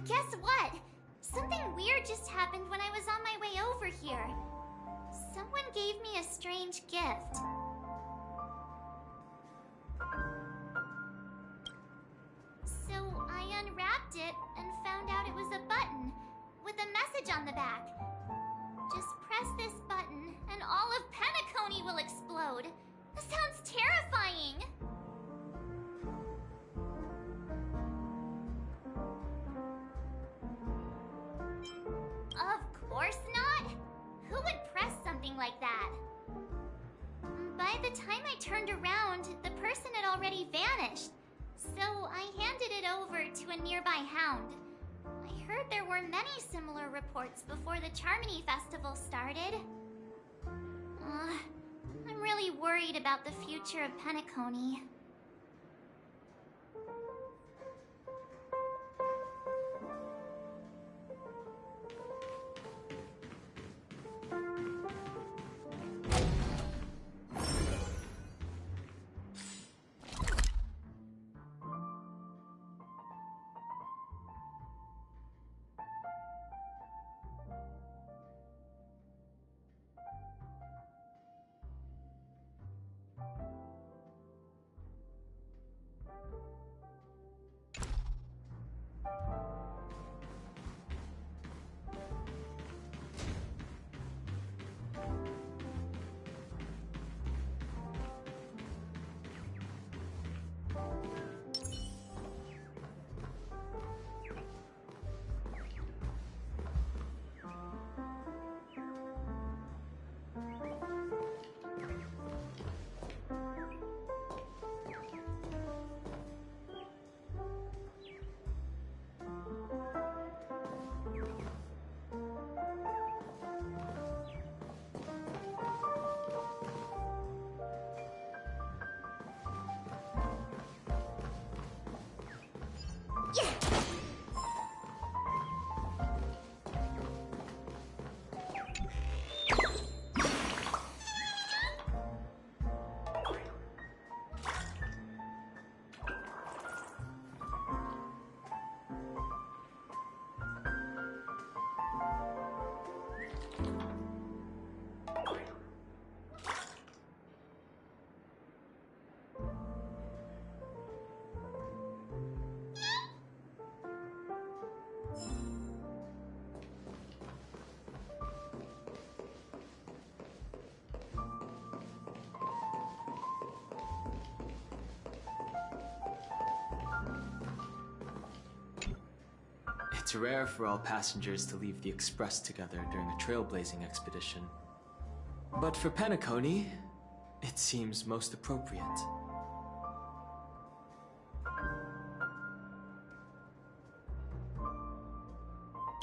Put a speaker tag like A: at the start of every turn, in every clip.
A: Guess what? Something weird just happened when I was on my way over here. Someone gave me a strange gift. So I unwrapped it and found out it was a button with a message on the back. Just press this button and all of Penacony will explode. That sounds terrifying. Of course not. Who would press something like that? By the time I turned around, the person had already vanished. So I handed it over to a nearby hound. I heard there were many similar reports before the Charmony Festival started. I'm really worried about the future of Penacony.
B: It's rare for all passengers to leave the Express together during a trailblazing expedition. But for Penacony, it seems most appropriate.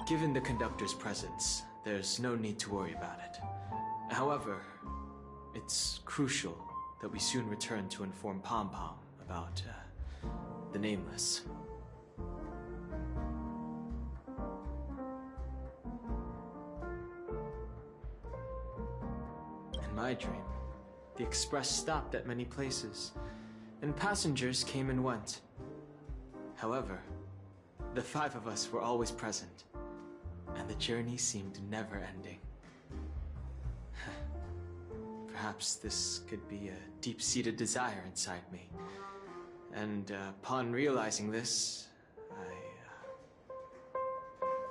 B: Given the conductor's presence, there's no need to worry about it. However, it's crucial that we soon return to inform Pom Pom about the Nameless. In my dream, the Express stopped at many places, and passengers came and went. However, the five of us were always present, and the journey seemed never ending. Perhaps this could be a deep-seated desire inside me, and upon realizing this,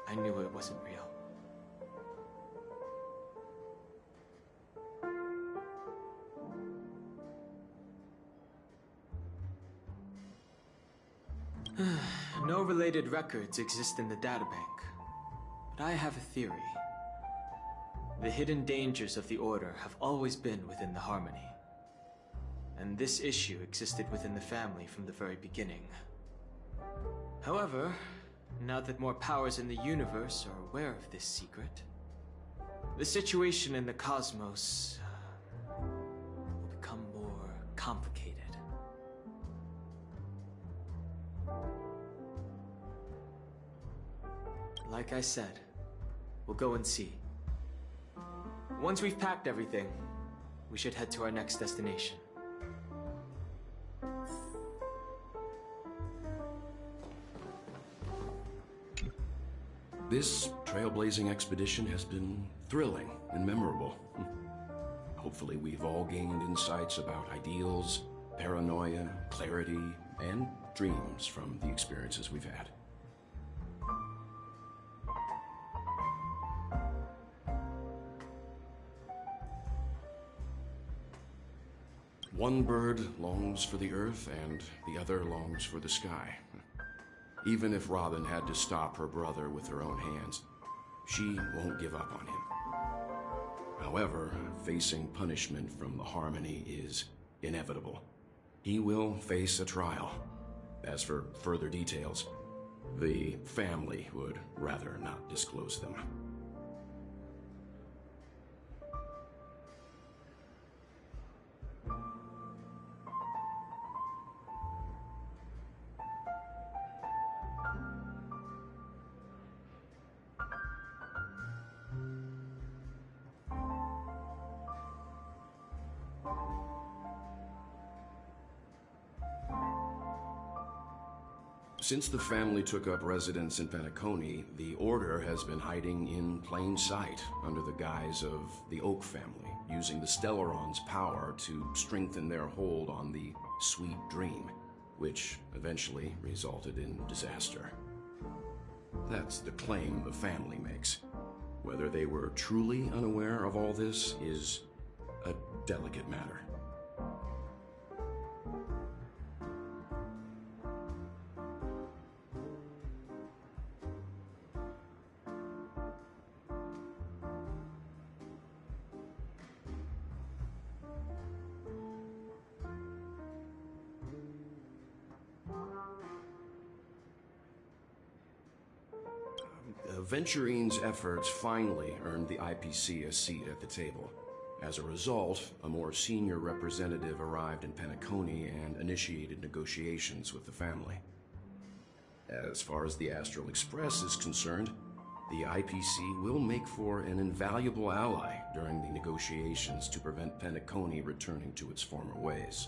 B: I knew it wasn't real. No related records exist in the databank, but I have a theory. The hidden dangers of the Order have always been within the Harmony, and this issue existed within the family from the very beginning. However, now that more powers in the universe are aware of this secret, the situation in the cosmos will become more complicated. Like I said, we'll go and see. Once we've packed everything, we should head to our next destination.
C: This trailblazing expedition has been thrilling and memorable. Hopefully we've all gained insights about ideals, paranoia, clarity, and dreams from the experiences we've had. One bird longs for the earth and the other longs for the sky. Even if Robin had to stop her brother with her own hands, she won't give up on him. However, facing punishment from the Harmony is inevitable. He will face a trial. As for further details, the family would rather not disclose them. Since the family took up residence in Penacony, the Order has been hiding in plain sight under the guise of the Oak family, using the Stellaron's power to strengthen their hold on the Sweet Dream, which eventually resulted in disaster. That's the claim the family makes. Whether they were truly unaware of all this is a delicate matter. Venturine's efforts finally earned the IPC a seat at the table. As a result, a more senior representative arrived in Penacony and initiated negotiations with the family. As far as the Astral Express is concerned, the IPC will make for an invaluable ally during the negotiations to prevent Penacony returning to its former ways.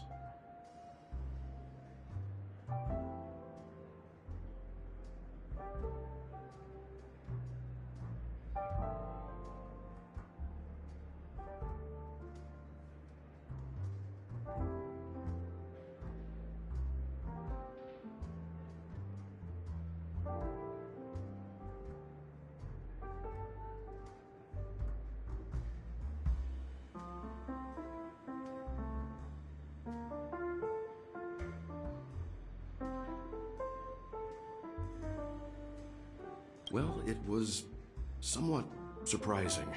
C: Well, it was somewhat surprising.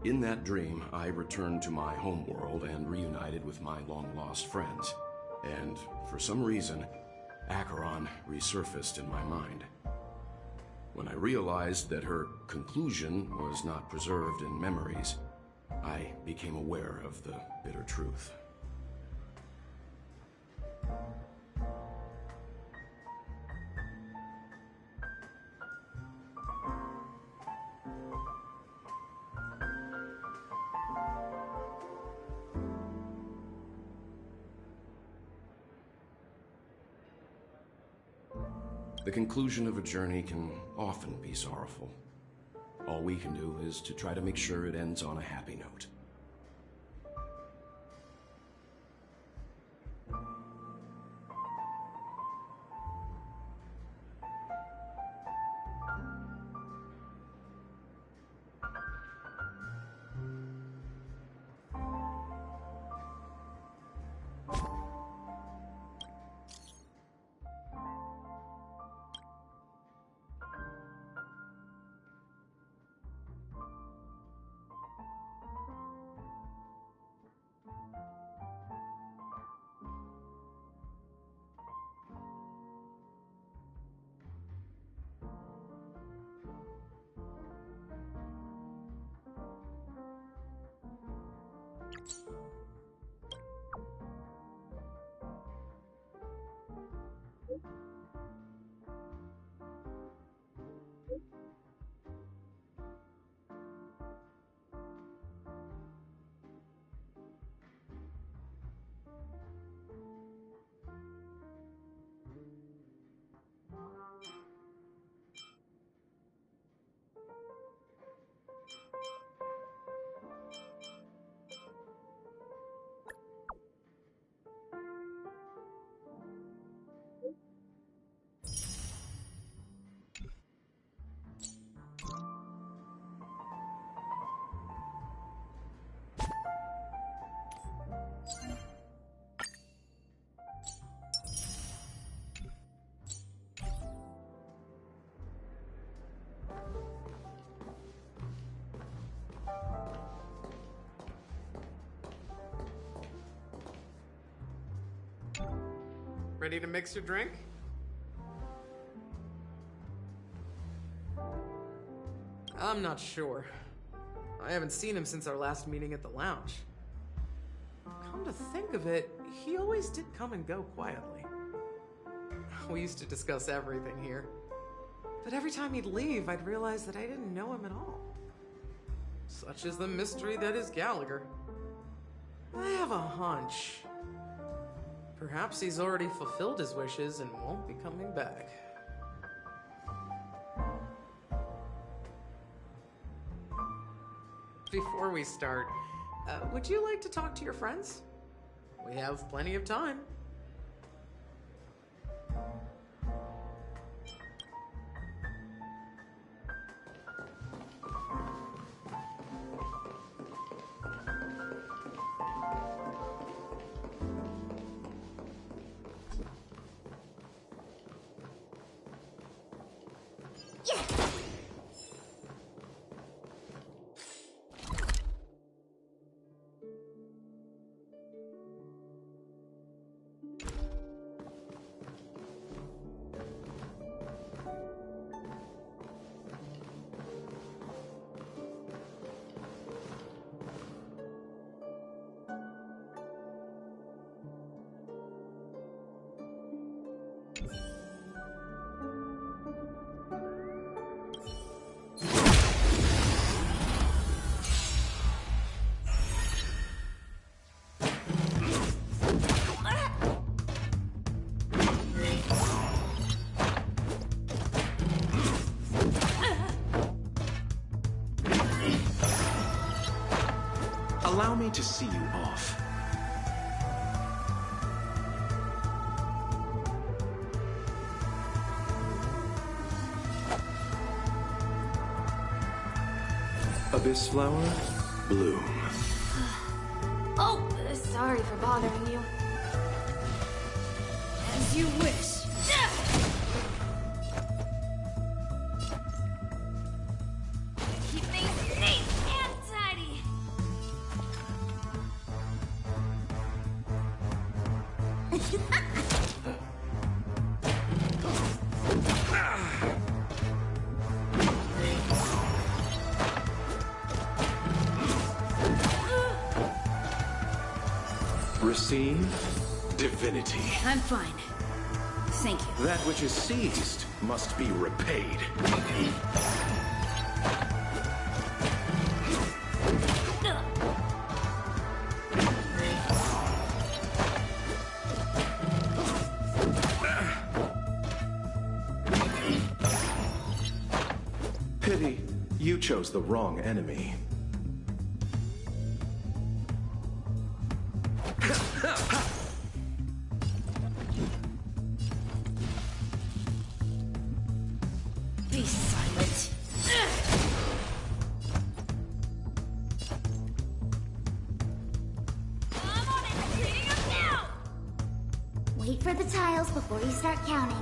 C: In that dream, I returned to my homeworld and reunited with my long-lost friends. And for some reason, Acheron resurfaced in my mind. When I realized that her conclusion was not preserved in memories, I became aware of the bitter truth. The conclusion of a journey can often be sorrowful. All we can do is to try to make sure it ends on a happy note.
D: Ready to mix your drink? I'm not sure. I haven't seen him since our last meeting at the lounge. Come to think of it, he always did come and go quietly. We used to discuss everything here. But every time he'd leave, I'd realize that I didn't know him at all. Such is the mystery that is Gallagher. I have a hunch. Perhaps he's already fulfilled his wishes and won't be coming back. Before we start, would you like to talk to your friends? We have plenty of time.
E: Allow me to see you off. Abyss flower, bloom.
F: Oh, sorry for bothering you. As you wish. Keep things neat and tidy.
E: Receive divinity.
F: I'm fine. Thank you.
E: That which is seized must be repaid. Pity, you chose the wrong enemy.
F: Be silent. I'm on it. Reading up now.
A: Wait for the tiles before you start counting.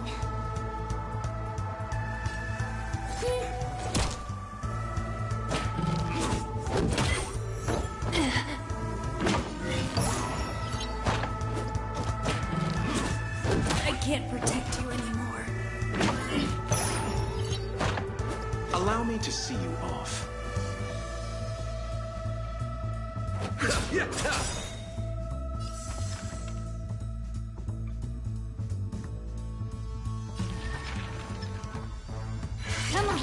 F: I can't protect you anymore.
E: Allow me to see you off.
A: Come on.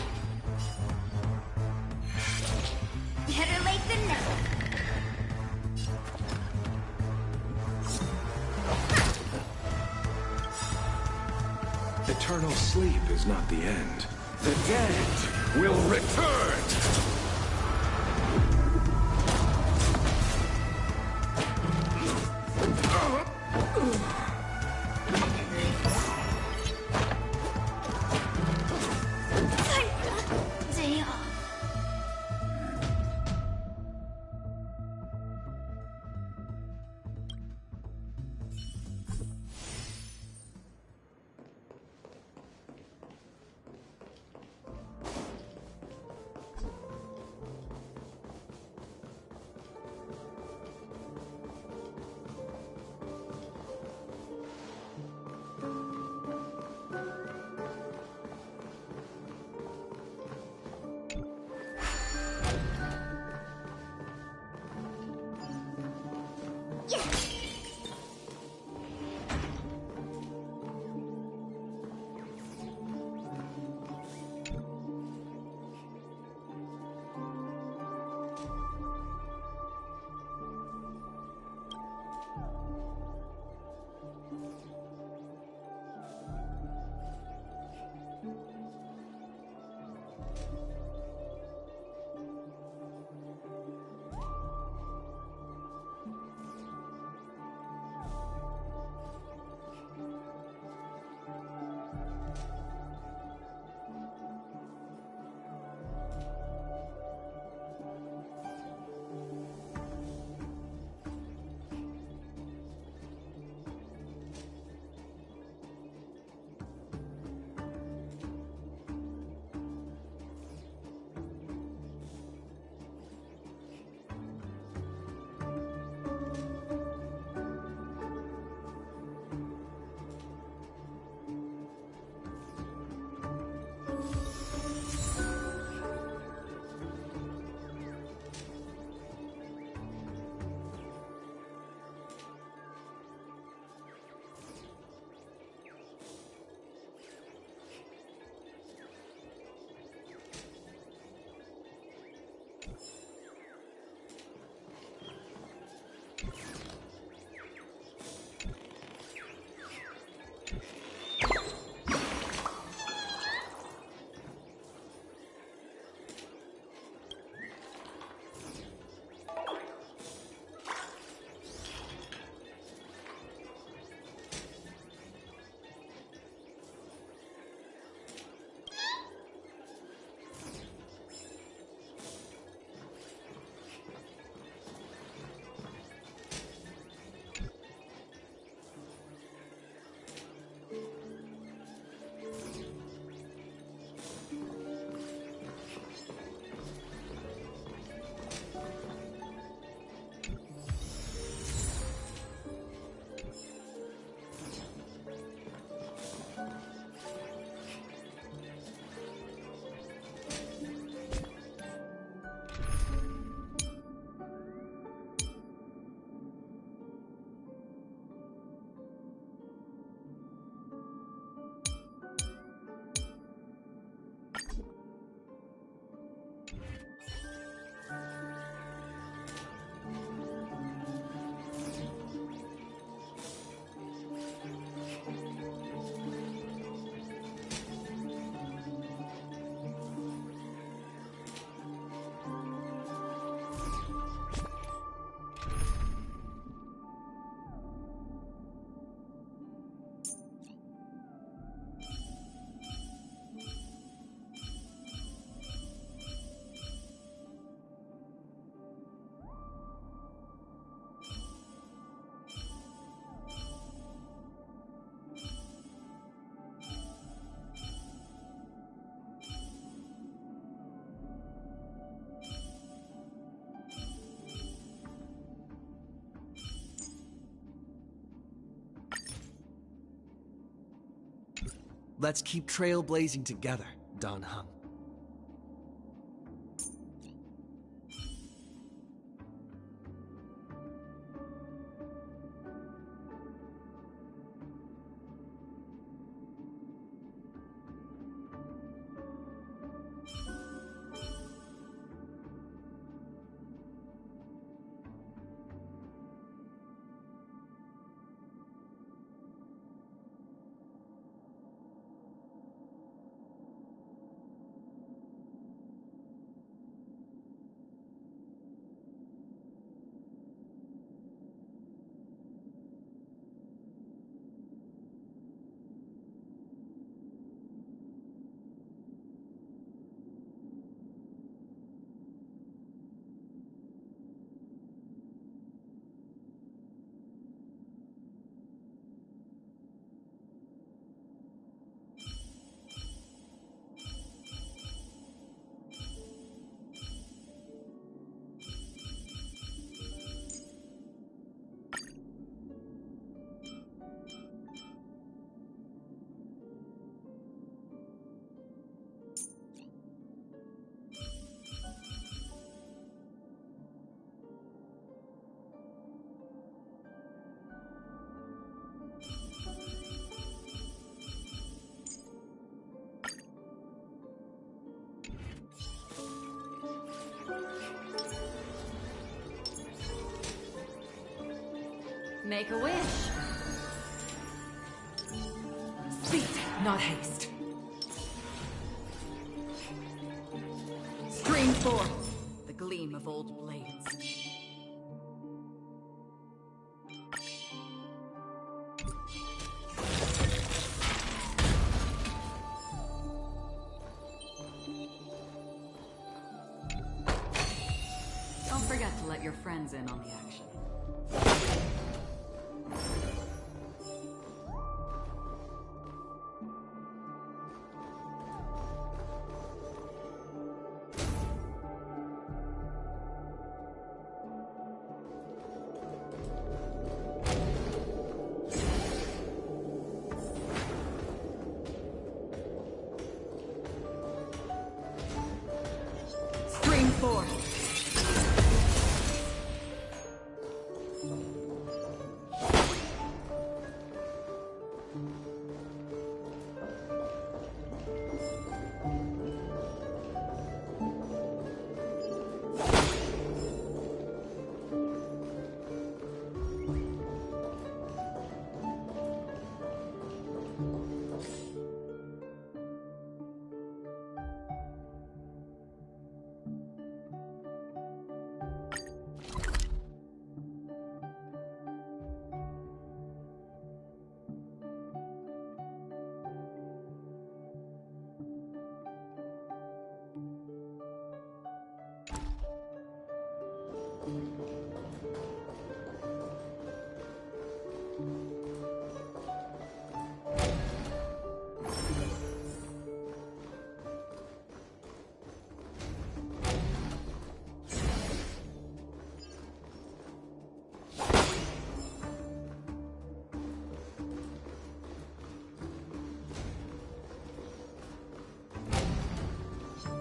A: Better late than never.
E: Eternal sleep is not the end. The dead will return!
A: Day off.
G: Let's keep trailblazing together, Dan Heng.
F: Make a wish. Speed, not haste. Stream forth the gleam of old blades. Don't forget to let your friends in on the action. Stream forth.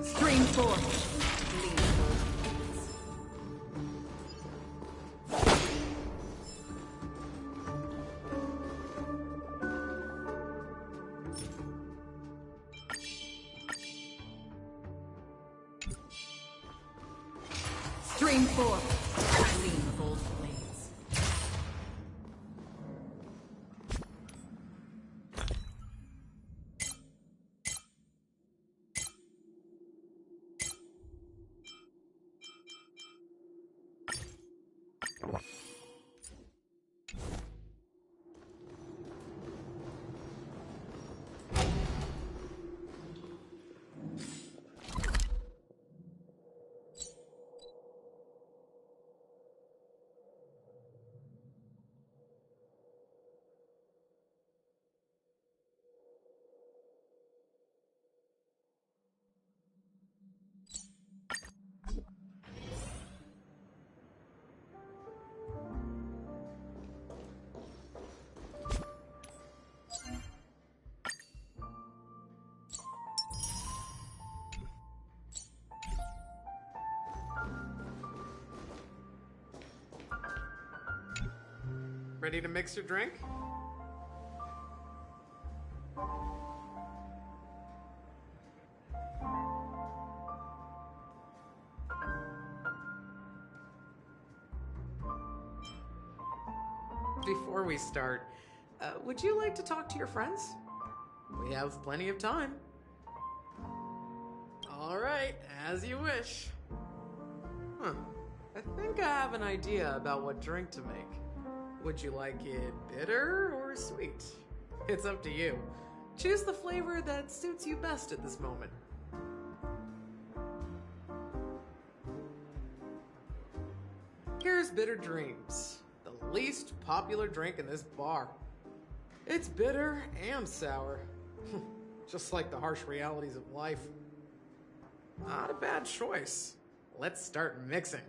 F: Stream forth. Stream forth. Gleam of old blades.
D: Ready to mix your drink? Before we start, would you like to talk to your friends? We have plenty of time. All right, as you wish. I think I have an idea about what drink to make. Would you like it bitter or sweet? It's up to you. Choose the flavor that suits you best at this moment. Here's Bitter Dreams, the least popular drink in this bar. It's bitter and sour, just like the harsh realities of life. Not a bad choice. Let's start mixing.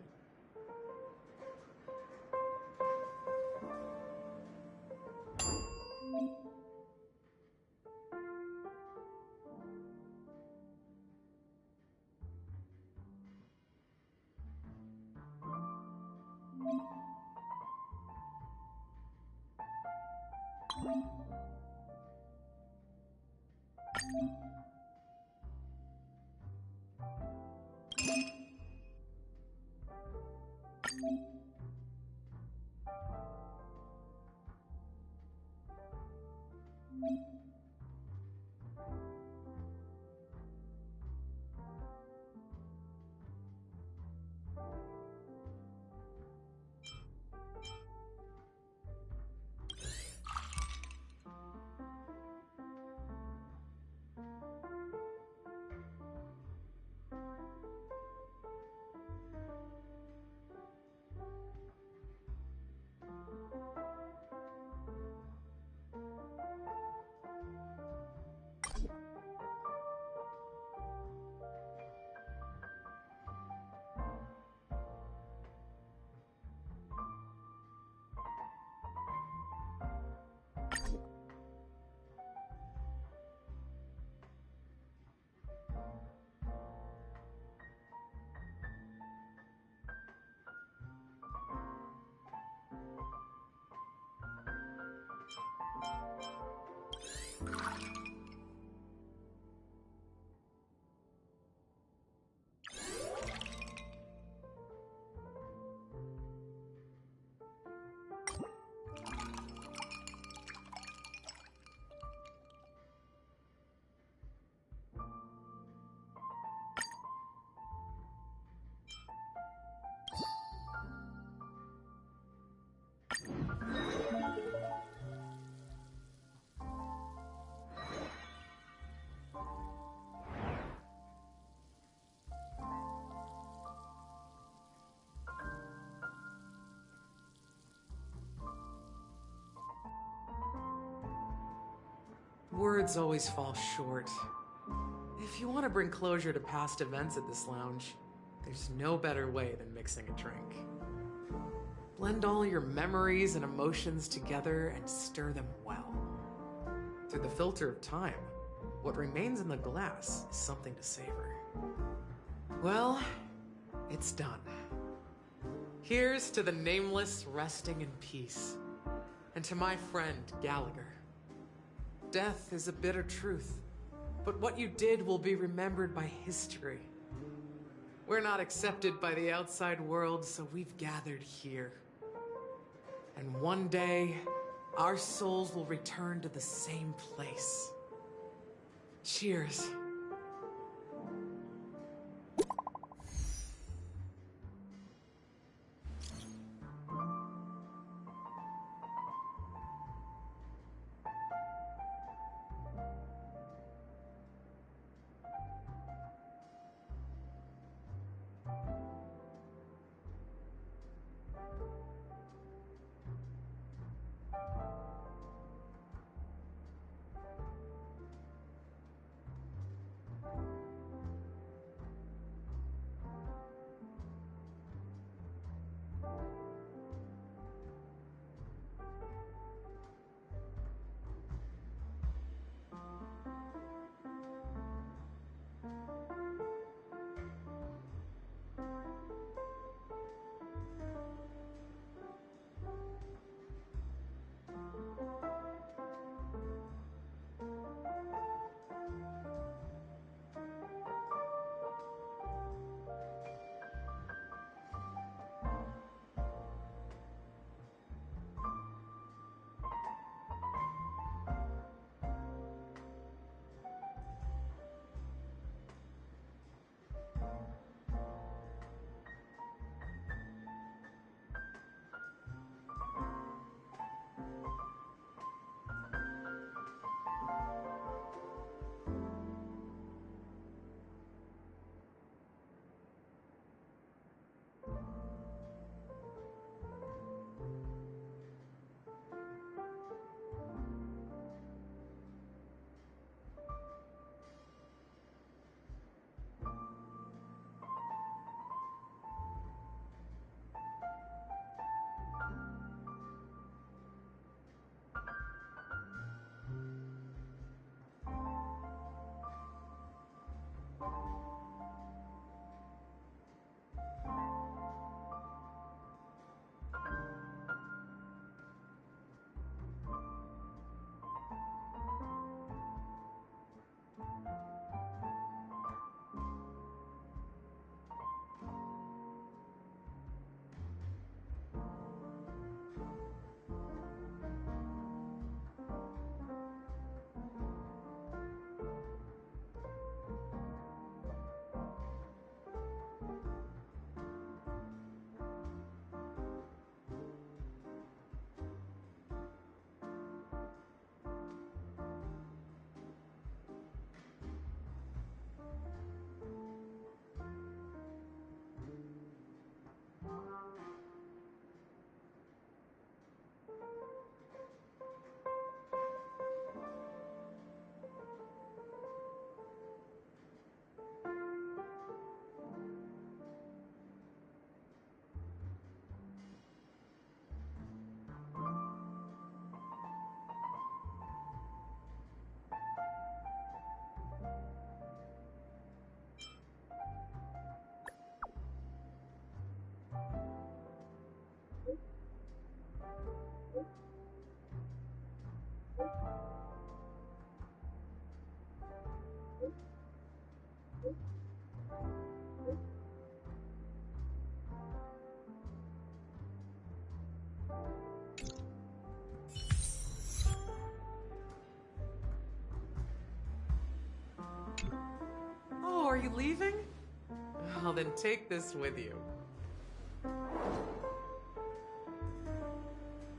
D: Words always fall short. If you want to bring closure to past events at this lounge, there's no better way than mixing a drink. Blend all your memories and emotions together and stir them well. Through the filter of time, what remains in the glass is something to savor. Well, it's done. Here's to the Nameless resting in peace, and to my friend Gallagher. Death is a bitter truth, but what you did will be remembered by history. We're not accepted by the outside world, so we've gathered here. And one day, our souls will return to the same place. Cheers. leaving? Well, then take this with you.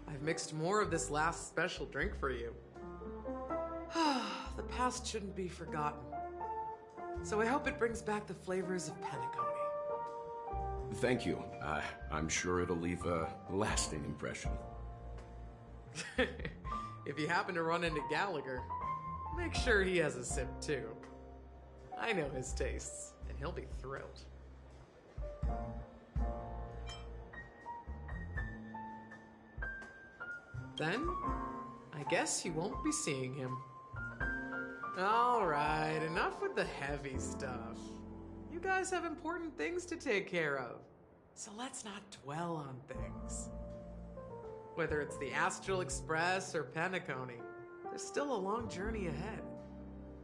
D: I've mixed more of this last special drink for you. The past shouldn't be forgotten. So I hope it brings back the flavors of Penacony.
C: Thank you. I'm sure it'll leave a lasting impression.
D: If you happen to run into Gallagher, make sure he has a sip too. I know his tastes, and he'll be thrilled. Then, I guess you won't be seeing him. Alright, enough with the heavy stuff. You guys have important things to take care of, so let's not dwell on things. Whether it's the Astral Express or Penacony, there's still a long journey ahead.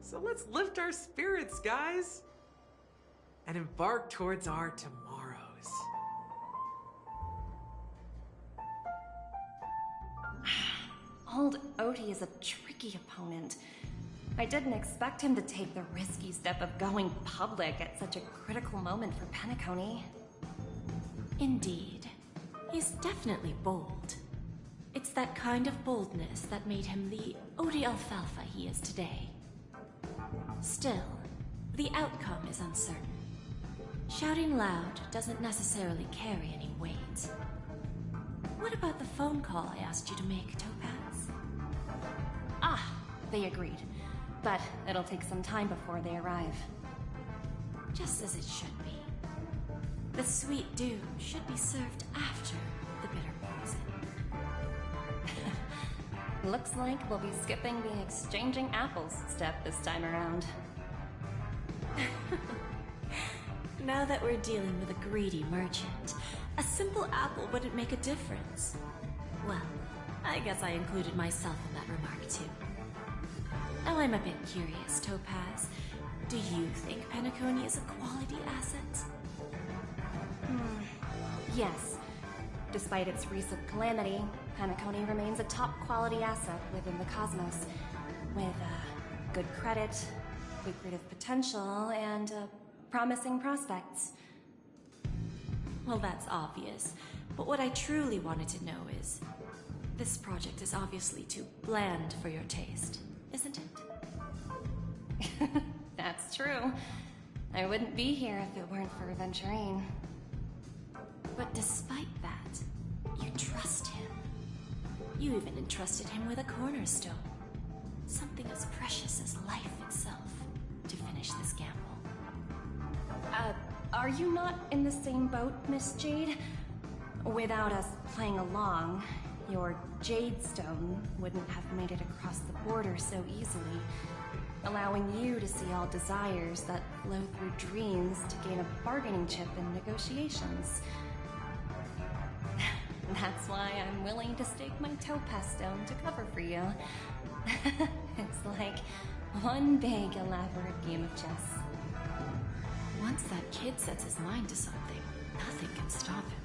D: So let's lift our spirits, guys, and embark towards our tomorrows.
H: Old Odie is a tricky opponent. I didn't expect him to take the risky step of going public at such a critical moment for Penacony.
I: Indeed. He's definitely bold. It's that kind of boldness that made him the Odie Alfalfa he is today. Still, the outcome is uncertain. Shouting loud doesn't necessarily carry any weight. What about the phone call I asked you to make, Topaz?
H: Ah, they agreed. But it'll take some time before they arrive.
I: Just as it should be. The sweet dew should be served after the bitter poison.
H: Looks like we'll be skipping the exchanging apples step this time around.
I: Now that we're dealing with a greedy merchant, a simple apple wouldn't make a difference. Well, I guess I included myself in that remark too. Now I'm a bit curious, Topaz. Do you think Penacony is a quality asset?
H: Yes. Despite its recent calamity, Penacony remains a top-quality asset within the cosmos, with good credit, lucrative potential, and promising prospects.
I: Well, that's obvious, but what I truly wanted to know is, this project is obviously too bland for your taste, isn't it?
H: That's true. I wouldn't be here if it weren't for Aventurine.
I: But despite that, you trust him. You even entrusted him with a cornerstone. Something as precious as life itself, to finish this gamble.
H: Are you not in the same boat, Miss Jade? Without us playing along, your Jade Stone wouldn't have made it across the border so easily, allowing you to see all desires that flow through dreams to gain a bargaining chip in negotiations. That's why I'm willing to stake my Topaz Stone to cover for you. It's like one big elaborate game of chess.
I: Once that kid sets his mind to something, nothing can stop him.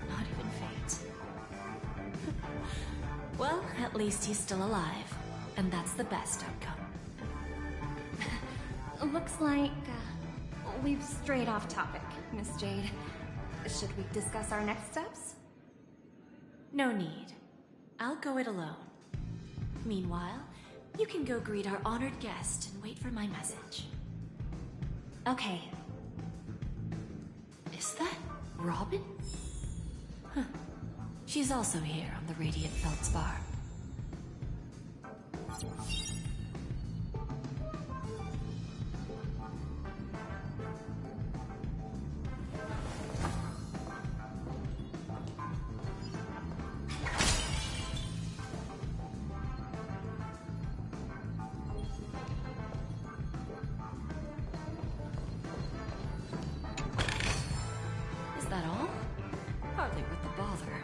I: Not even fate. Well, at least he's still alive, and that's the best outcome.
H: Looks like we've strayed off topic, Miss Jade. Should we discuss our next steps?
I: No need. I'll go it alone. Meanwhile, you can go greet our honored guest and wait for my message.
H: Okay.
I: Is that Robin? Huh. She's also here on the Radiant Feldspar. Is that all? Hardly worth the bother.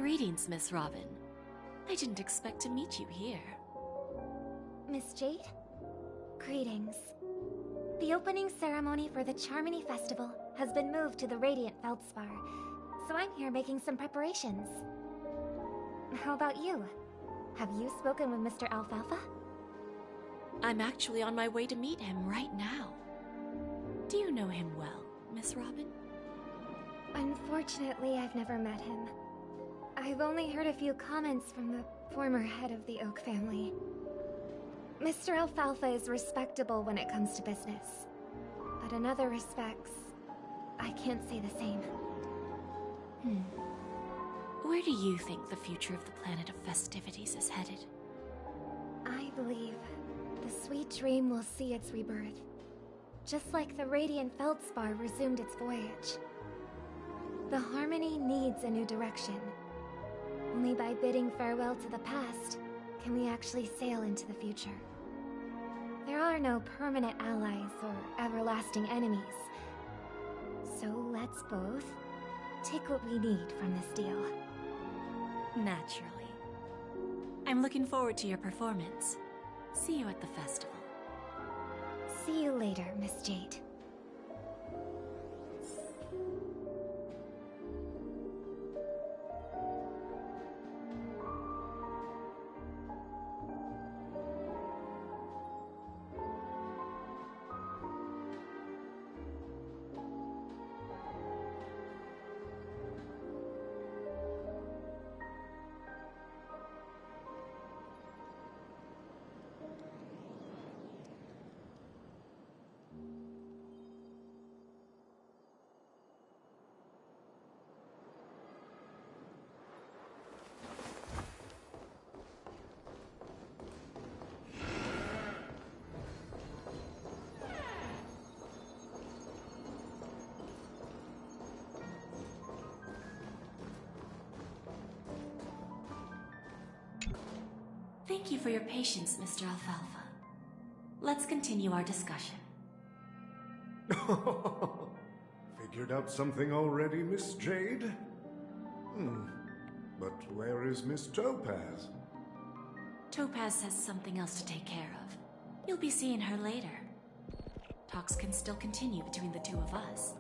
I: Greetings, Miss Robin. I didn't expect to meet you here.
J: Miss Jade? Greetings. The opening ceremony for the Charmony Festival has been moved to the Radiant Feldspar, so I'm here making some preparations. How about you? Have you spoken with Mr. Alfalfa?
I: I'm actually on my way to meet him right now. Do you know him well, Miss Robin?
J: Unfortunately, I've never met him. I've only heard a few comments from the former head of the Oak family. Mr. Alfalfa is respectable when it comes to business, but in other respects, I can't say the same.
I: Where do you think the future of the planet of festivities is headed?
J: I believe the sweet dream will see its rebirth, just like the Radiant Feldspar resumed its voyage. The Harmony needs a new direction. Only by bidding farewell to the past can we actually sail into the future. There are no permanent allies or everlasting enemies. So let's both take what we need from this deal.
I: Naturally. I'm looking forward to your performance. See you at the festival.
J: See you later, Miss Jade.
I: Thank you for your patience, Mr. Alfalfa. Let's continue our discussion.
E: Figured out something already, Miss Jade? But where is Miss Topaz?
I: Topaz has something else to take care of. You'll be seeing her later. Talks can still continue between the two of us.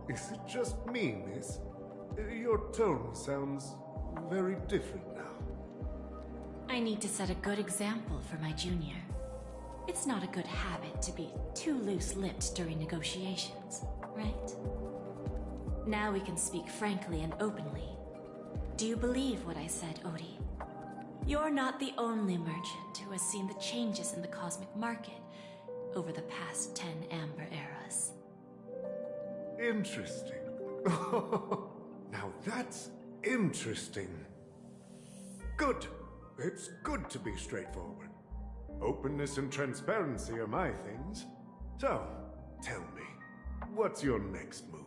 E: Is it just me, miss? Your tone sounds very different now.
I: I need to set a good example for my junior. It's not a good habit to be too loose-lipped during negotiations, right? Now we can speak frankly and openly. Do you believe what I said, Odie? You're not the only merchant who has seen the changes in the cosmic market over the past 10 Amber Eras.
E: Interesting. Now that's interesting. Good. It's good to be straightforward. Openness and transparency are my things. So, tell me, what's your next move?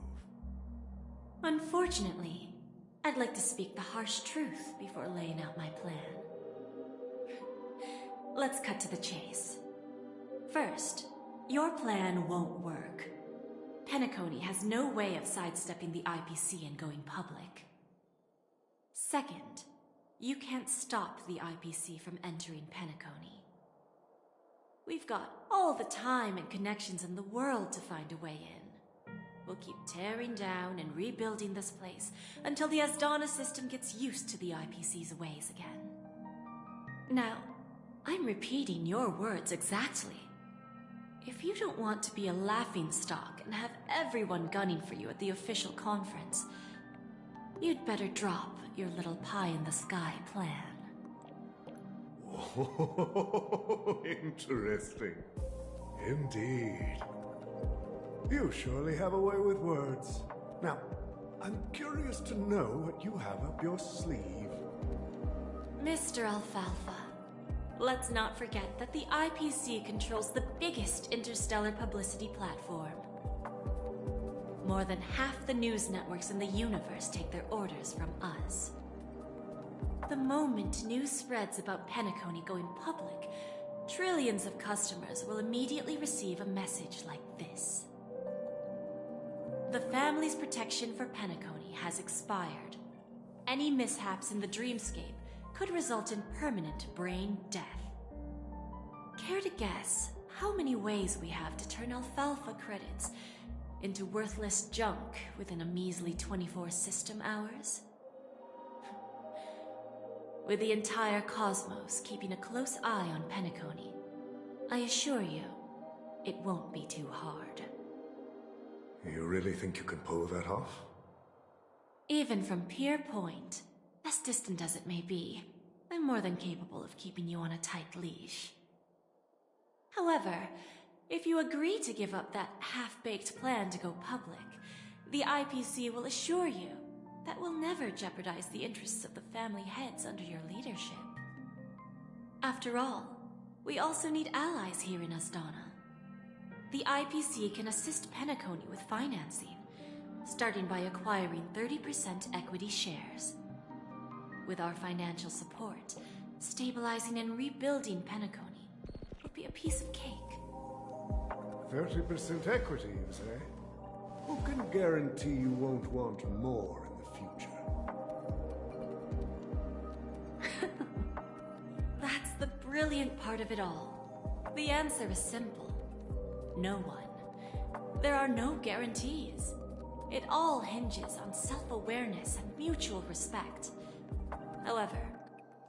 I: Unfortunately, I'd like to speak the harsh truth before laying out my plan. Let's cut to the chase. First, your plan won't work. Penacony has no way of sidestepping the IPC and going public. Second, you can't stop the IPC from entering Penacony. We've got all the time and connections in the world to find a way in. We'll keep tearing down and rebuilding this place until the Asdana system gets used to the IPC's ways again. Now, I'm repeating your words exactly. If you don't want to be a laughingstock and have everyone gunning for you at the official conference, you'd better drop your little pie-in-the-sky plan.
E: Oh, interesting. Indeed. You surely have a way with words. Now, I'm curious to know what you have up your sleeve.
I: Mr. Alfalfa, let's not forget that the IPC controls the biggest interstellar publicity platform. More than half the news networks in the universe take their orders from us. The moment news spreads about Penacony going public, trillions of customers will immediately receive a message like this. The family's protection for Penacony has expired. any mishaps in the dreamscape could result in permanent brain death. Care to guess how many ways we have to turn alfalfa credits into worthless junk within a measly 24 system hours? With the entire cosmos keeping a close eye on Penacony, I assure you, it won't be too hard.
E: You really think you can pull that off?
I: Even from Pier Point, as distant as it may be, I'm more than capable of keeping you on a tight leash. However, if you agree to give up that half-baked plan to go public, the IPC will assure you that we'll never jeopardize the interests of the family heads under your leadership. After all, we also need allies here in Asdana. The IPC can assist Penacony with financing, starting by acquiring 30% equity shares. With our financial support, stabilizing and rebuilding Penacony will be a piece of cake.
E: 30% equity, you say? Who can guarantee you won't want more in the future?
I: That's the brilliant part of it all. The answer is simple. No one. There are no guarantees. It all hinges on self-awareness and mutual respect. However,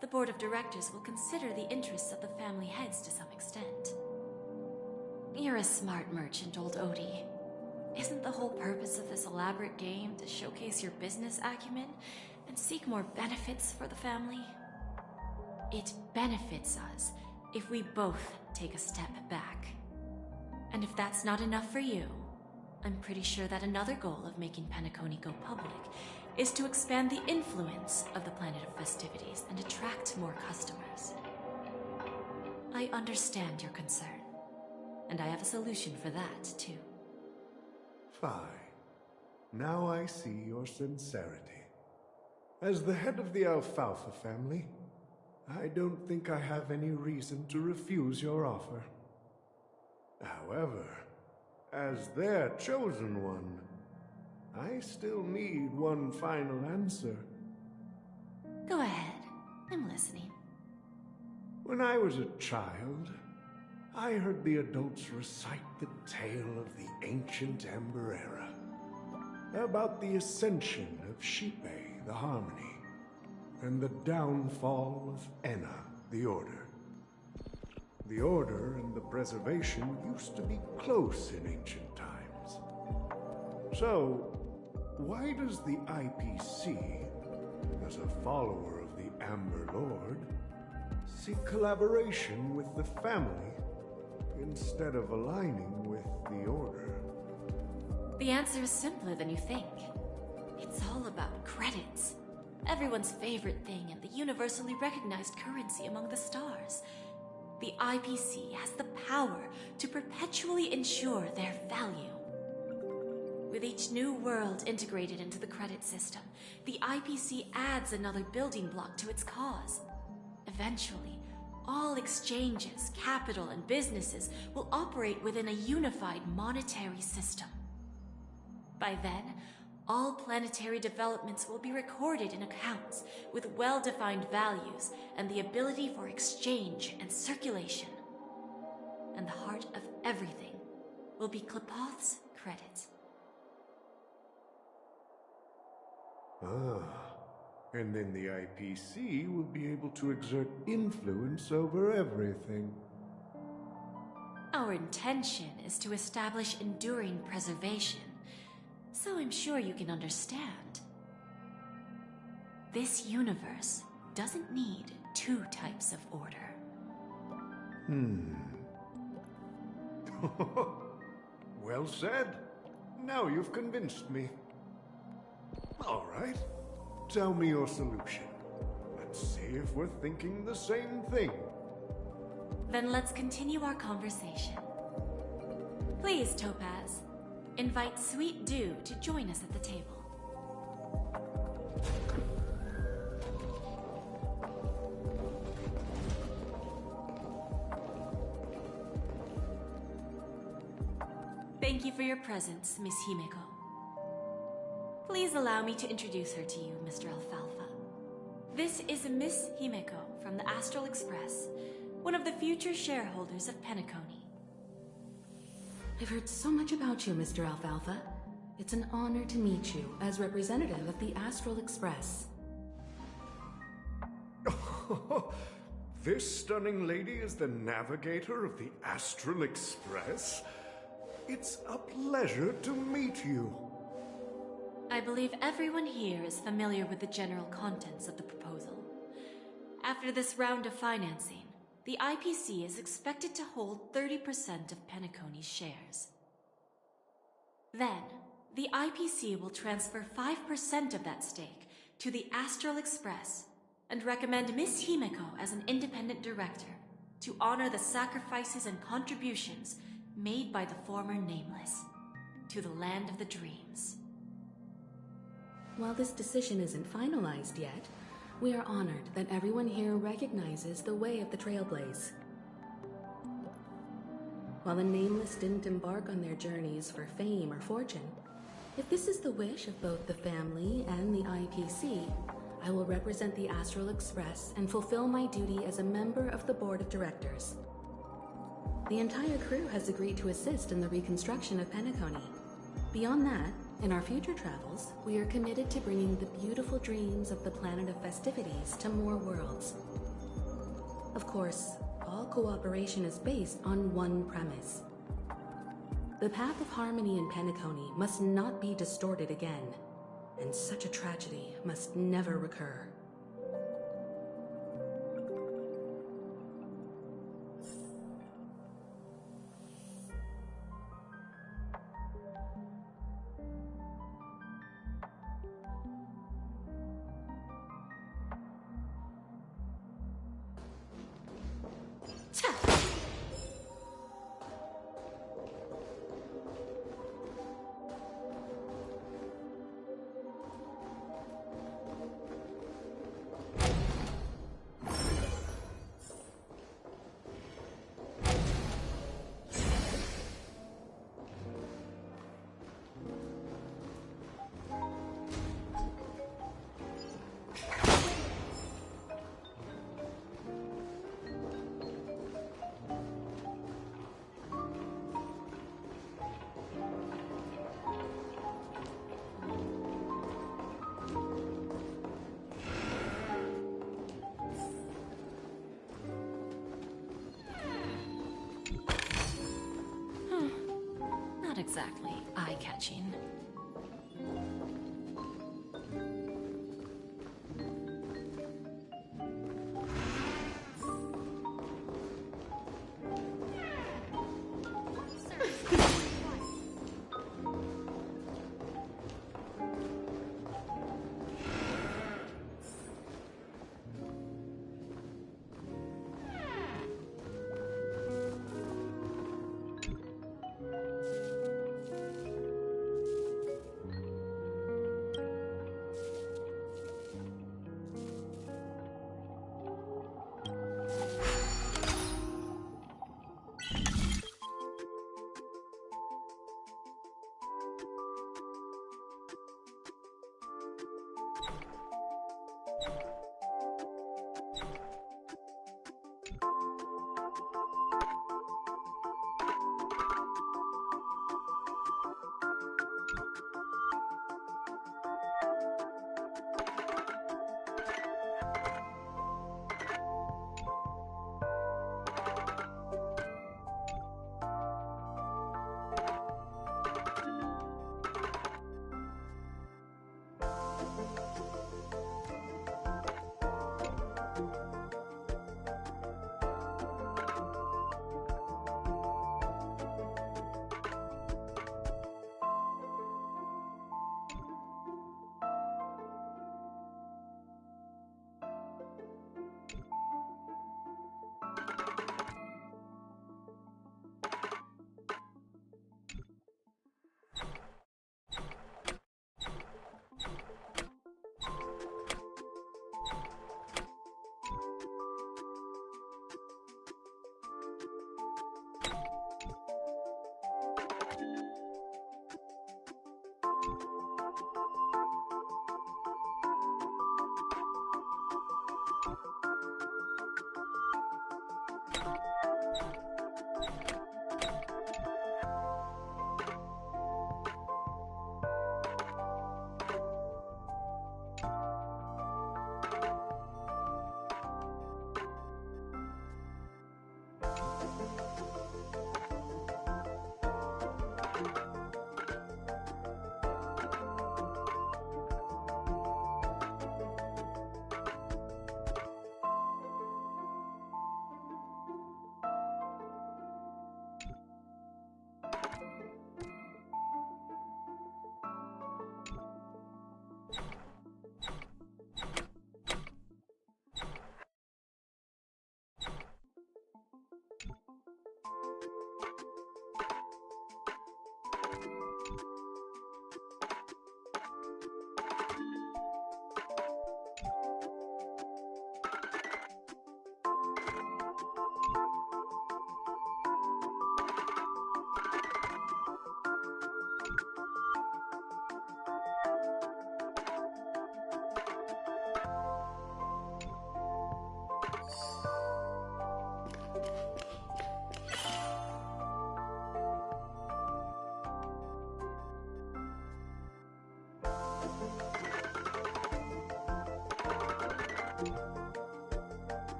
I: the board of directors will consider the interests of the family heads to some extent. You're a smart merchant, old Odie. Isn't the whole purpose of this elaborate game to showcase your business acumen and seek more benefits for the family? It benefits us if we both take a step back. And if that's not enough for you, I'm pretty sure that another goal of making Penacony go public is to expand the influence of the Planet of Festivities and attract more customers. I understand your concern, and I have a solution for that, too.
E: Fine. Now I see your sincerity. As the head of the Alfalfa family, I don't think I have any reason to refuse your offer. However, as their chosen one, I still need one final answer.
I: Go ahead. I'm listening.
E: When I was a child, I heard the adults recite the tale of the ancient Ember Era, about the ascension of Xipe, the Harmony, and the downfall of Enna, the Order. The Order and the Preservation used to be close in ancient times. So, why does the IPC, as a follower of the Amber Lord, seek collaboration with the family instead of aligning with the Order?
I: The answer is simpler than you think. It's all about credits. Everyone's favorite thing and the universally recognized currency among the stars. The IPC has the power to perpetually ensure their value. With each new world integrated into the credit system, the IPC adds another building block to its cause. Eventually, all exchanges, capital, and businesses will operate within a unified monetary system. By then, all planetary developments will be recorded in accounts with well-defined values and the ability for exchange and circulation. And the heart of everything will be Qlipoth's credit.
E: And then the IPC will be able to exert influence over everything.
I: Our intention is to establish enduring preservation, so I'm sure you can understand. This universe doesn't need two types of order.
E: Well said. Now you've convinced me. All right. Tell me your solution. Let's see if we're thinking the same thing.
I: Then let's continue our conversation. Please, Topaz, invite Sweet Dew to join us at the table. Thank you for your presence, Miss Himeko. Please allow me to introduce her to you, Mr. Alfalfa. This is Miss Himeko from the Astral Express, one of the future shareholders of Penacony.
F: I've heard so much about you, Mr. Alfalfa. It's an honor to meet you as representative of the Astral Express.
E: This stunning lady is the navigator of the Astral Express? It's a pleasure to meet you.
I: I believe everyone here is familiar with the general contents of the proposal. After this round of financing, the IPC is expected to hold 30% of Penacony's shares. Then, the IPC will transfer 5% of that stake to the Astral Express and recommend Miss Himeko as an independent director to honor the sacrifices and contributions made by the former Nameless to the Land of the Dreams.
F: While this decision isn't finalized yet, we are honored that everyone here recognizes the way of the Trailblaze. While the Nameless didn't embark on their journeys for fame or fortune, if this is the wish of both the family and the IPC, I will represent the Astral Express and fulfill my duty as a member of the board of directors. The entire crew has agreed to assist in the reconstruction of Penacony. Beyond that, in our future travels, we are committed to bringing the beautiful dreams of the Planet of Festivities to more worlds. Of course, all cooperation is based on one premise. The path of harmony in Penacony must not be distorted again, and such a tragedy must never recur.
I: Not exactly eye-catching.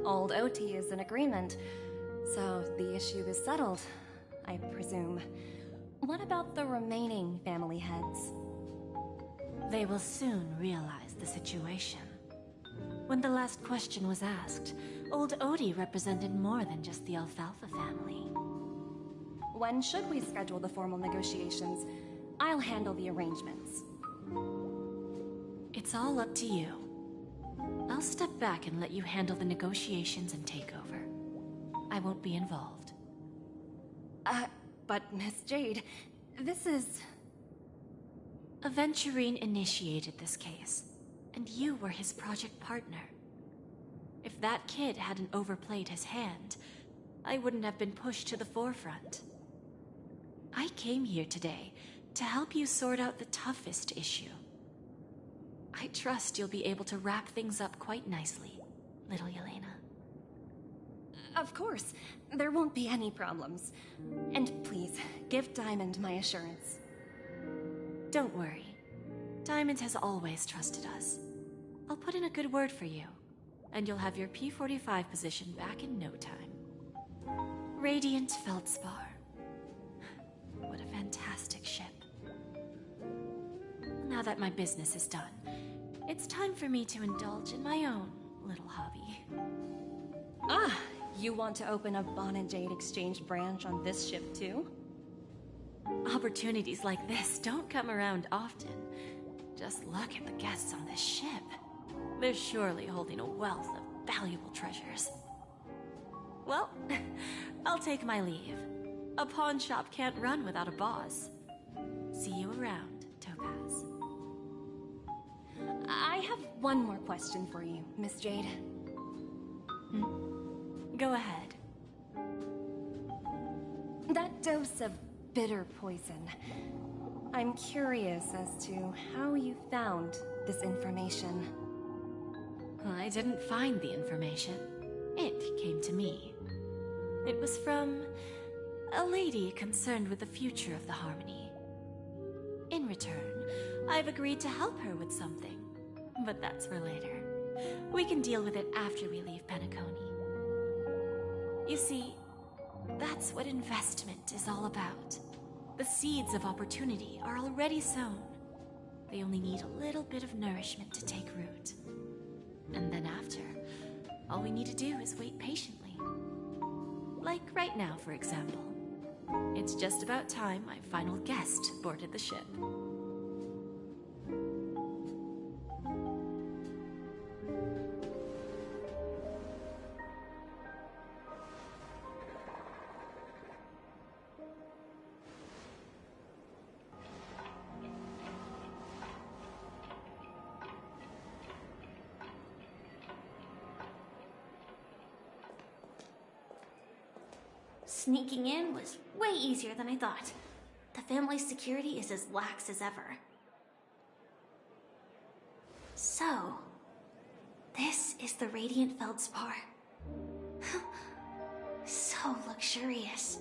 H: Old OT is in agreement, so the issue is settled, I presume. What about the remaining family heads?
I: They will soon realize the situation. When the last question was asked, old Odie represented more than just the Alfalfa family.
H: When should we schedule the formal negotiations? I'll handle the arrangements.
I: It's all up to you. I'll step back and let you handle the negotiations and takeover. I won't be involved.
H: But Miss Jade, this is...
I: Aventurine initiated this case, and you were his project partner. If that kid hadn't overplayed his hand, I wouldn't have been pushed to the forefront. I came here today to help you sort out the toughest issue. I trust you'll be able to wrap things up quite nicely, little Yelena.
H: Of course. There won't be any problems. And please, give Diamond my assurance.
I: Don't worry. Diamond has always trusted us. I'll put in a good word for you, and you'll have your P-45 position back in no time. Radiant Feldspar. What a fantastic ship. Now that my business is done, it's time for me to indulge in my own little hobby.
H: Ah, you want to open a Bon and Jade exchange branch on this ship too?
I: Opportunities like this don't come around often. Just look at the guests on this ship. They're surely holding a wealth of valuable treasures. Well, I'll take my leave. A pawn shop can't run without a boss. See you around, Topaz.
H: I have one more question for you, Miss Jade.
I: Go ahead.
H: That dose of bitter poison, I'm curious as to how you found this information.
I: I didn't find the information. It came to me. It was from a lady concerned with the future of the Harmony. In return, I've agreed to help her with something. But that's for later. We can deal with it after we leave Penacony. You see, that's what investment is all about. The seeds of opportunity are already sown. They only need a little bit of nourishment to take root. And then after, all we need to do is wait patiently. Like right now, for example. It's just about time my final guest boarded the ship.
A: Sneaking in was way easier than I thought. The family's security is as lax as ever. So, this is the Radiant Feldspar. So luxurious.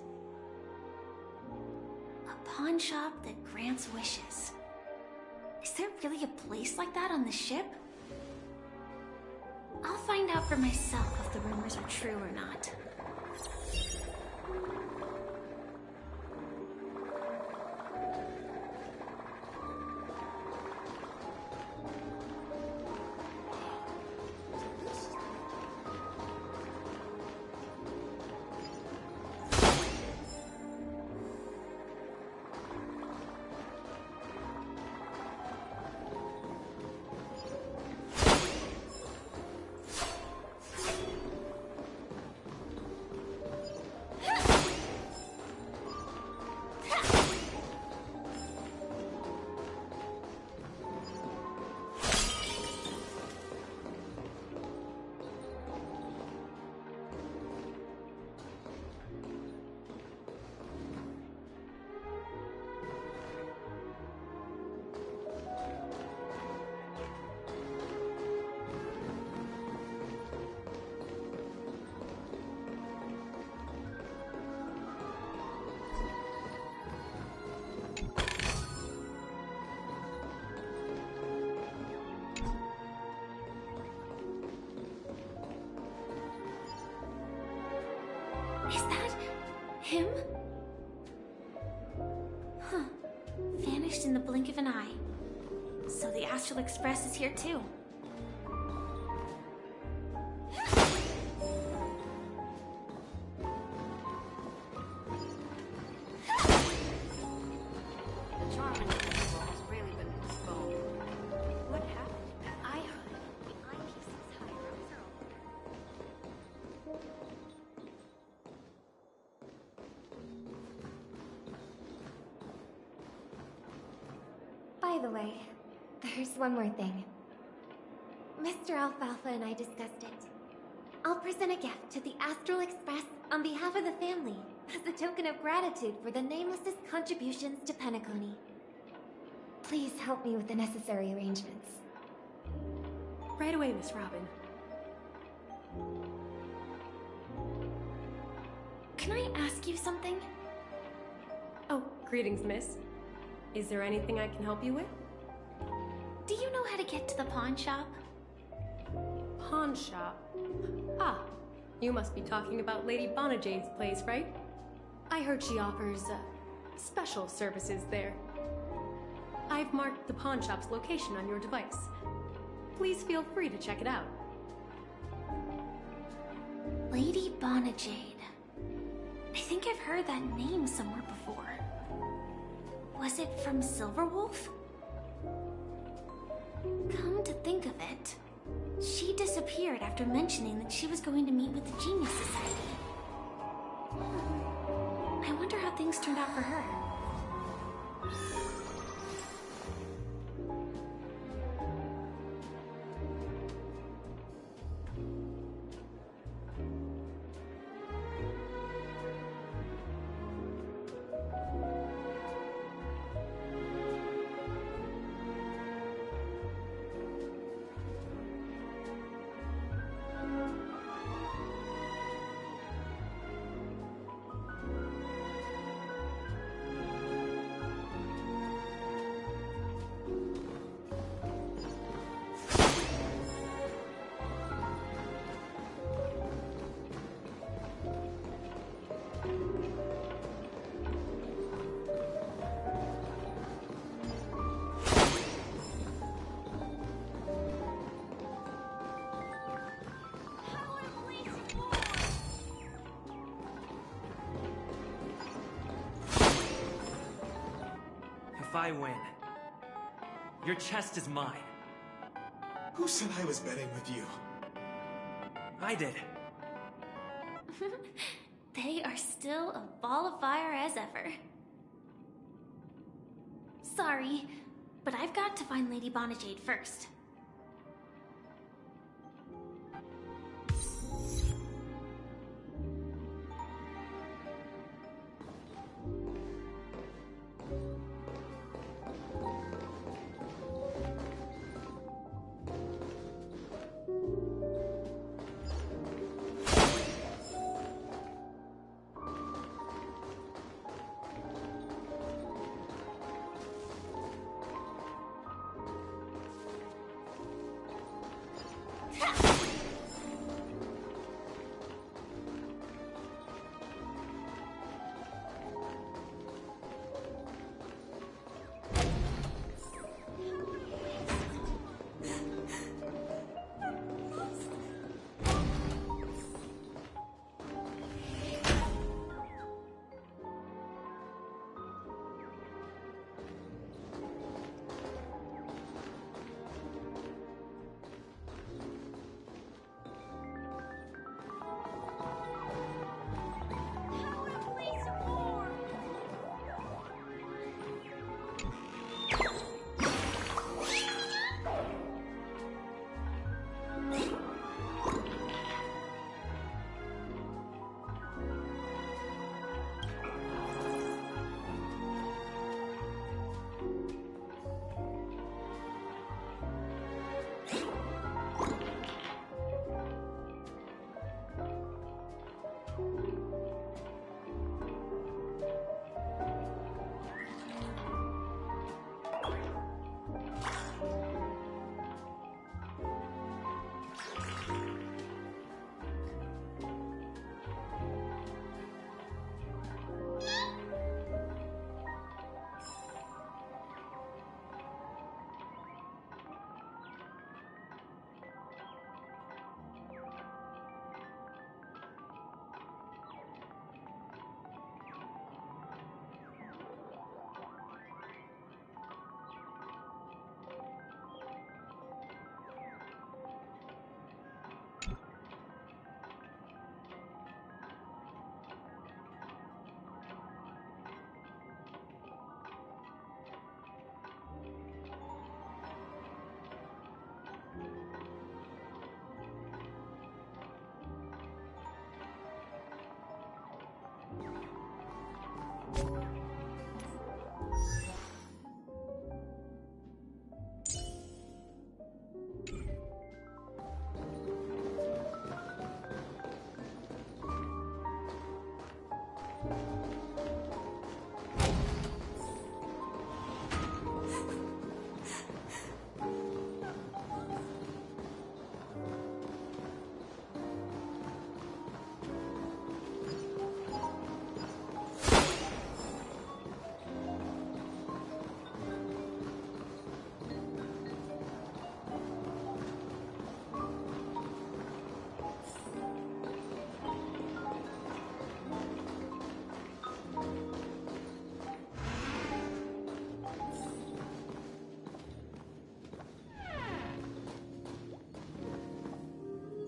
A: A pawn shop that grants wishes. Is there really a place like that on the ship? I'll find out for myself if the rumors are true or not. Is that him? Huh. Vanished in the blink of an eye. So the Astral Express is here too.
J: By the way, there's one more thing. Mr. Alfalfa and I discussed it. I'll present a gift to the Astral Express on behalf of the family as a token of gratitude for the Nameless's contributions to Penacony. Please help me with the necessary arrangements.
K: Right away, Miss Robin.
A: Can I ask you something?
K: Oh, greetings, miss. Is there anything I can help you with?
A: Do you know how to get to the pawn shop?
K: Pawn shop? Ah, you must be talking about Lady Bonajade's place, right? I heard she offers, special services there. I've marked the pawn shop's location on your device. Please feel free to check it out.
A: Lady Bonajade. I think I've heard that name somewhere before. Was it from Silverwolf? Come to think of it, she disappeared after mentioning that she was going to meet with the Genius Society. I wonder how things turned out for her.
L: I win. Your chest is mine.
M: Who said I was betting with you?
L: I did.
A: They are still a ball of fire as ever. Sorry, but I've got to find Lady Bonajade first.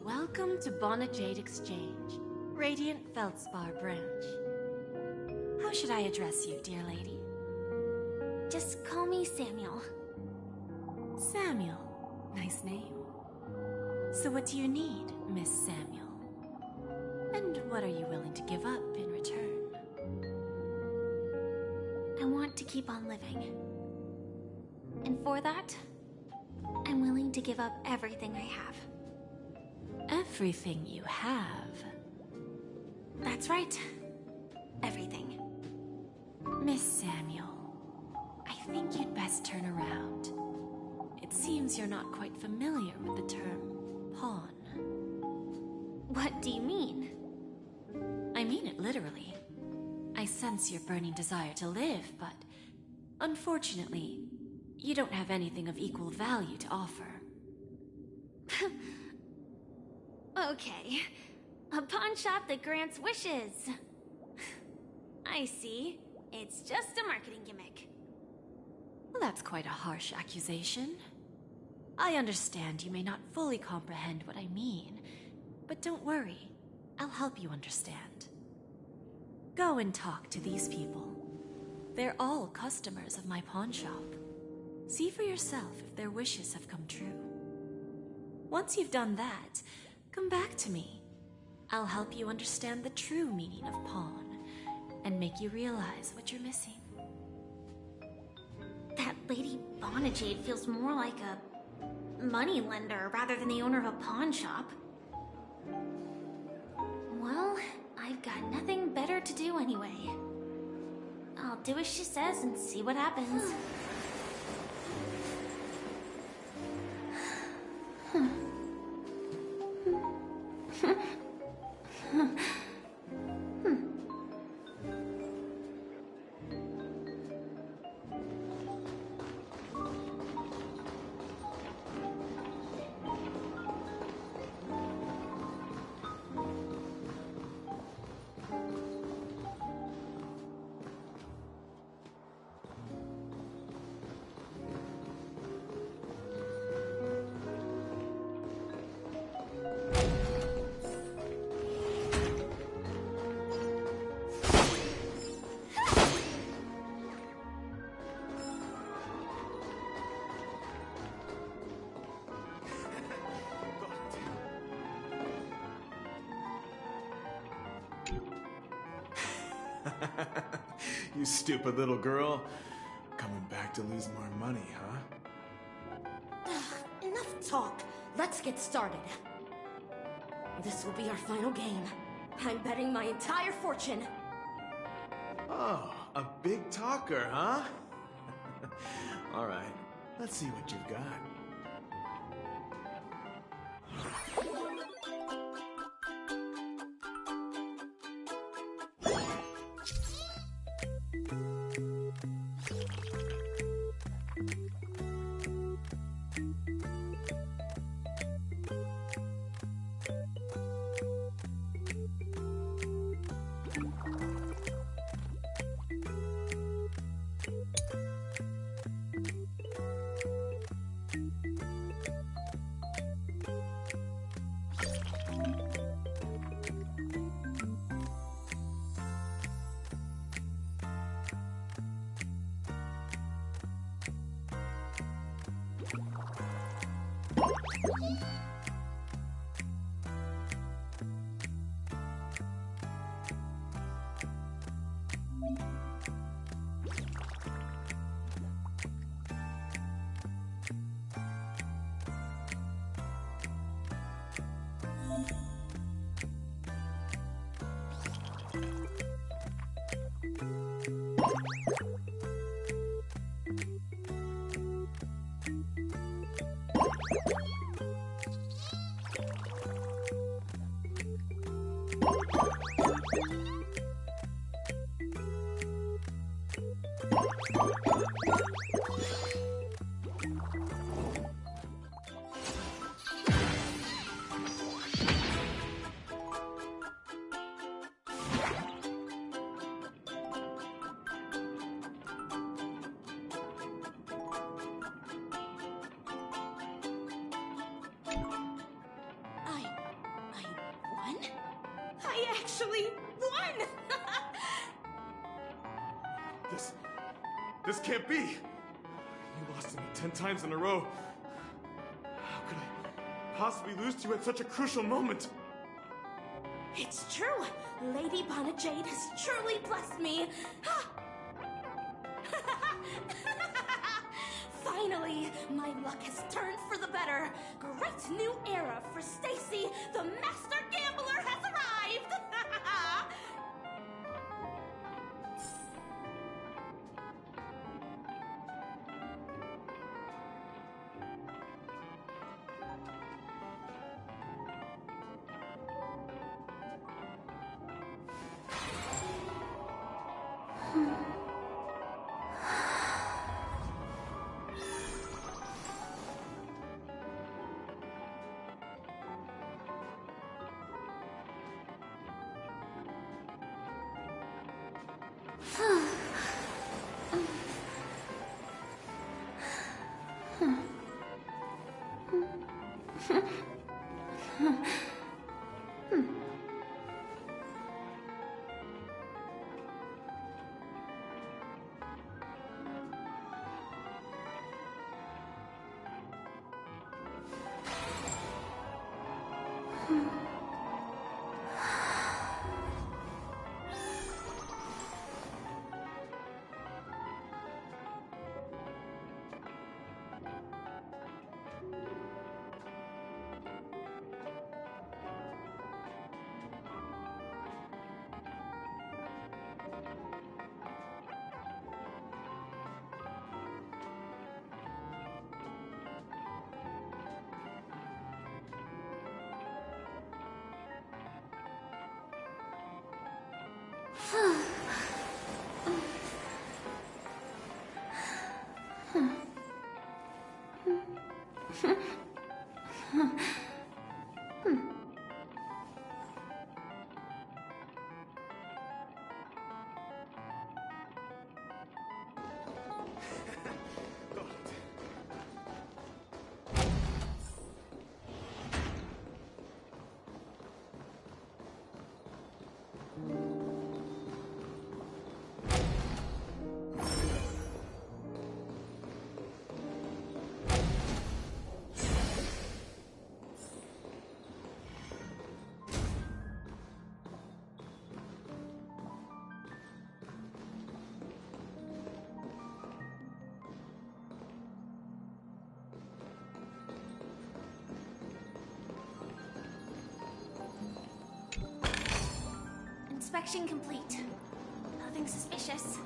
I: Welcome to Bonajade Exchange, Radiant Feldspar branch. How should I address you, dear lady?
A: Just call me Samuel.
I: Samuel. Nice name. So what do you need, Miss Samuel? And what are you willing to give up in return?
A: I want to keep on living. And for that, I'm willing to give up everything I have.
I: Everything you have?
A: That's right. Everything.
I: Miss Samuel, I think you'd best turn around. It seems you're not quite familiar with the term pawn.
A: What do you mean?
I: I mean it literally. I sense your burning desire to live, but unfortunately, you don't have anything of equal value to offer.
A: Okay. A pawn shop that grants wishes. I see. It's just a marketing gimmick.
I: that's quite a harsh accusation. I understand you may not fully comprehend what I mean, but don't worry. I'll help you understand. Go and talk to these people. They're all customers of my pawn shop. See for yourself if their wishes have come true. Once you've done that, come back to me. I'll help you understand the true meaning of pawn, and make you realize what you're missing.
A: That Lady Bonajade feels more like a moneylender rather than the owner of a pawn shop. Well, I've got nothing better to do anyway. I'll do as she says and see what happens.
M: You stupid little girl. Coming back to lose more money, huh?
N: Enough talk. Let's get started. This will be our final game. I'm betting my entire fortune.
M: Oh, a big talker, huh? All right, let's see what you've got.
N: I actually won!
M: This can't be! You lost to me 10 times in a row. How could I possibly lose to you at such a crucial moment?
N: It's true! Lady Bonajade has truly blessed me! Finally, my luck has turned for the better. Great new era for Stacy, the master gambler has arrived!
A: Inspection complete. Nothing suspicious.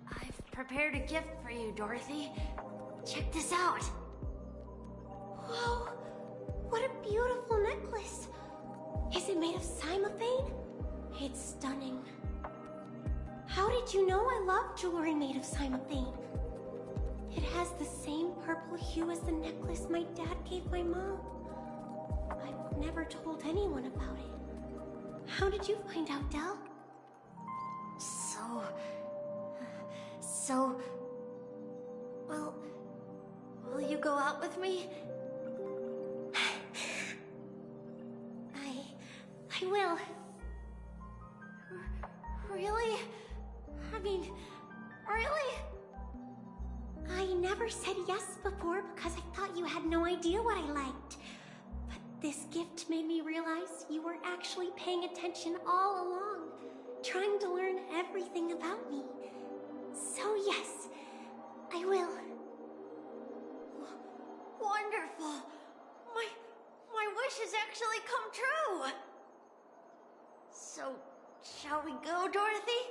A: I've prepared a gift for you, Dorothy. Check this out.
N: Whoa! What a beautiful necklace! Is it made of cymophane? It's stunning. How did you know I love jewelry made of cymophane? It has the same purple hue as the necklace my dad gave my mom. I've never told anyone about it. How did you find out, Del?
A: Well, will you go out with me? I will. Really? I mean, really?
N: I never said yes before because I thought you had no idea what I liked. But this gift made me realize you were actually paying attention all along, trying to learn everything about me. So yes, I will.
A: Wonderful! My wish has actually come true! So, shall we go, Dorothy?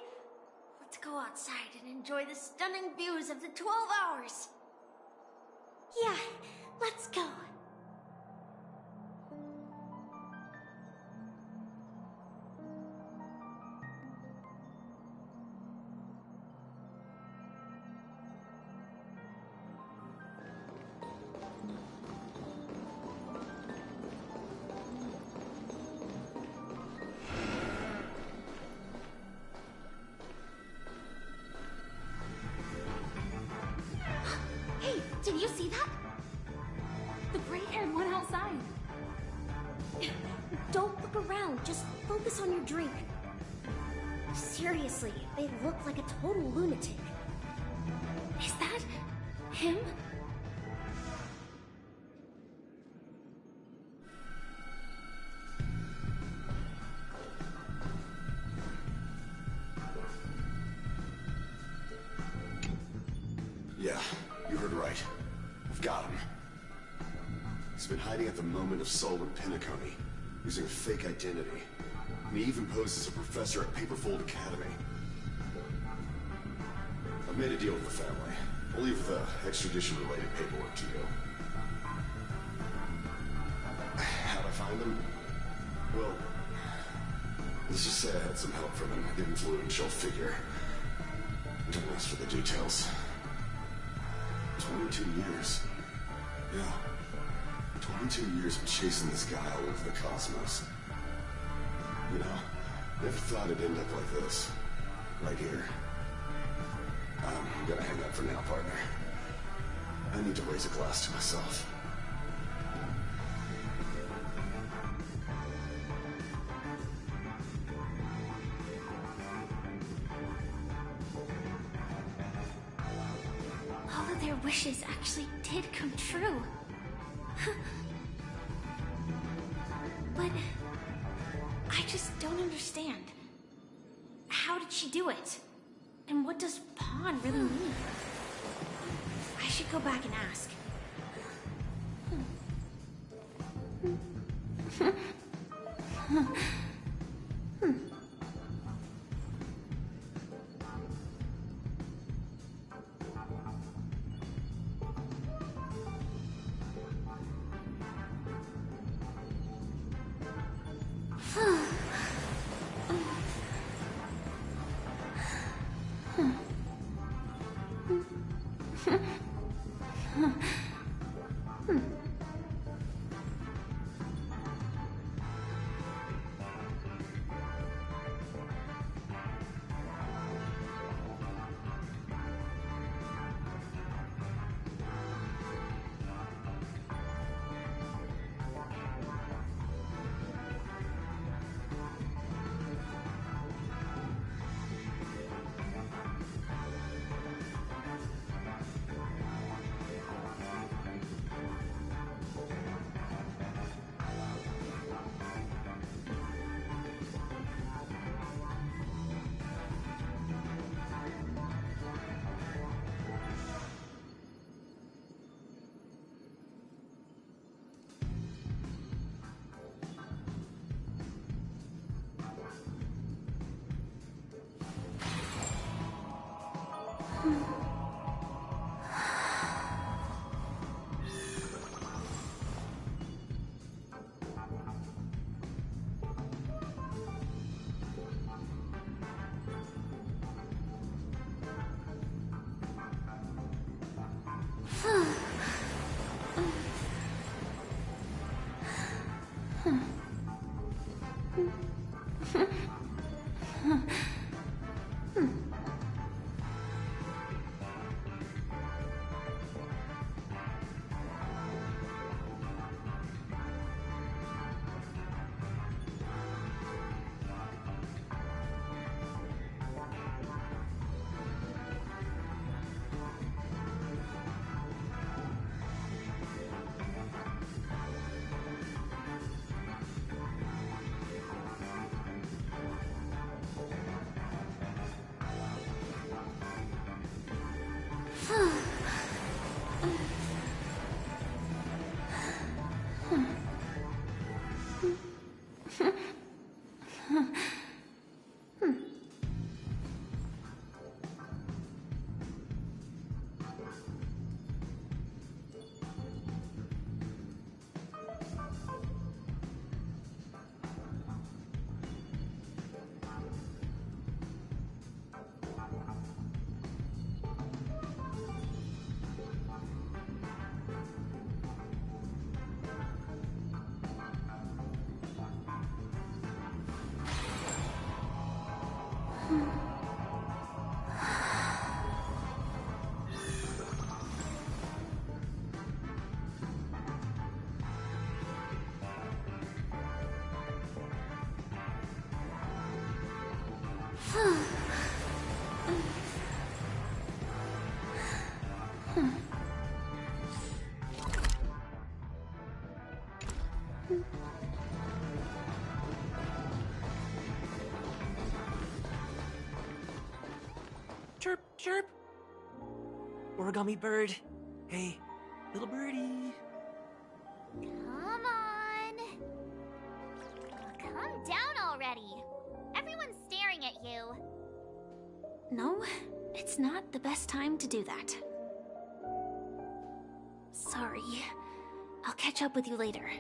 A: Let's go outside and enjoy the stunning views of the 12 Hours!
N: Yeah, let's go.
A: Did you see that? The gray-haired one outside.
N: Don't look around, just focus on your drink. Seriously, they look like a total lunatic.
A: Is that him?
O: Yeah, you heard right. We've got him. He's been hiding at the Moment of Soul in Penacony, using a fake identity. And he even posed as a professor at Paperfold Academy. I've made a deal with the family. I'll leave the extradition-related paperwork to you. How'd I find him? Well, let's just say I had some help from an influential figure. Don't ask for the details. 22 years. Yeah. 22 years of chasing this guy all over the cosmos. You know, never thought it'd end up like this. Right here. I'm gonna hang up for now, partner. I need to raise a glass to myself.
A: All of their wishes actually did come true. But I just don't understand. How did she do it? And what does pawn really mean? I should go back and ask.
L: Chirp, chirp. Origami bird. Hey, little birdie.
A: Come on. Calm down already. Everyone's staring at you.
P: No, it's not the best time to do that. Sorry. I'll catch up with you later.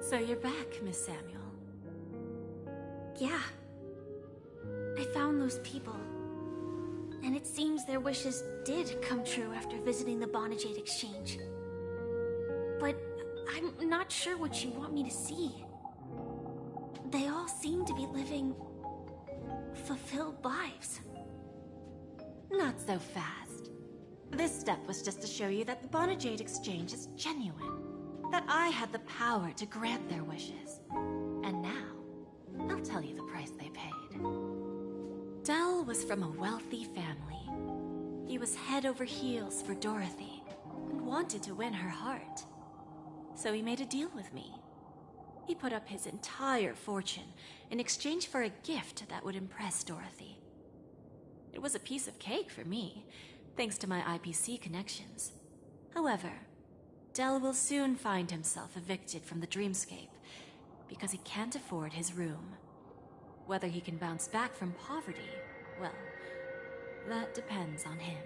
I: So you're back, Miss Samuel.
P: Yeah. I found those people. And it seems their wishes did come true after visiting the Bonajade Exchange. But I'm not sure what you want me to see. They all seem to be living fulfilled lives.
I: Not so fast. This step was just to show you that the Bonajade Exchange is genuine. That I had the power to grant their wishes. And now, I'll tell you the price they paid. Dell was from a wealthy family. He was head over heels for Dorothy, and wanted to win her heart. So he made a deal with me. He put up his entire fortune in exchange for a gift that would impress Dorothy. It was a piece of cake for me, thanks to my IPC connections. However, Dell will soon find himself evicted from the dreamscape because he can't afford his room. Whether he can bounce back from poverty, well, that depends on him.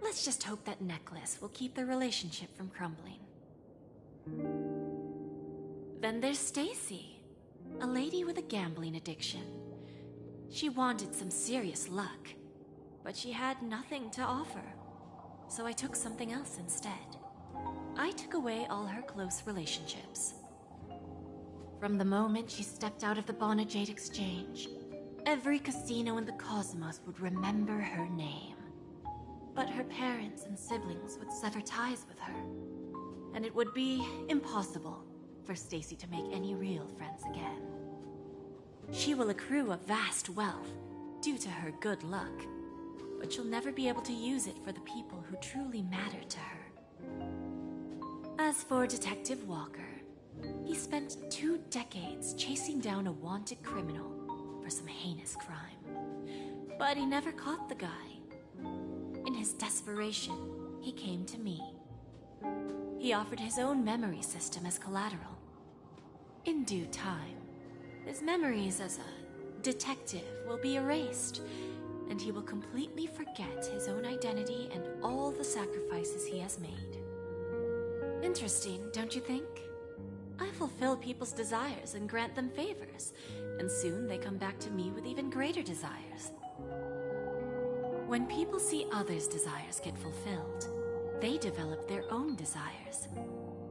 I: Let's just hope that necklace will keep their relationship from crumbling. Then there's Stacy, a lady with a gambling addiction. She wanted some serious luck, but she had nothing to offer, so I took something else instead. I took away all her close relationships. From the moment she stepped out of the Bonajade Exchange, every casino in the cosmos would remember her name. But her parents and siblings would sever ties with her, and it would be impossible for Stacy to make any real friends again. She will accrue a vast wealth due to her good luck, but she'll never be able to use it for the people who truly matter to her. As for Detective Walker, he spent 2 decades chasing down a wanted criminal for some heinous crime. But he never caught the guy. In his desperation, he came to me. He offered his own memory system as collateral. In due time, his memories as a detective will be erased, and he will completely forget his own identity and all the sacrifices he has made. Interesting, don't you think? I fulfill people's desires and grant them favors, and soon they come back to me with even greater desires. When people see others' desires get fulfilled, they develop their own desires.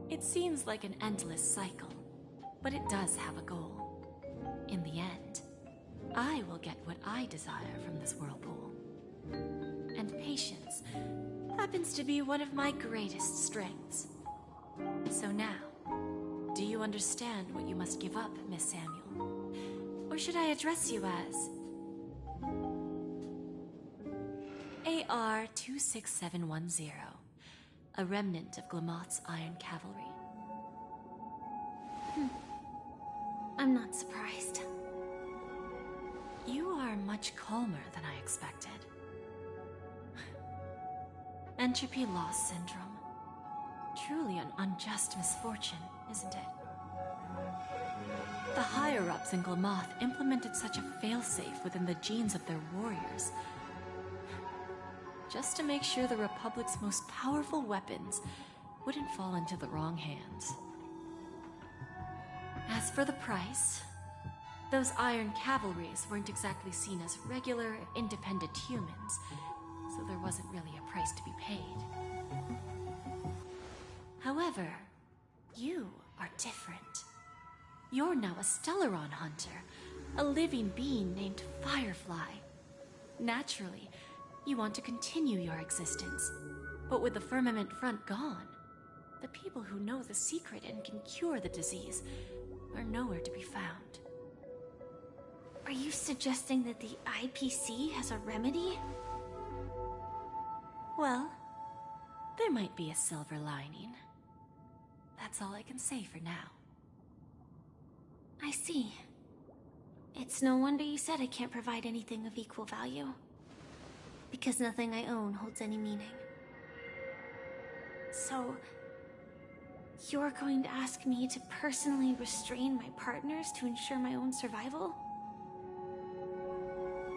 I: It seems like an endless cycle, but it does have a goal. In the end, I will get what I desire from this whirlpool. And patience happens to be one of my greatest strengths. So now, do you understand what you must give up, Miss Samuel? Or should I address you as AR-26710, a remnant of Glamoth's Iron Cavalry?
P: I'm not surprised.
I: You are much calmer than I expected. Entropy loss syndrome. Truly an unjust misfortune, isn't it? The higher-ups in Glamoth implemented such a failsafe within the genes of their warriors, just to make sure the Republic's most powerful weapons wouldn't fall into the wrong hands. As for the price, those Iron Cavalries weren't exactly seen as regular, independent humans, so there wasn't really a price to be paid. However, you are different. You're now a Stellaron hunter, a living being named Firefly. Naturally, you want to continue your existence, but with the Firmament Front gone, the people who know the secret and can cure the disease are nowhere to be found.
P: Are you suggesting that the IPC has a remedy?
I: Well, there might be a silver lining. That's all I can say for now.
P: I see. It's no wonder you said I can't provide anything of equal value. Because nothing I own holds any meaning. So, you're going to ask me to personally restrain my partners to ensure my own survival?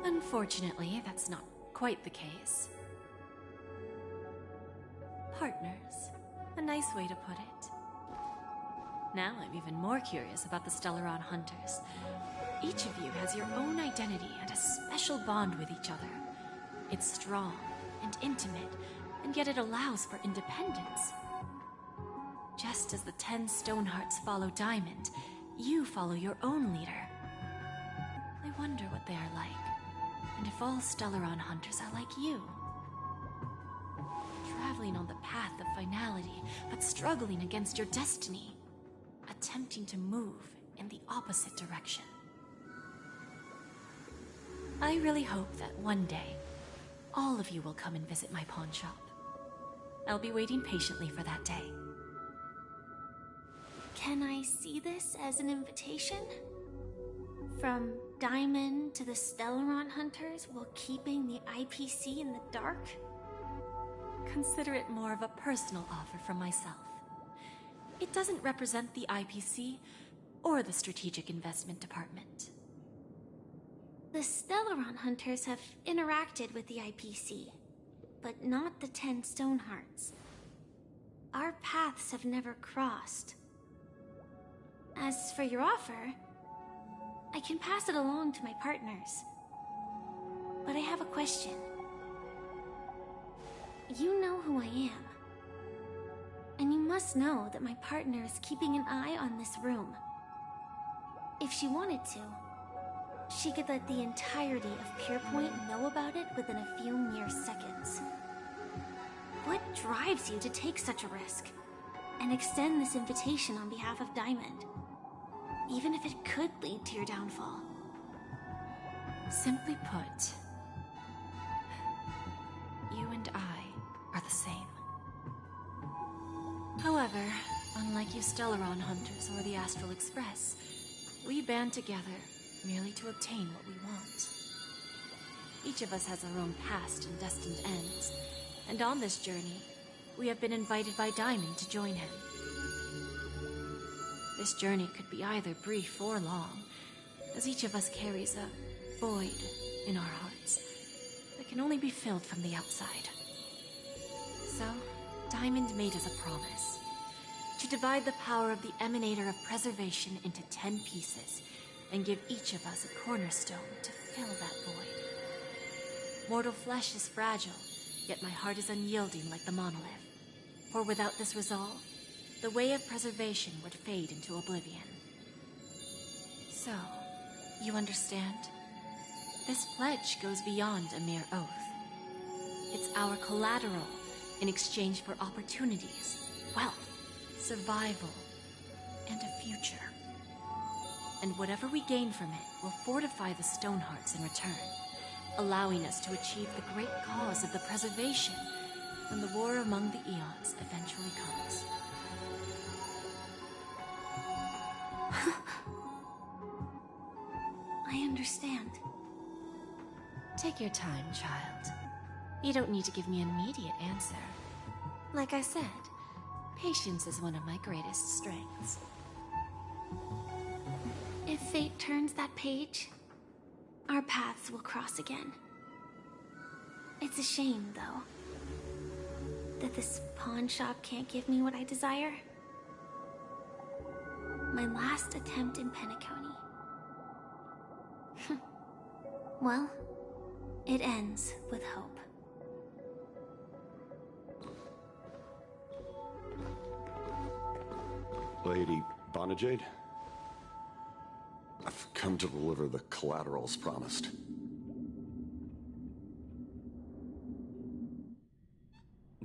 I: Unfortunately, that's not quite the case. Partners. A nice way to put it. Now I'm even more curious about the Stellaron Hunters. Each of you has your own identity and a special bond with each other. It's strong and intimate, and yet it allows for independence. Just as the 10 Stonehearts follow Diamond, you follow your own leader. I wonder what they are like, and if all Stellaron Hunters are like you. Traveling on the path of finality, but struggling against your destiny. Attempting to move in the opposite direction. I really hope that one day, all of you will come and visit my pawn shop. I'll be waiting patiently for that day.
P: Can I see this as an invitation? From Diamond to the Stellaron Hunters while keeping the IPC in the dark?
I: Consider it more of a personal offer from myself. It doesn't represent the IPC or the Strategic Investment Department.
P: The Stellaron Hunters have interacted with the IPC, but not the 10 Stonehearts. Our paths have never crossed. As for your offer, I can pass it along to my partners. But I have a question. You know who I am. And you must know that my partner is keeping an eye on this room. If she wanted to, she could let the entirety of Pierpoint know about it within a few mere seconds. What drives you to take such a risk and extend this invitation on behalf of Diamond, even if it could lead to your downfall?
I: Simply put, you and I are the same. However, unlike you Stellaron hunters or the Astral Express, we band together merely to obtain what we want. Each of us has our own past and destined ends, and on this journey, we have been invited by Diamond to join him. This journey could be either brief or long, as each of us carries a void in our hearts that can only be filled from the outside. So, Diamond made us a promise to divide the power of the Emanator of Preservation into 10 pieces and give each of us a cornerstone to fill that void. Mortal flesh is fragile, yet my heart is unyielding like the monolith. For without this resolve, the way of preservation would fade into oblivion. So, you understand? This pledge goes beyond a mere oath. It's our collateral in exchange for opportunities, wealth, survival, and a future. And whatever we gain from it will fortify the Stonehearts in return, allowing us to achieve the great cause of the preservation when the war among the Eons eventually comes.
P: I understand.
I: Take your time, child. You don't need to give me an immediate answer. Like I said, patience is one of my greatest strengths.
P: If fate turns that page, our paths will cross again. It's a shame, though, that this pawn shop can't give me what I desire. My last attempt in Penacony. Well, it ends with hope.
O: Lady Bonajade? I've come to deliver the collaterals promised.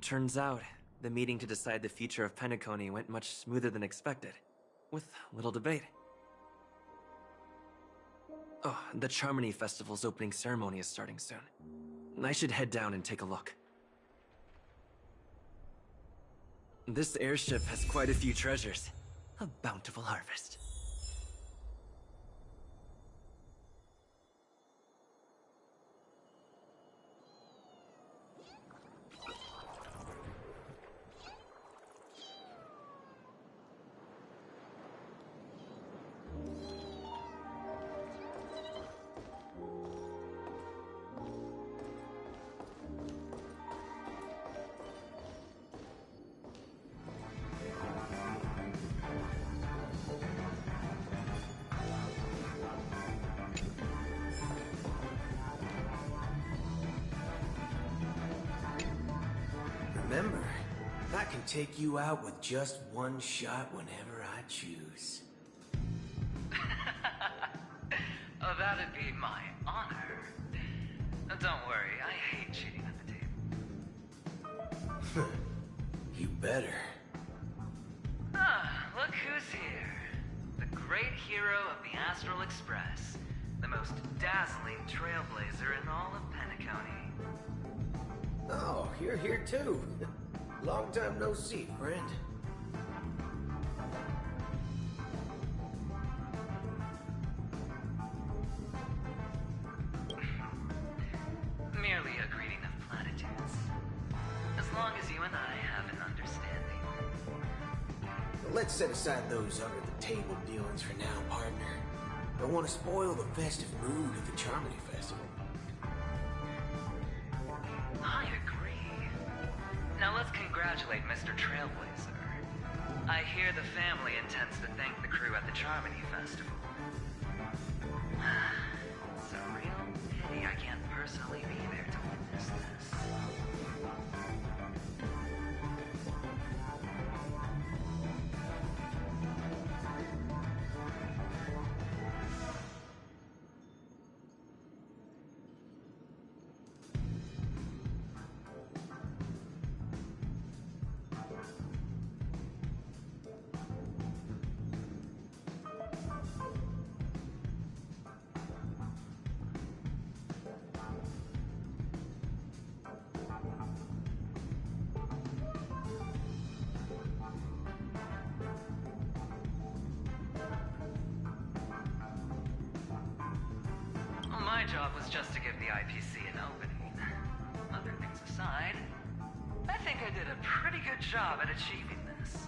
L: Turns out, the meeting to decide the future of Penacony went much smoother than expected, with little debate. Oh, the Charmony Festival's opening ceremony is starting soon. I should head down and take a look. This airship has quite a few treasures. A bountiful harvest.
Q: Remember, I can take you out with just one shot whenever I choose.
R: Oh, that'd be my honor. Don't worry, I hate cheating at the table.
Q: You better.
R: Ah, look who's here. The great hero of the Astral Express. The most dazzling trailblazer in all of Penacony.
Q: Oh, you're here too. Long time no see, friend.
R: Merely a greeting of platitudes. As long as you and I have an understanding.
Q: Let's set aside those under-the-table dealings for now, partner. Don't want to spoil the festive mood of the Charmony Festival.
R: I agree. Now let's congratulate Mr. Trailblazer. I hear the family intends to thank the crew at the Charmony Festival. It's a real pity I can't personally be there to witness this. My job was just to give the IPC an opening. Other things aside, I think I did a pretty good job at achieving this.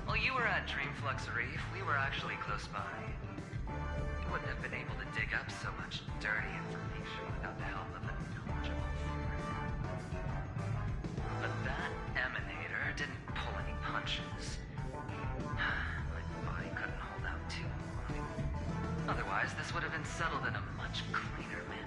R: While you were at Dreamflux Reef, we were actually close by. You wouldn't have been able to dig up so much dirty information without the help of a knowledgeable foreigner. But that emanator didn't pull any punches. My body couldn't hold out too long. Otherwise, this would have been settled in a much cleaner manner.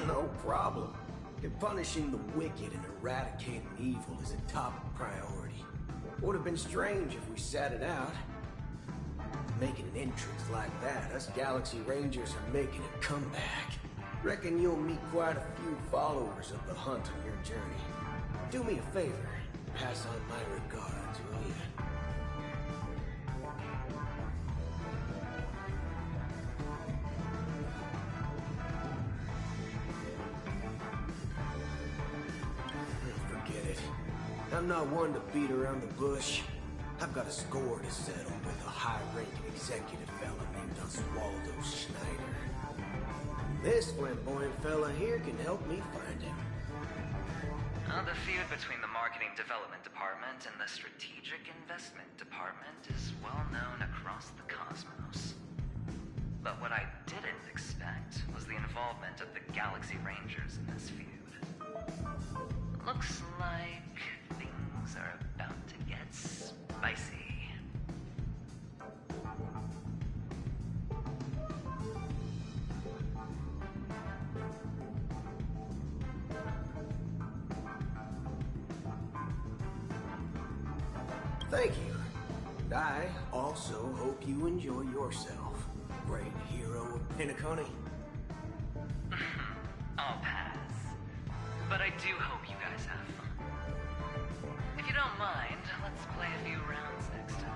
Q: No problem. If punishing the wicked and eradicating evil is a top priority, would have been strange if we sat it out. Making an entrance like that, us Galaxy Rangers are making a comeback. Reckon you'll meet quite a few followers of the hunt on your journey. Do me a favor, pass on my regards, will you? I'm not one to beat around the bush. I've got a score to settle with a high-ranking executive fella named Oswaldo Schneider. This flamboyant fella here can help me find him.
R: The feud between the Marketing Development Department and the Strategic Investment Department is well known across the cosmos. But what I didn't expect was the involvement of the Galaxy Rangers in this feud. Looks like things are about to get spicy.
Q: Thank you. And I also hope you enjoy yourself, great hero of Penacony.
R: I'll pass. But I do hope you guys have fun. If you don't mind, let's play a few rounds next time.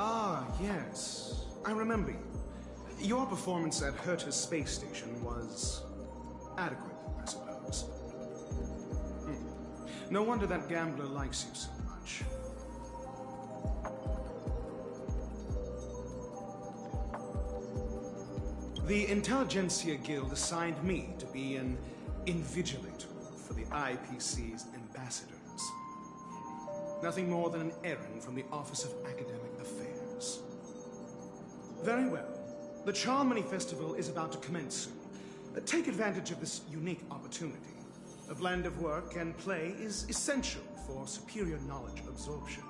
S: Ah, yes. I remember you. Your performance at Herta's space station was adequate, I suppose. No wonder that gambler likes you so much. The Intelligentsia Guild assigned me to be an invigilator for the IPC's ambassadors. Nothing more than an errand from the Office of Academic Affairs. Very well. The Charmony Festival is about to commence soon. Take advantage of this unique opportunity. A blend of work and play is essential for superior knowledge absorption.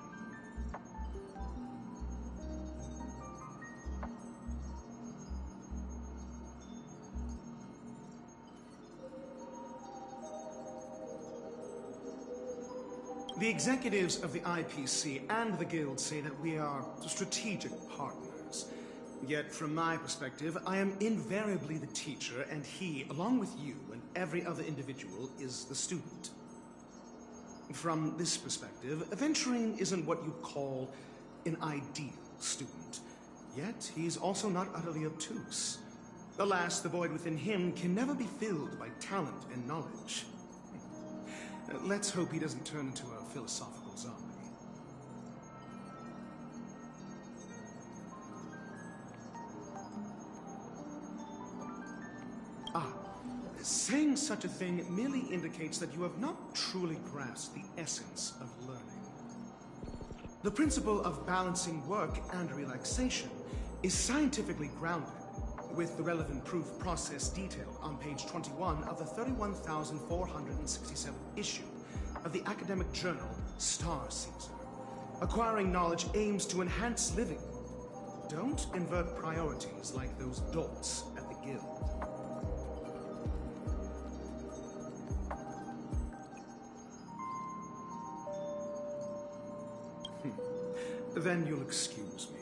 S: The executives of the IPC and the Guild say that we are strategic partners. Yet, from my perspective, I am invariably the teacher, and he, along with you and every other individual, is the student. From this perspective, Aventurine isn't what you'd call an ideal student. Yet, he's also not utterly obtuse. Alas, the void within him can never be filled by talent and knowledge. Let's hope he doesn't turn into a philosophical zombie. Saying such a thing merely indicates that you have not truly grasped the essence of learning. The principle of balancing work and relaxation is scientifically grounded, with the relevant proof process detailed on page 21 of the 31,467th issue of the academic journal Star Caesar. Acquiring knowledge aims to enhance living. Don't invert priorities like those dolts at the guild. Then you'll excuse me.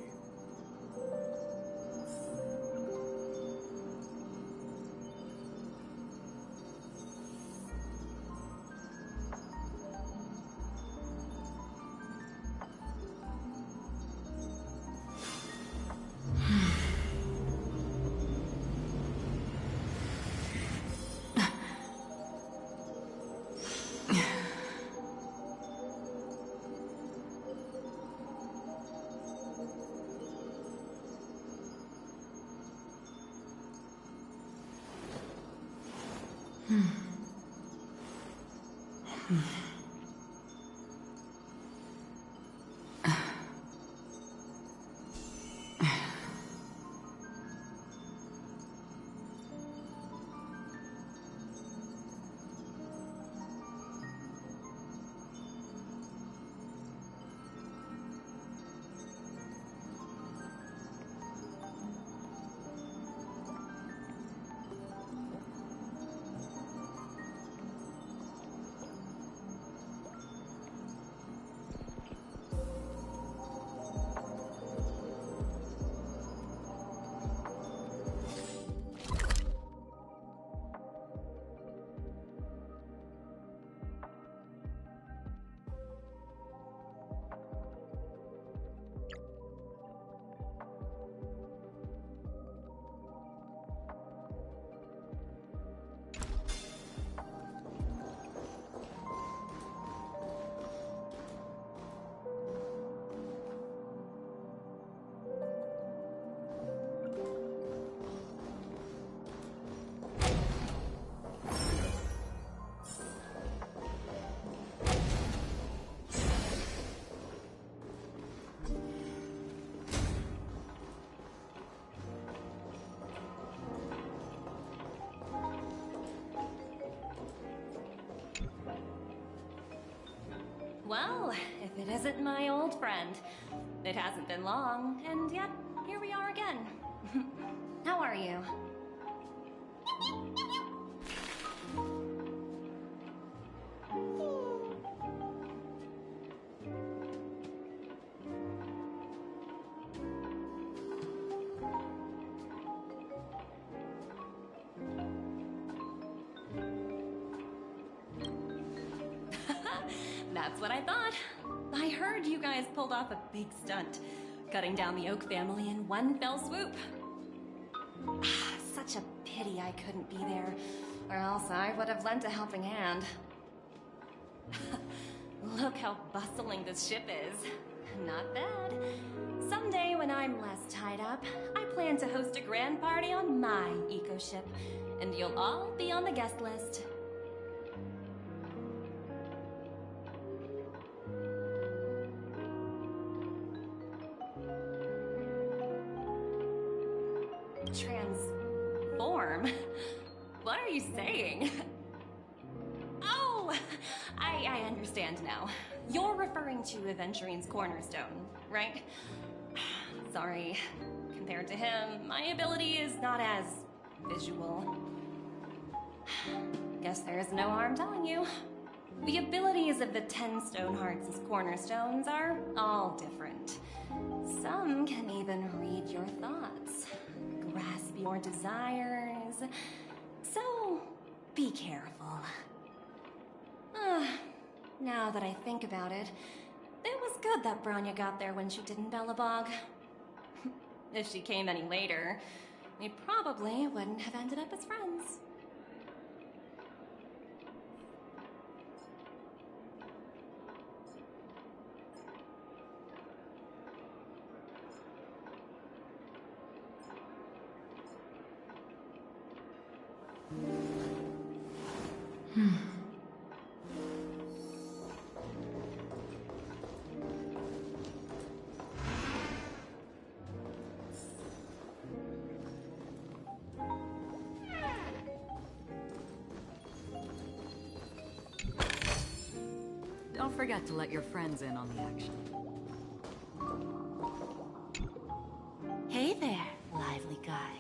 H: Well, if it isn't my old friend. It hasn't been long, and yet, here we are again. How are you? That's what I thought. I heard you guys pulled off a big stunt, cutting down the Oak family in one fell swoop. Such a pity I couldn't be there, or else I would have lent a helping hand. Look how bustling this ship is. Not bad. Someday when I'm less tied up, I plan to host a grand party on my eco-ship, and you'll all be on the guest list. Transform? What are you saying? Oh, I understand now. You're referring to Aventurine's cornerstone, right? Sorry. Compared to him, my ability is not as visual. Guess there's no harm telling you. The abilities of the 10 Stonehearts as cornerstones are all different. Some can even read your thoughts, grasp your desires. So, be careful. Now that I think about it, it was good that Bronya got there when she did in Belobog. If she came any later, we probably wouldn't have ended up as friends.
T: Don't forget to let your friends in on the action.
I: Hey there, lively guy.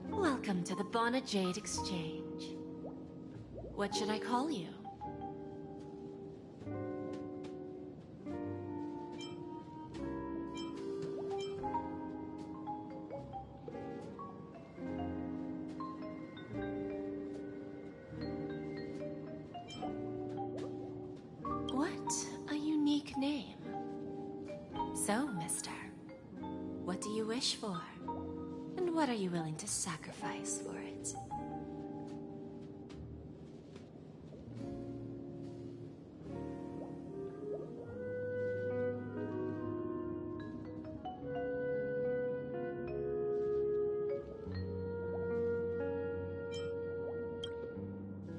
I: Welcome to the Bonajade Exchange. What should I call you? What a unique name. So, mister, what do you wish for? And what are you willing to sacrifice for it?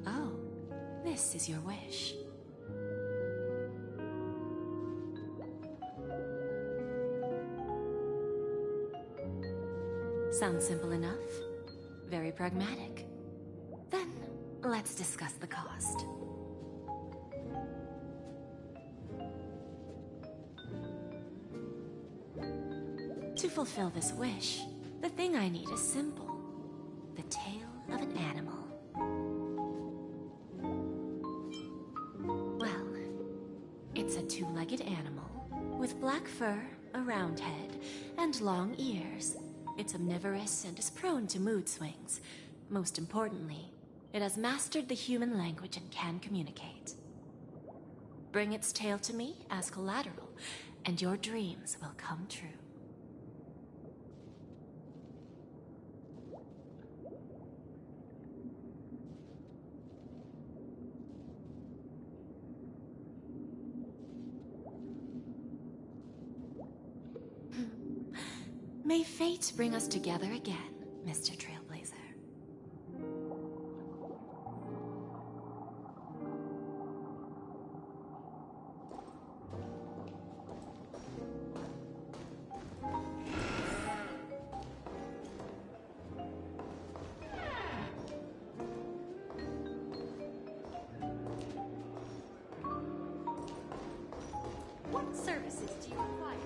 I: Oh, this is your wish. Sounds simple enough. Very pragmatic. Then, let's discuss the cost. To fulfill this wish, the thing I need is simple. The tail of an animal. Well, it's a two-legged animal with black fur, a round head, and long ears. It's omnivorous and is prone to mood swings. Most importantly, it has mastered the human language and can communicate. Bring its tail to me as collateral, and your dreams will come true. May fate bring us together again, Mr. Trailblazer.
K: What services do you require?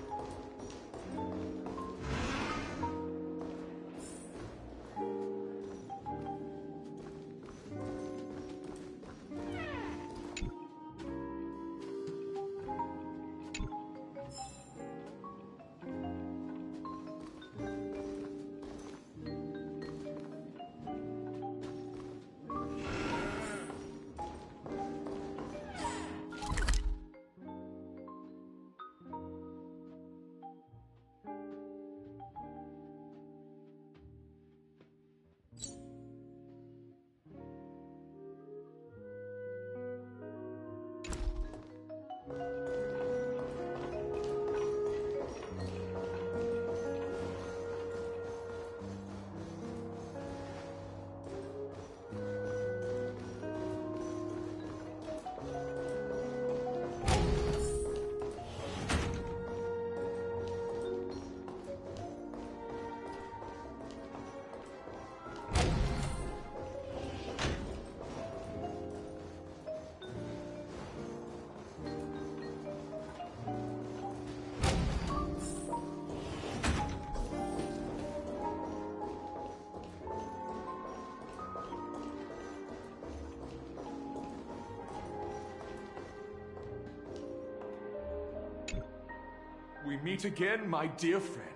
M: We meet again, my dear friend.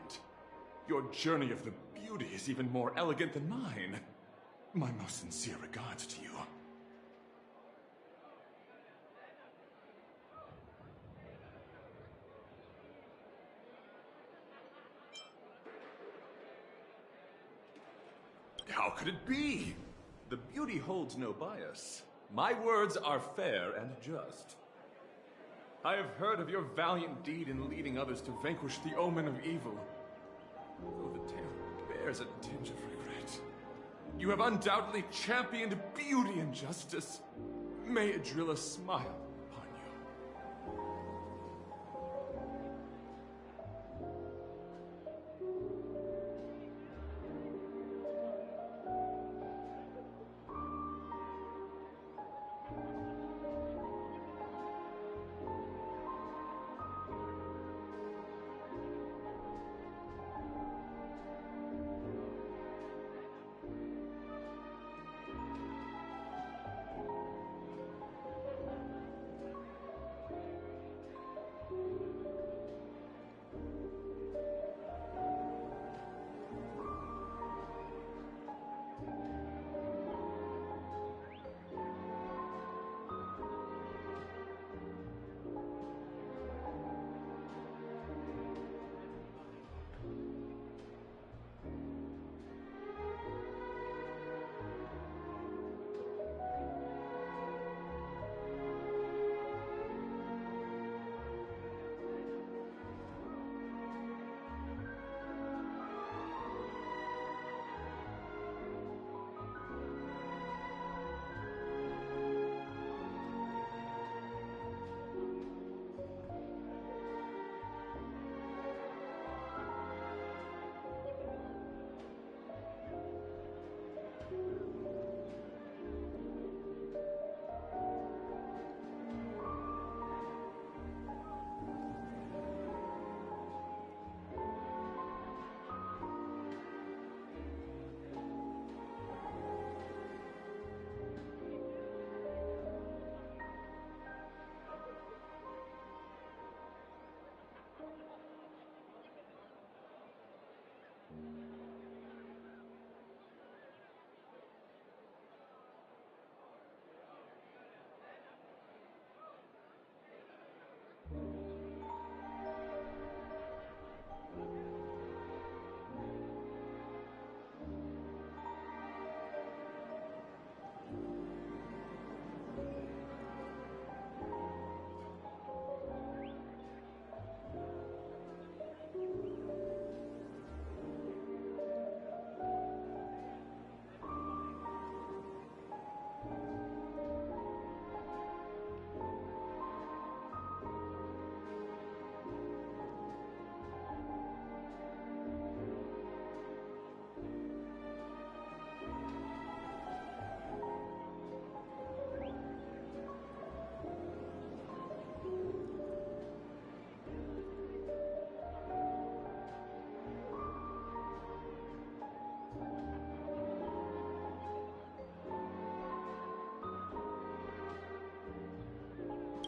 M: Your journey of the beauty is even more elegant than mine. My most sincere regards to you. How could it be? The beauty holds no bias. My words are fair and just. I have heard of your valiant deed in leading others to vanquish the omen of evil. Though the tale bears a tinge of regret. You have undoubtedly championed beauty and justice. May Adrilla smile upon you.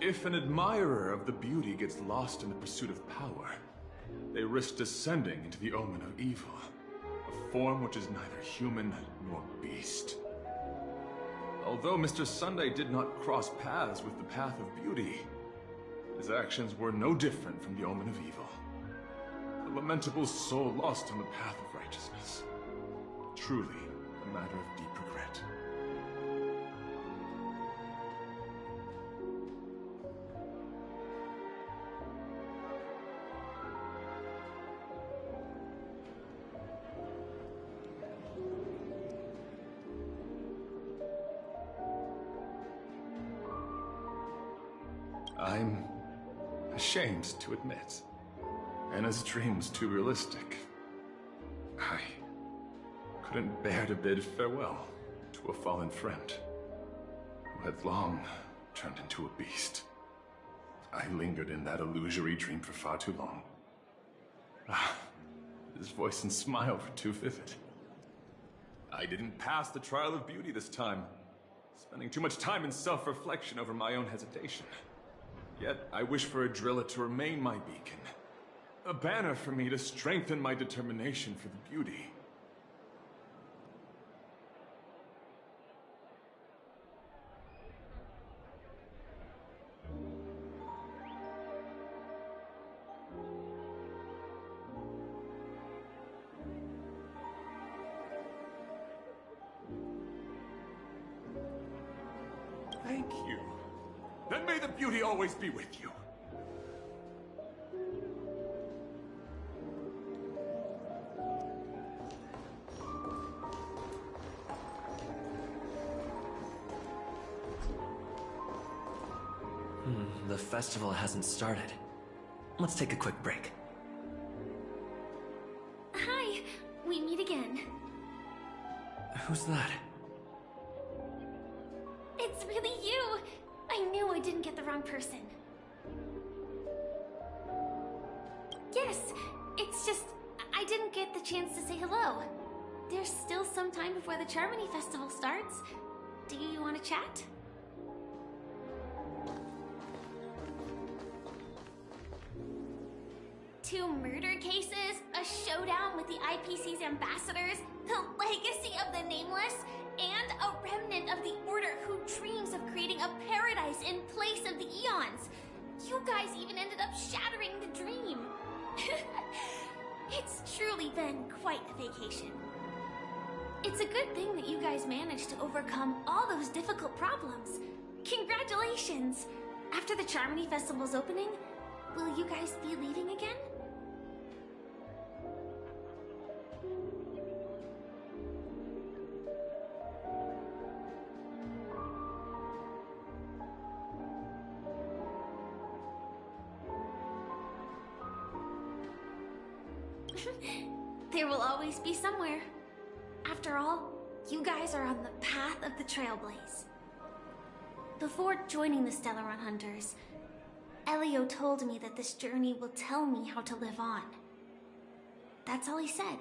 M: If an admirer of the beauty gets lost in the pursuit of power, they risk descending into the omen of evil, a form which is neither human nor beast. Although Mr. Sunday did not cross paths with the path of beauty, his actions were no different from the omen of evil. A lamentable soul lost on the path of righteousness. Truly a matter of deep regret. I'm ashamed to admit, Anna's dream's too realistic. I couldn't bear to bid farewell to a fallen friend who had long turned into a beast. I lingered in that illusory dream for far too long. His voice and smile were too vivid. I didn't pass the trial of beauty this time, spending too much time in self-reflection over my own hesitation. Yet, I wish for Adrilla to remain my beacon, A banner for me to strengthen my determination for the beauty. Thank you. Then may the beauty always be with you.
L: The festival hasn't started. Let's take a quick break.
P: Hi, we meet again.
L: Who's that?
P: It's really you! I knew I didn't get the wrong person. Yes, it's just I didn't get the chance to say hello. There's still some time before the Charmony Festival starts. Do you want to chat? Two murder cases, a showdown with the IPC's ambassadors, the legacy of the Nameless, and a remnant of the Order who dreams of creating a paradise in place of the Eons. You guys even ended up shattering the dream. It's truly been quite a vacation. It's a good thing that you guys managed to overcome all those difficult problems. Congratulations! After the Charmony Festival's opening, will you guys be leaving again? There will always be somewhere. After all, you guys are on the path of the Trailblaze. Before joining the Stellaron Hunters, Elio told me that this journey will tell me how to live on. That's all he said.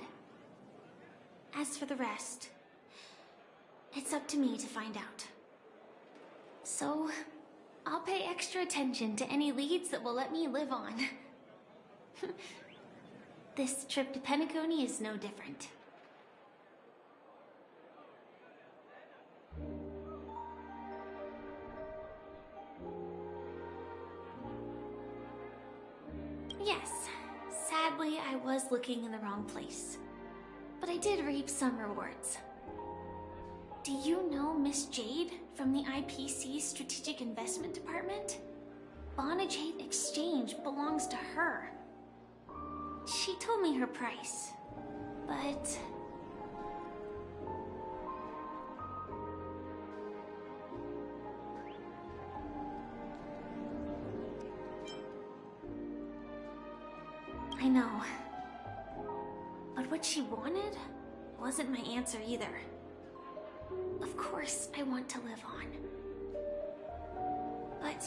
P: As for the rest, it's up to me to find out. So, I'll pay extra attention to any leads that will let me live on. This trip to Penacony is no different. Yes, sadly I was looking in the wrong place. But I did reap some rewards. Do you know Miss Jade from the IPC's Strategic Investment Department? Bonajade Exchange belongs to her. She told me her price, but... I know. But what she wanted wasn't my answer either. Of course, I want to live on. But...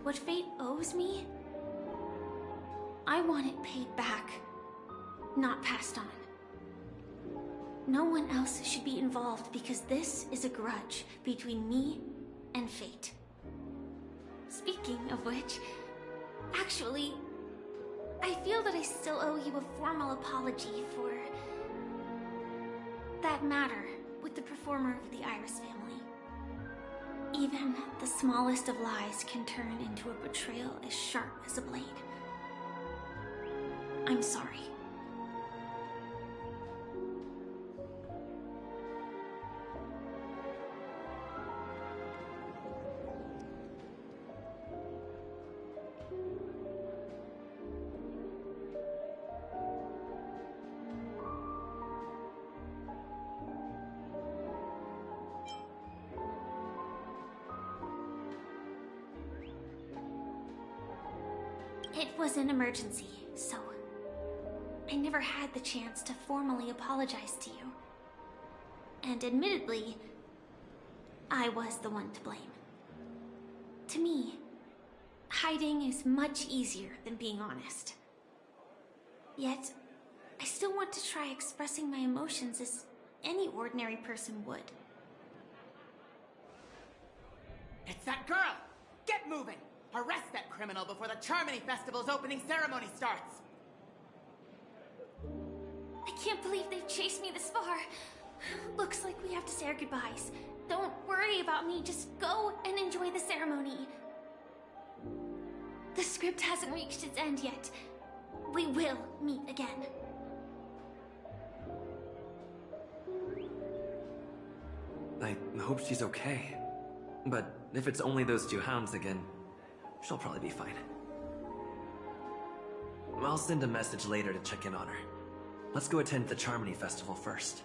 P: what fate owes me? I want it paid back, not passed on. No one else should be involved because this is a grudge between me and fate. Speaking of which, actually, I feel that I still owe you a formal apology for that matter with the performer of the Iris family. Even the smallest of lies can turn into a betrayal as sharp as a blade. I'm sorry. It was an emergency, so I never had the chance to formally apologize to you. And admittedly, I was the one to blame. To me, hiding is much easier than being honest. Yet, I still want to try expressing my emotions as any ordinary person would.
U: It's that girl! Get moving! Arrest that criminal before the Charmony Festival's opening ceremony starts!
P: I can't believe they've chased me this far. Looks like we have to say our goodbyes. Don't worry about me, just go and enjoy the ceremony. The script hasn't reached its end yet. We will meet again.
L: I hope she's okay. But if it's only those two hounds again, she'll probably be fine. I'll send a message later to check in on her. Let's go attend the Charmony Festival first.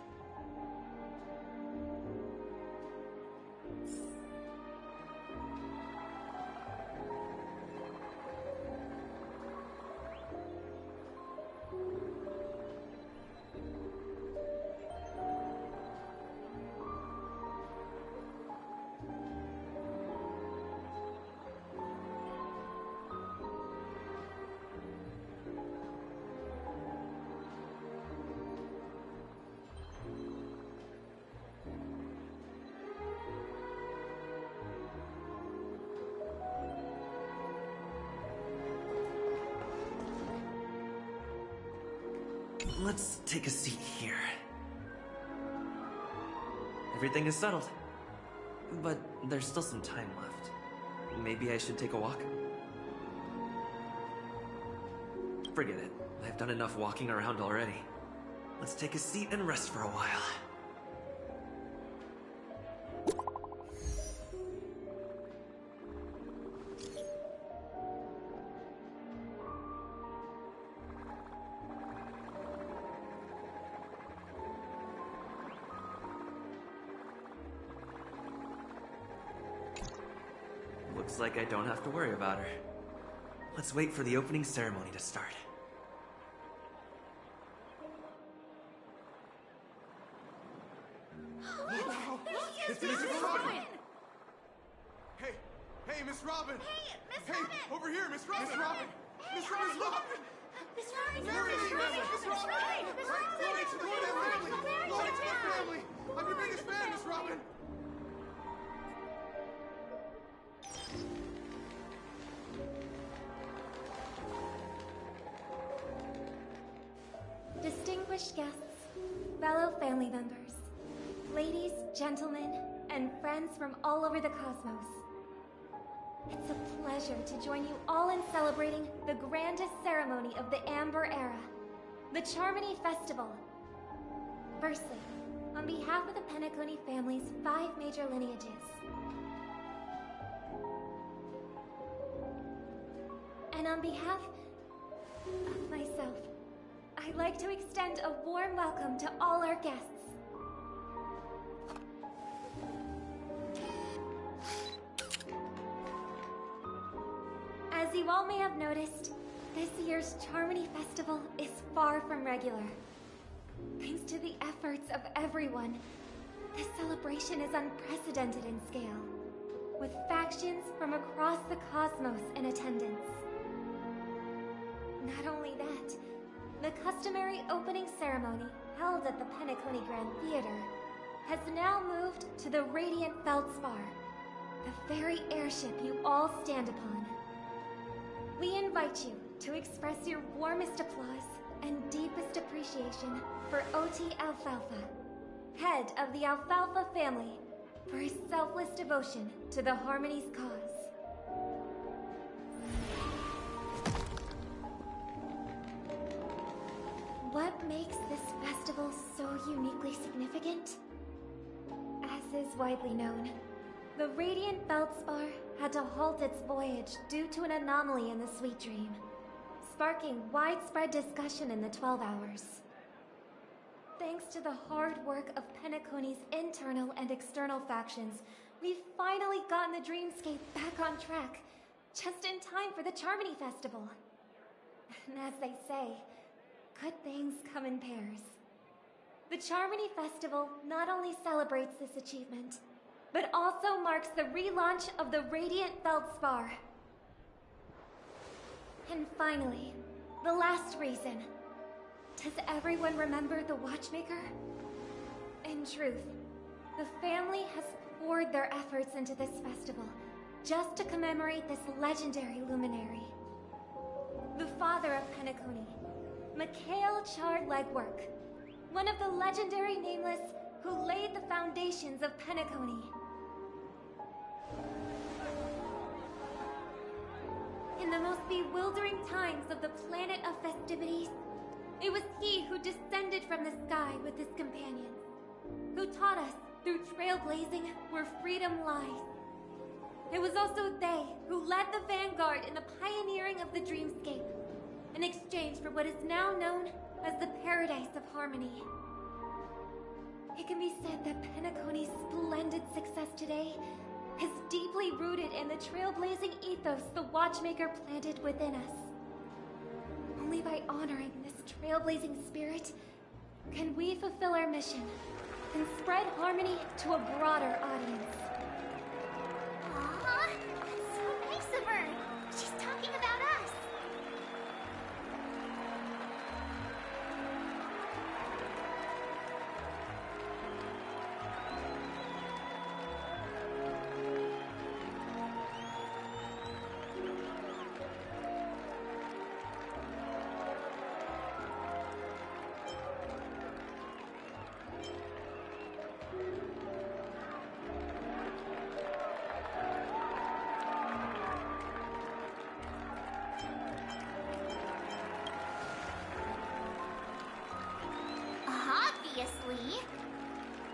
L: Let's take a seat here. Everything is settled. But there's still some time left. Maybe I should take a walk? Forget it. I've done enough walking around already. Let's take a seat and rest for a while. Looks like I don't have to worry about her. Let's wait for the opening ceremony to start.
U: It's Miss Robin! Hey, Miss Robin!
N: Hey, Miss Robin!
U: Over here, Miss Robin! Miss Robin! Miss Robin!
N: Miss Robin!
U: Where is she? Miss Robin! Glory to the family! Glory to the family! I'm your biggest fan, Miss Robin!
J: Distinguished guests, fellow family members, ladies, gentlemen, and friends from all over the cosmos. It's a pleasure to join you all in celebrating the grandest ceremony of the Amber Era, the Charmony Festival. Firstly, on behalf of the Penacony family's 5 major lineages, and on behalf of myself, I'd like to extend a warm welcome to all our guests. As you all may have noticed, this year's Charmony Festival is far from regular. Thanks to the efforts of everyone, this celebration is unprecedented in scale, with factions from across the cosmos in attendance. Not only that, the customary opening ceremony held at the Penacony Grand Theater has now moved to the Radiant Feldspar, the very airship you all stand upon. We invite you to express your warmest applause and deepest appreciation for OT Alfalfa, head of the Alfalfa family, for his selfless devotion to the Harmony's cause. What makes this festival so uniquely significant? As is widely known, the Radiant Feldspar had to halt its voyage due to an anomaly in the Sweet Dream, sparking widespread discussion in the 12 Hours. Thanks to the hard work of Penacony's internal and external factions, we've finally gotten the Dreamscape back on track, just in time for the Charmony Festival. And as they say, good things come in pairs. The Charmony Festival not only celebrates this achievement, but also marks the relaunch of the Radiant Feldspar. And finally, the last reason. Does everyone remember the Watchmaker? In truth, the family has poured their efforts into this festival just to commemorate this legendary luminary. The father of Penacony, Mikhail Chard Legwork, one of the legendary Nameless who laid the foundations of Penacony. In the most bewildering times of the planet of festivities, it was he who descended from the sky with his companions, who taught us through trailblazing where freedom lies. It was also they who led the vanguard in the pioneering of the dreamscape, in exchange for what is now known as the Paradise of Harmony. It can be said that Penacony's splendid success today is deeply rooted in the trailblazing ethos the Watchmaker planted within us. Only by honoring this trailblazing spirit can we fulfill our mission and spread harmony to a broader audience.
A: Aw, that's so nice of her. She's talking about us. Obviously.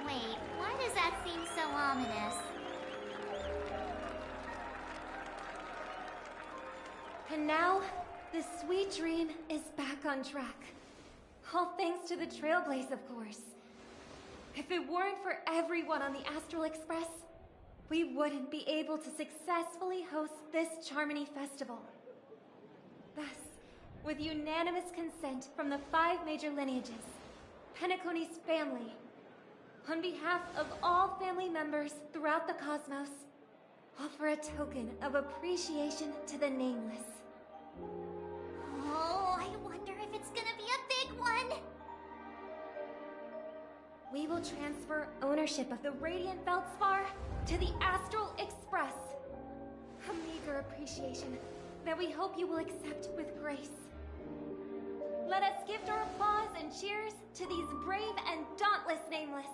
A: Wait, why does that seem so ominous?
J: And now, the sweet dream is back on track. All thanks to the Trailblaze, of course. If it weren't for everyone on the Astral Express, we wouldn't be able to successfully host this Charmony Festival. Thus, with unanimous consent from the 5 major lineages, Penacony's family, on behalf of all family members throughout the cosmos, offer a token of appreciation to the Nameless.
A: Oh, I wonder if it's gonna be a big one.
J: We will transfer ownership of the Radiant Feldspar to the Astral Express. A meager appreciation that we hope you will accept with grace. Let us gift our applause and cheers to these brave and dauntless Nameless.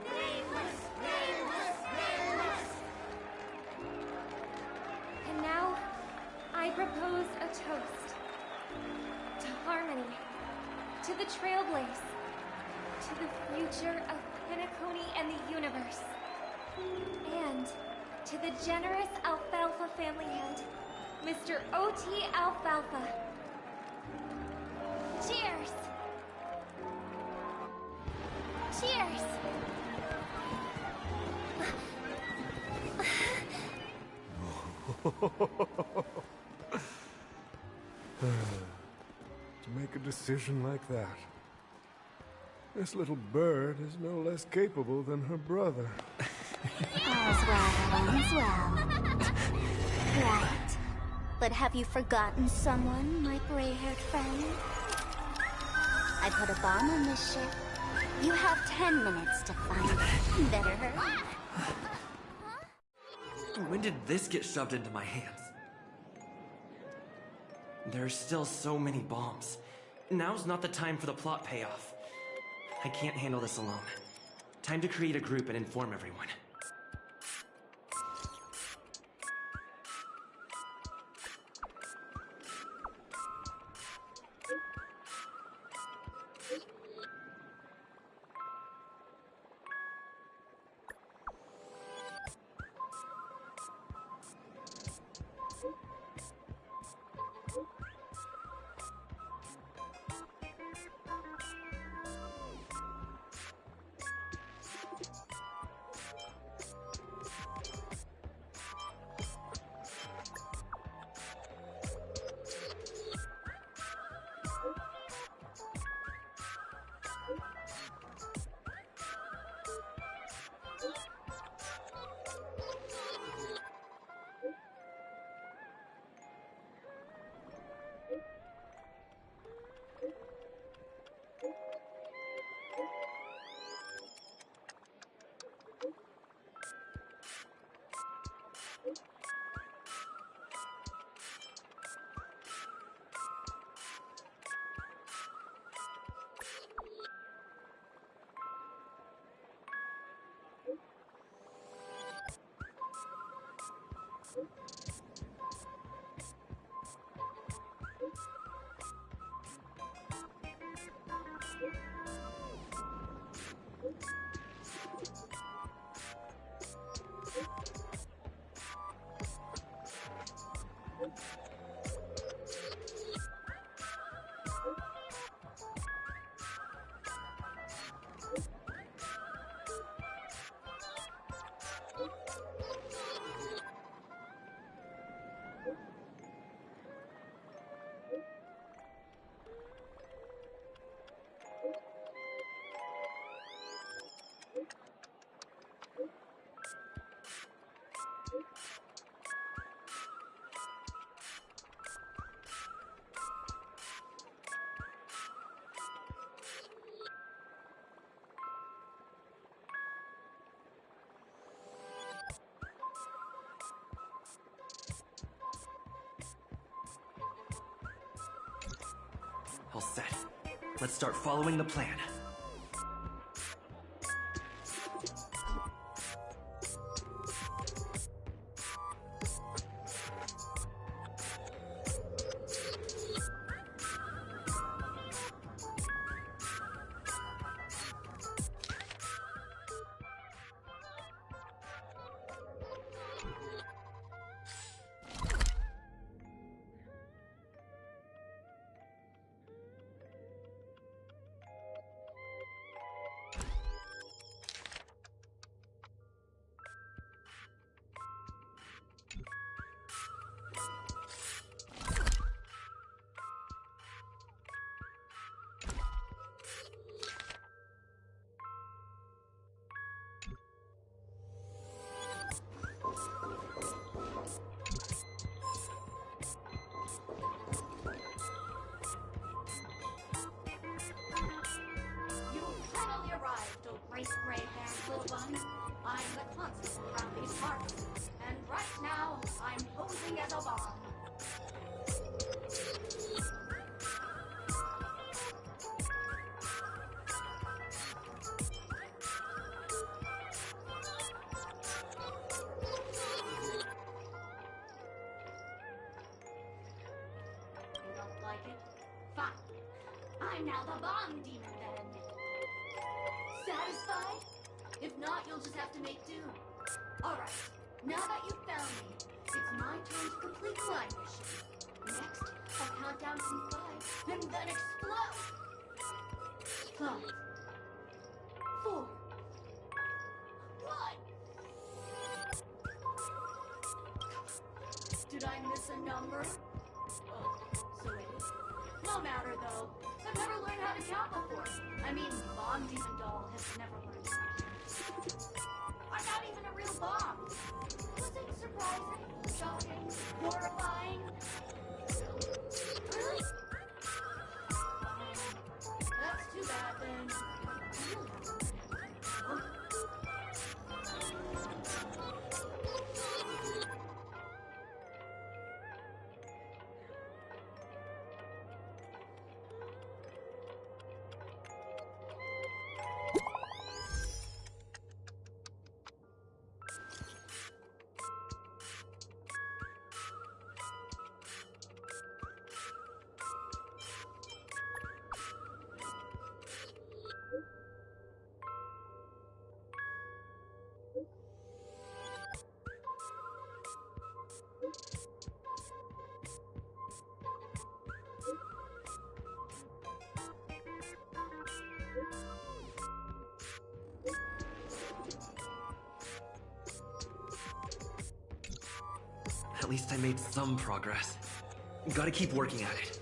J: Nameless! Nameless! Nameless! And now, I propose a toast. To harmony. To the Trailblaze. To the future of Penacony and the universe. And to the generous Alfalfa family head, Mr. O.T. Alfalfa. Cheers! Cheers!
E: To make a decision like that. This little bird is no less capable than her brother.
B: All's well, all's well. Right. But have you forgotten someone, my gray-haired friend? I put a bomb on this ship. You have 10 minutes to find it. Better hurry.
L: When did this get shoved into my hands? There's still so many bombs. Now's not the time for the plot payoff. I can't handle this alone. Time to create a group and inform everyone. All set. Let's start following the plan.
G: I'm now the bomb demon then. Satisfied? If not, you'll just have to make do. Alright, now that you've found me, it's my turn to complete my mission. Next, I'll count down from 5, and then explode! 5, 4, 1. Did I miss a number? Oh, so it is. No matter though. I've never learned how to count before. I mean, Bomb Demon Doll has never learned how. I'm not even a real bomb. Was it surprising, shocking, horrifying? Really? That's too bad then.
L: At least I made some progress. Gotta keep working at it.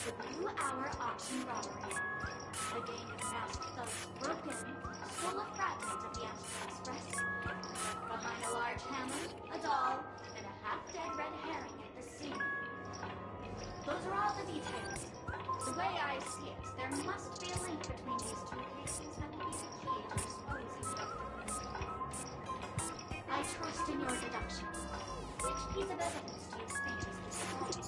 G: The Blue Hour Auction Robbery. A gang of masked thugs broke in, stole a fragment of the Astral Express, left behind a large hammer, a doll, and a half-dead red herring at the scene. Those are all the details. The way I see it, there must be a link between these two cases that will be the key to exposing Dr. I trust in your deduction. Which piece of evidence do you think is disappointing?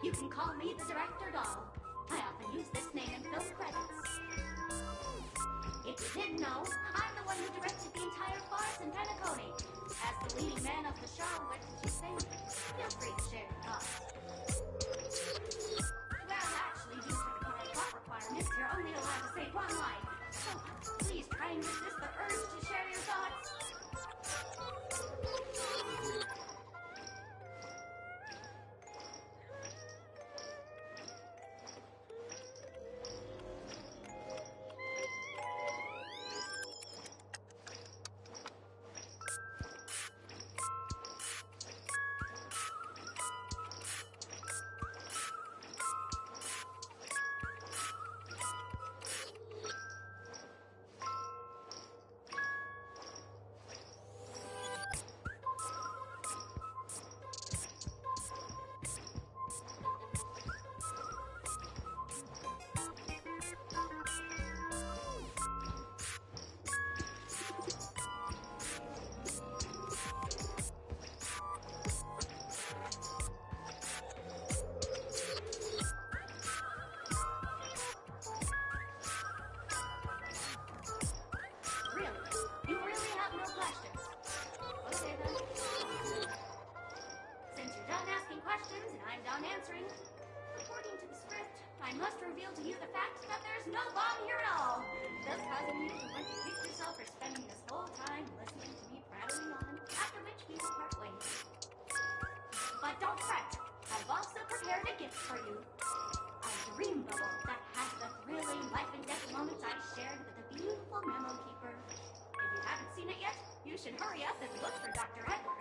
G: You can call me the Director Doll. I often use this name in film credits. If you didn't know, I'm the one who directed the entire farce in Penacony. As the leading man of the show, what did you think? Feel free to share your thoughts. Well, actually, due to the current plot requirements, you're only allowed to say one line. So please try and resist the urge to share your thoughts. Answering. According to the script, I must reveal to you the fact that there's no bomb here at all, thus causing you to want to hate yourself for spending this whole time listening to me prattling on. gift for you. A dream bubble that has the thrilling life and death moments I shared with the beautiful Memo Keeper. If you haven't seen it yet, you should hurry up and look for Dr. Edward.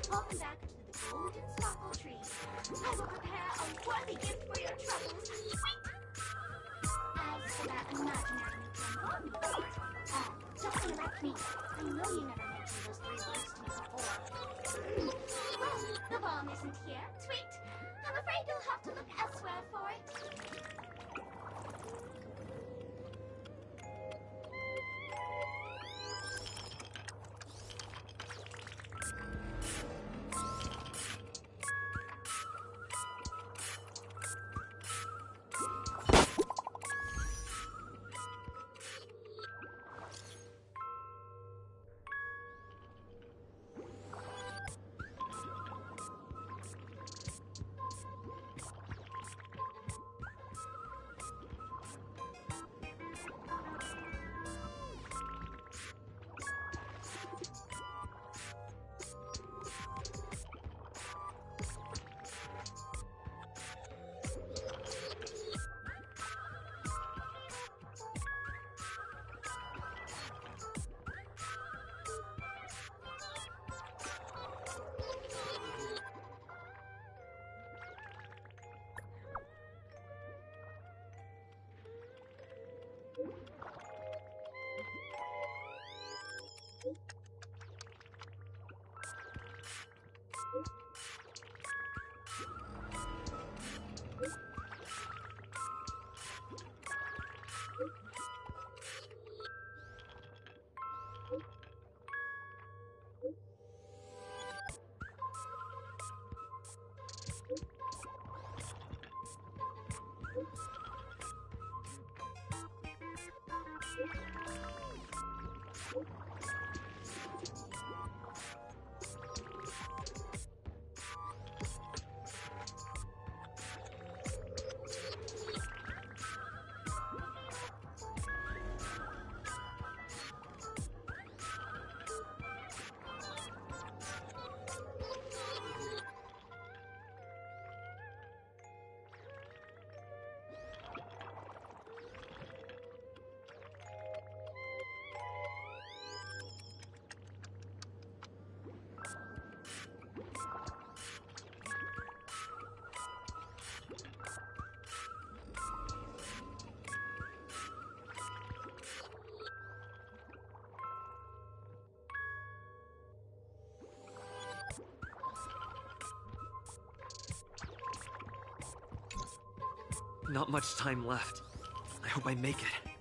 G: Welcome back to the Golden Sparkle Tree. I will prepare a worthy gift for your troubles. Wait! As for that imaginary nuclear bomb, don't interrupt me. I know you never mentioned those 3 words to me before. Well, the bomb isn't here. Tweet. I'm afraid you'll have to look elsewhere for it.
L: Not much time left. I hope I make it.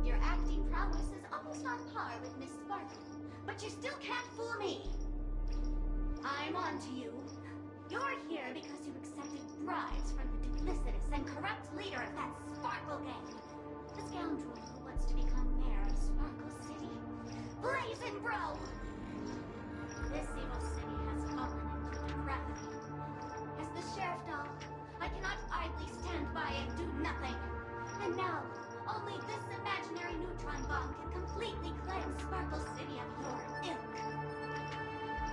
G: Your acting prowess is almost on par with Miss Sparkle, but you still can't fool me. I'm on to you. You're here because you accepted bribes from the duplicitous and corrupt leader of that Sparkle gang. The scoundrel who wants to become mayor of Sparkle City. Blazin' Bro! This evil city has fallen into depravity. As the sheriff doll, I cannot idly stand by and do nothing. And now, only this imaginary neutron bomb can completely cleanse Sparkle City of your ilk.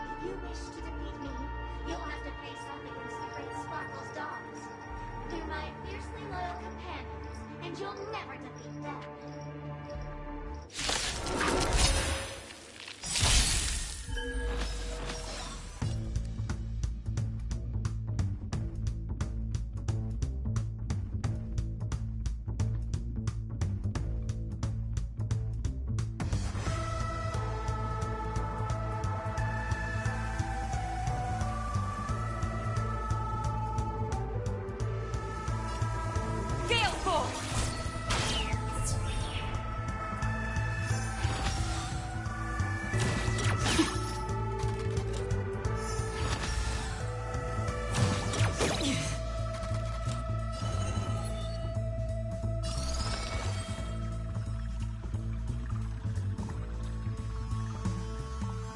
G: If you wish to defeat me, you'll have to face off against the great Sparkle's dolls. They're my fiercely loyal companions, and you'll never defeat them.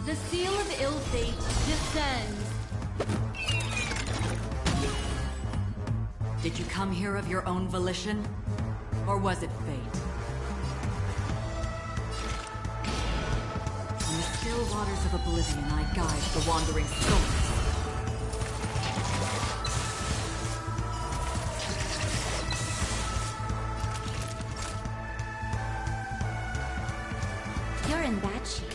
C: The seal of ill fate descends.
T: Did you come here of your own volition? Or was it fate? In the still waters of oblivion, I guide the wandering souls.
P: You're in bad shape.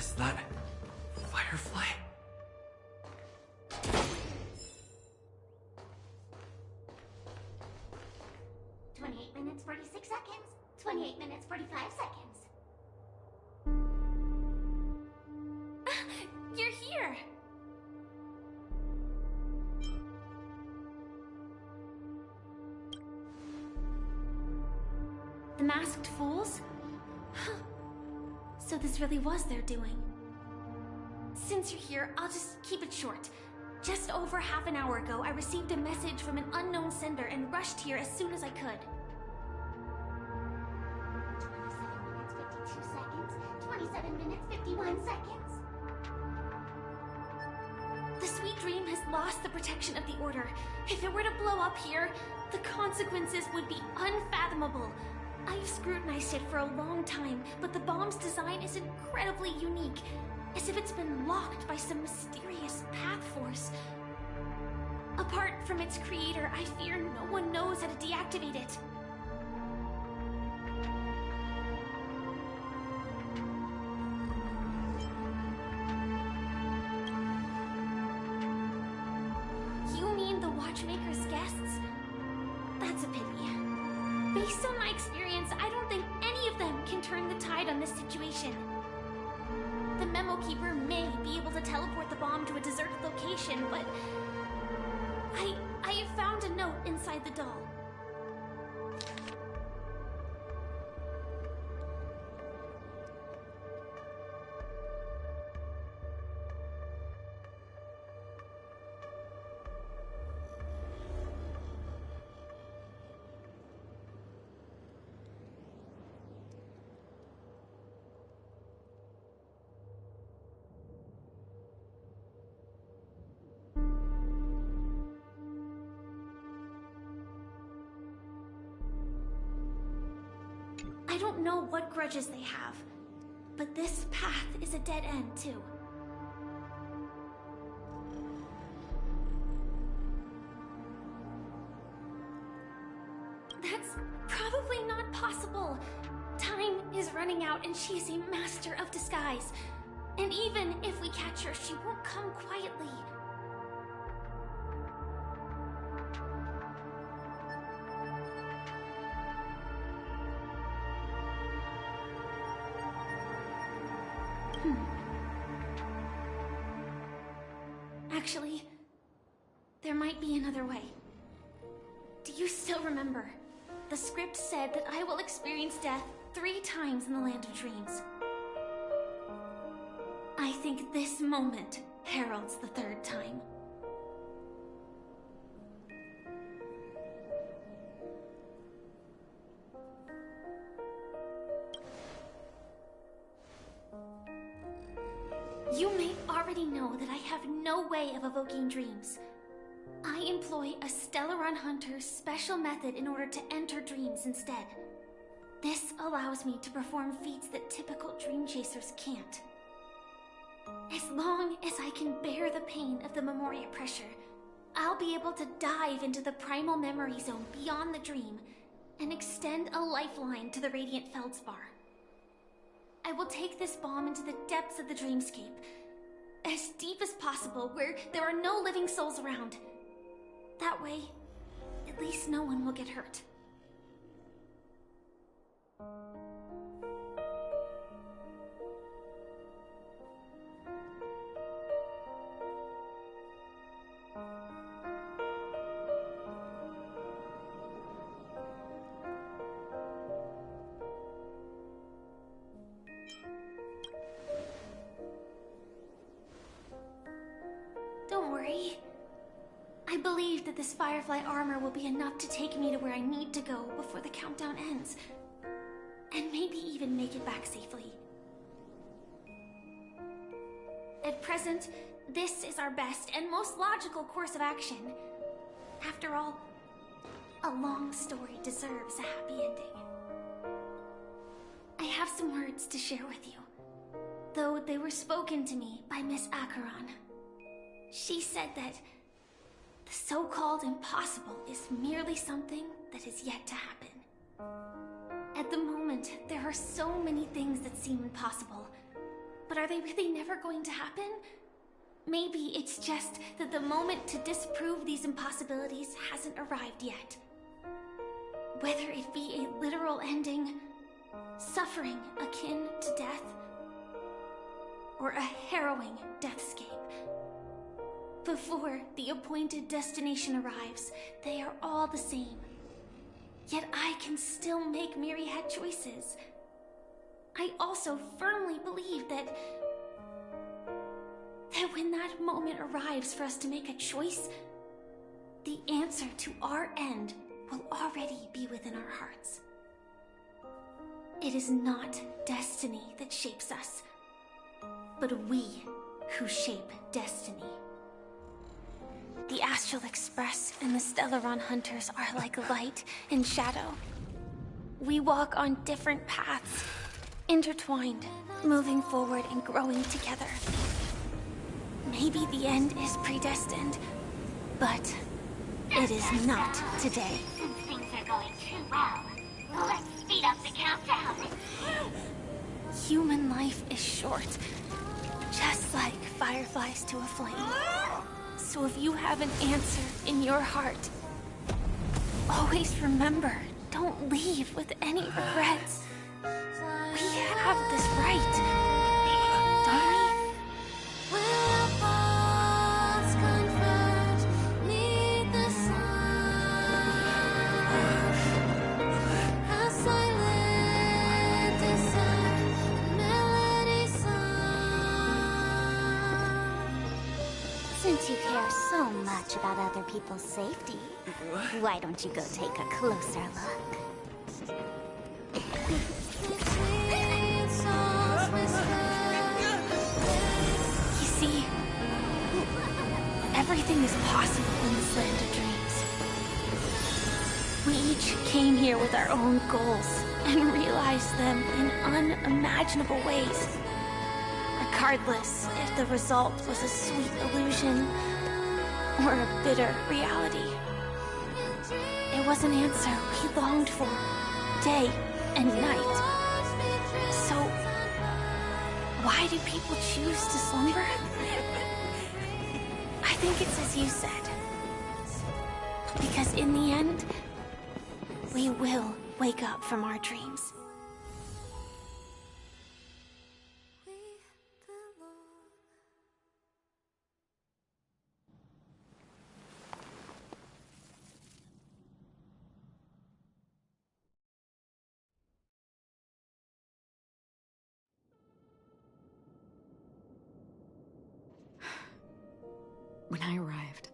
L: Is that Firefly?
A: 28 minutes, 46 seconds. 28 minutes, 45 seconds.
I: You're here! The Masked Fools? So this really was their doing. Since you're here, I'll just keep it short. Just over half an hour ago, I received a message from an unknown sender and rushed here as soon as I could.
A: 27 minutes, 52 seconds. 27 minutes, 51 seconds.
I: The Sweet Dream has lost the protection of the Order. If it were to blow up here, the consequences would be unfathomable. I've scrutinized it for a long time, but the bomb's design is incredibly unique, as if it's been locked by some mysterious path force. Apart from its creator, I fear no one knows how to deactivate it. You mean the Watchmaker's guests? That's a pity. Based on my experience, I don't think any of them can turn the tide on this situation. The Memo Keeper may be able to teleport the bomb to a deserted location, but I have found a note inside the doll. I don't know what grudges they have, but this path is a dead end, too. That's probably not possible. Time is running out and she is a master of disguise. And even if we catch her, she won't come quietly. Actually, there might be another way. Do you still remember? The script said that I will experience death 3 times in the Land of Dreams. I think this moment heralds the 3rd time. You may already know that I have no way of evoking dreams. I employ a Stellaron Hunter's special method in order to enter dreams instead. This allows me to perform feats that typical dream chasers can't. As long as I can bear the pain of the Memoria pressure, I'll be able to dive into the primal memory zone beyond the dream and extend a lifeline to the Radiant Feldspar. I will take this bomb into the depths of the dreamscape, as deep as possible, where there are no living souls around. That way, at least no one will get hurt. Don't worry. I believe that this Firefly armor will be enough to take me to where I need to go before the countdown ends. And maybe even make it back safely. At present, this is our best and most logical course of action. After all, a long story deserves a happy ending. I have some words to share with you, though they were spoken to me by Miss Acheron. She said that the so-called impossible is merely something that is yet to happen. At the moment, there are so many things that seem impossible,
P: But are they really never going to happen? Maybe it's just that the moment to disprove these impossibilities hasn't arrived yet. Whether it be a literal ending, suffering akin to death, or a harrowing deathscape. Before the appointed destination arrives, they are all the same. Yet I can still make myriad choices. I also firmly believe that when that moment arrives for us to make a choice, the answer to our end will already be within our hearts. It is not destiny that shapes us, but we who shape destiny. The Astral Express and the Stellaron Hunters are like light and shadow. We walk on different paths, intertwined, moving forward and growing together. Maybe the end is predestined, but it is not today.
A: Since things are going too well, let's speed up the countdown.
P: Human life is short, just like fireflies to a flame. So if you have an answer in your heart, always remember, don't leave with any regrets. We have this right, don't we?
B: Since you care so much about other people's safety, why don't you go take a closer look?
P: You see, everything is possible in this land of dreams. We each came here with our own goals and realized them in unimaginable ways. Regardless if the result was a sweet illusion or a bitter reality. It was an answer we longed for, day and night. So, why do people choose to slumber? I think it's as you said. Because in the end, we will wake up from our dreams.
T: When I arrived,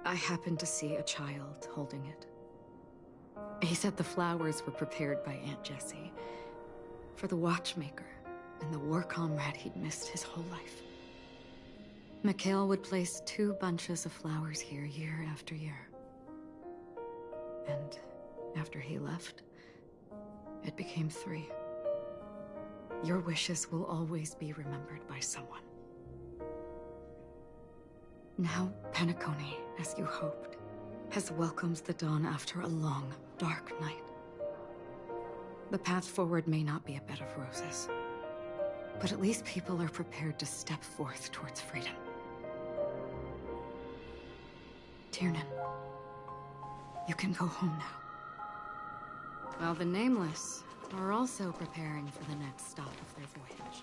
T: I happened to see a child holding it. He said the flowers were prepared by Aunt Jessie for the watchmaker and the war comrade he'd missed his whole life. Mikhail would place 2 bunches of flowers here year after year. And after he left, it became 3. Your wishes will always be remembered by someone. Now, Penacony, as you hoped, has welcomed the dawn after a long, dark night. The path forward may not be a bed of roses, but at least people are prepared to step forth towards freedom. Tiernan, you can go home now. While the Nameless are also preparing for the next stop of their voyage.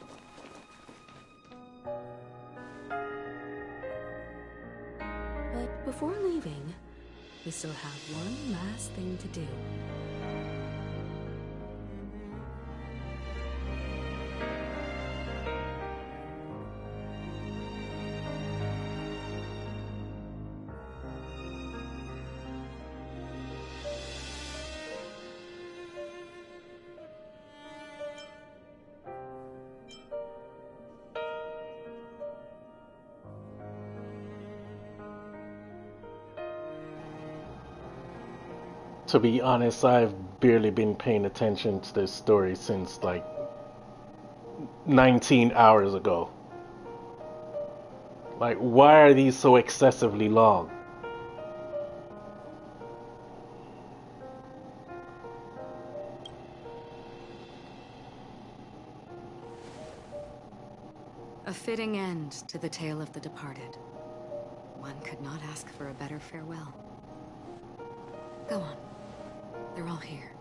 F: But before leaving, we still have one last thing to do.
D: To be honest, I've barely been paying attention to this story since like 19 hours ago. Like, why are these so excessively long?
T: fitting end to the tale of the departed. One could not ask for a better farewell. Go on. They're all here.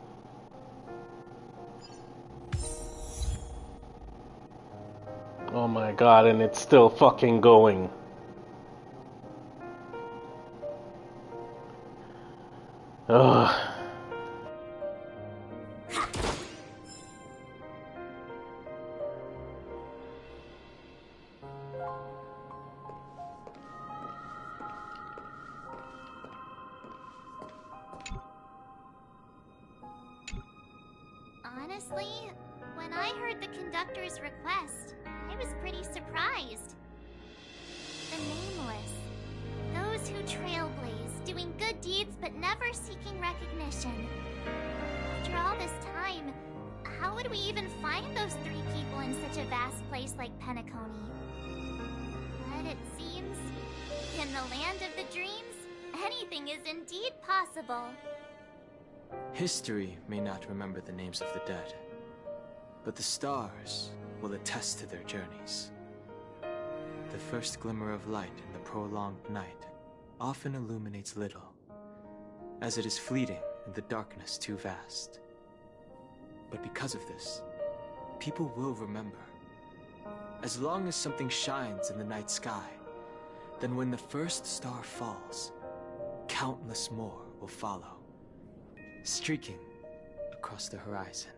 D: Oh my god, and it's still fucking going. Ugh.
A: Honestly, when I heard the conductor's request, I was pretty surprised. The Nameless. Those who trailblaze, doing good deeds but never seeking recognition. After all this time, how would we even find those 3 people in such a vast place like Penacony? But it seems, in the land of the dreams, anything is indeed possible.
O: History may not remember the names of the dead, but the stars will attest to their journeys. The first glimmer of light in the prolonged night often illuminates little, as it is fleeting and the darkness too vast. But because of this, people will remember. As long as something shines in the night sky, then when the first star falls, countless more will follow, streaking across the horizon.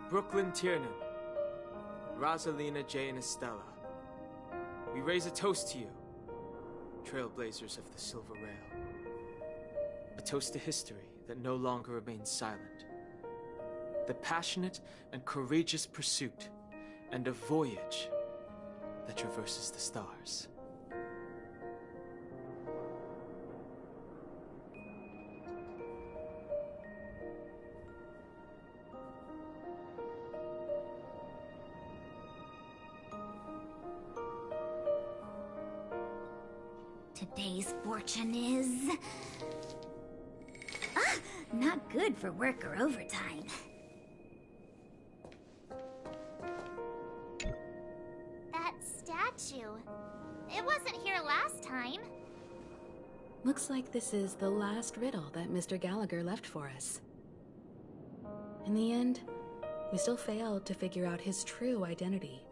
O: Brooklyn Tiernan, Rosalina J. and Estella, we raise a toast to you, trailblazers of the Silver Rail. A toast to history that no longer remains silent. The passionate and courageous pursuit, and a voyage that traverses the stars.
P: Today's fortune is... not good for work or overtime.
A: That statue. It wasn't here last time.
F: Looks like this is the last riddle that Mr. Gallagher left for us. In the end, we still failed to figure out his true identity,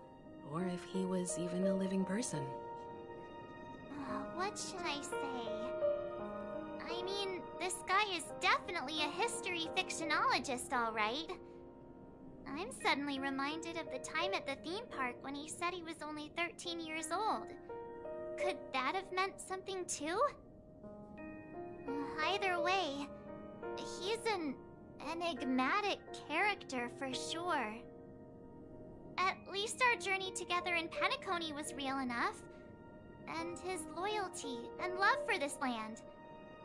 F: or if he was even a living person.
A: What should I say? I mean, this guy is definitely a history fictionologist, all right. I'm suddenly reminded of the time at the theme park when he said he was only 13 years old. Could that have meant something too? Either way, he's an enigmatic character for sure. At least our journey together in Penacony was real enough. And his loyalty and love for this land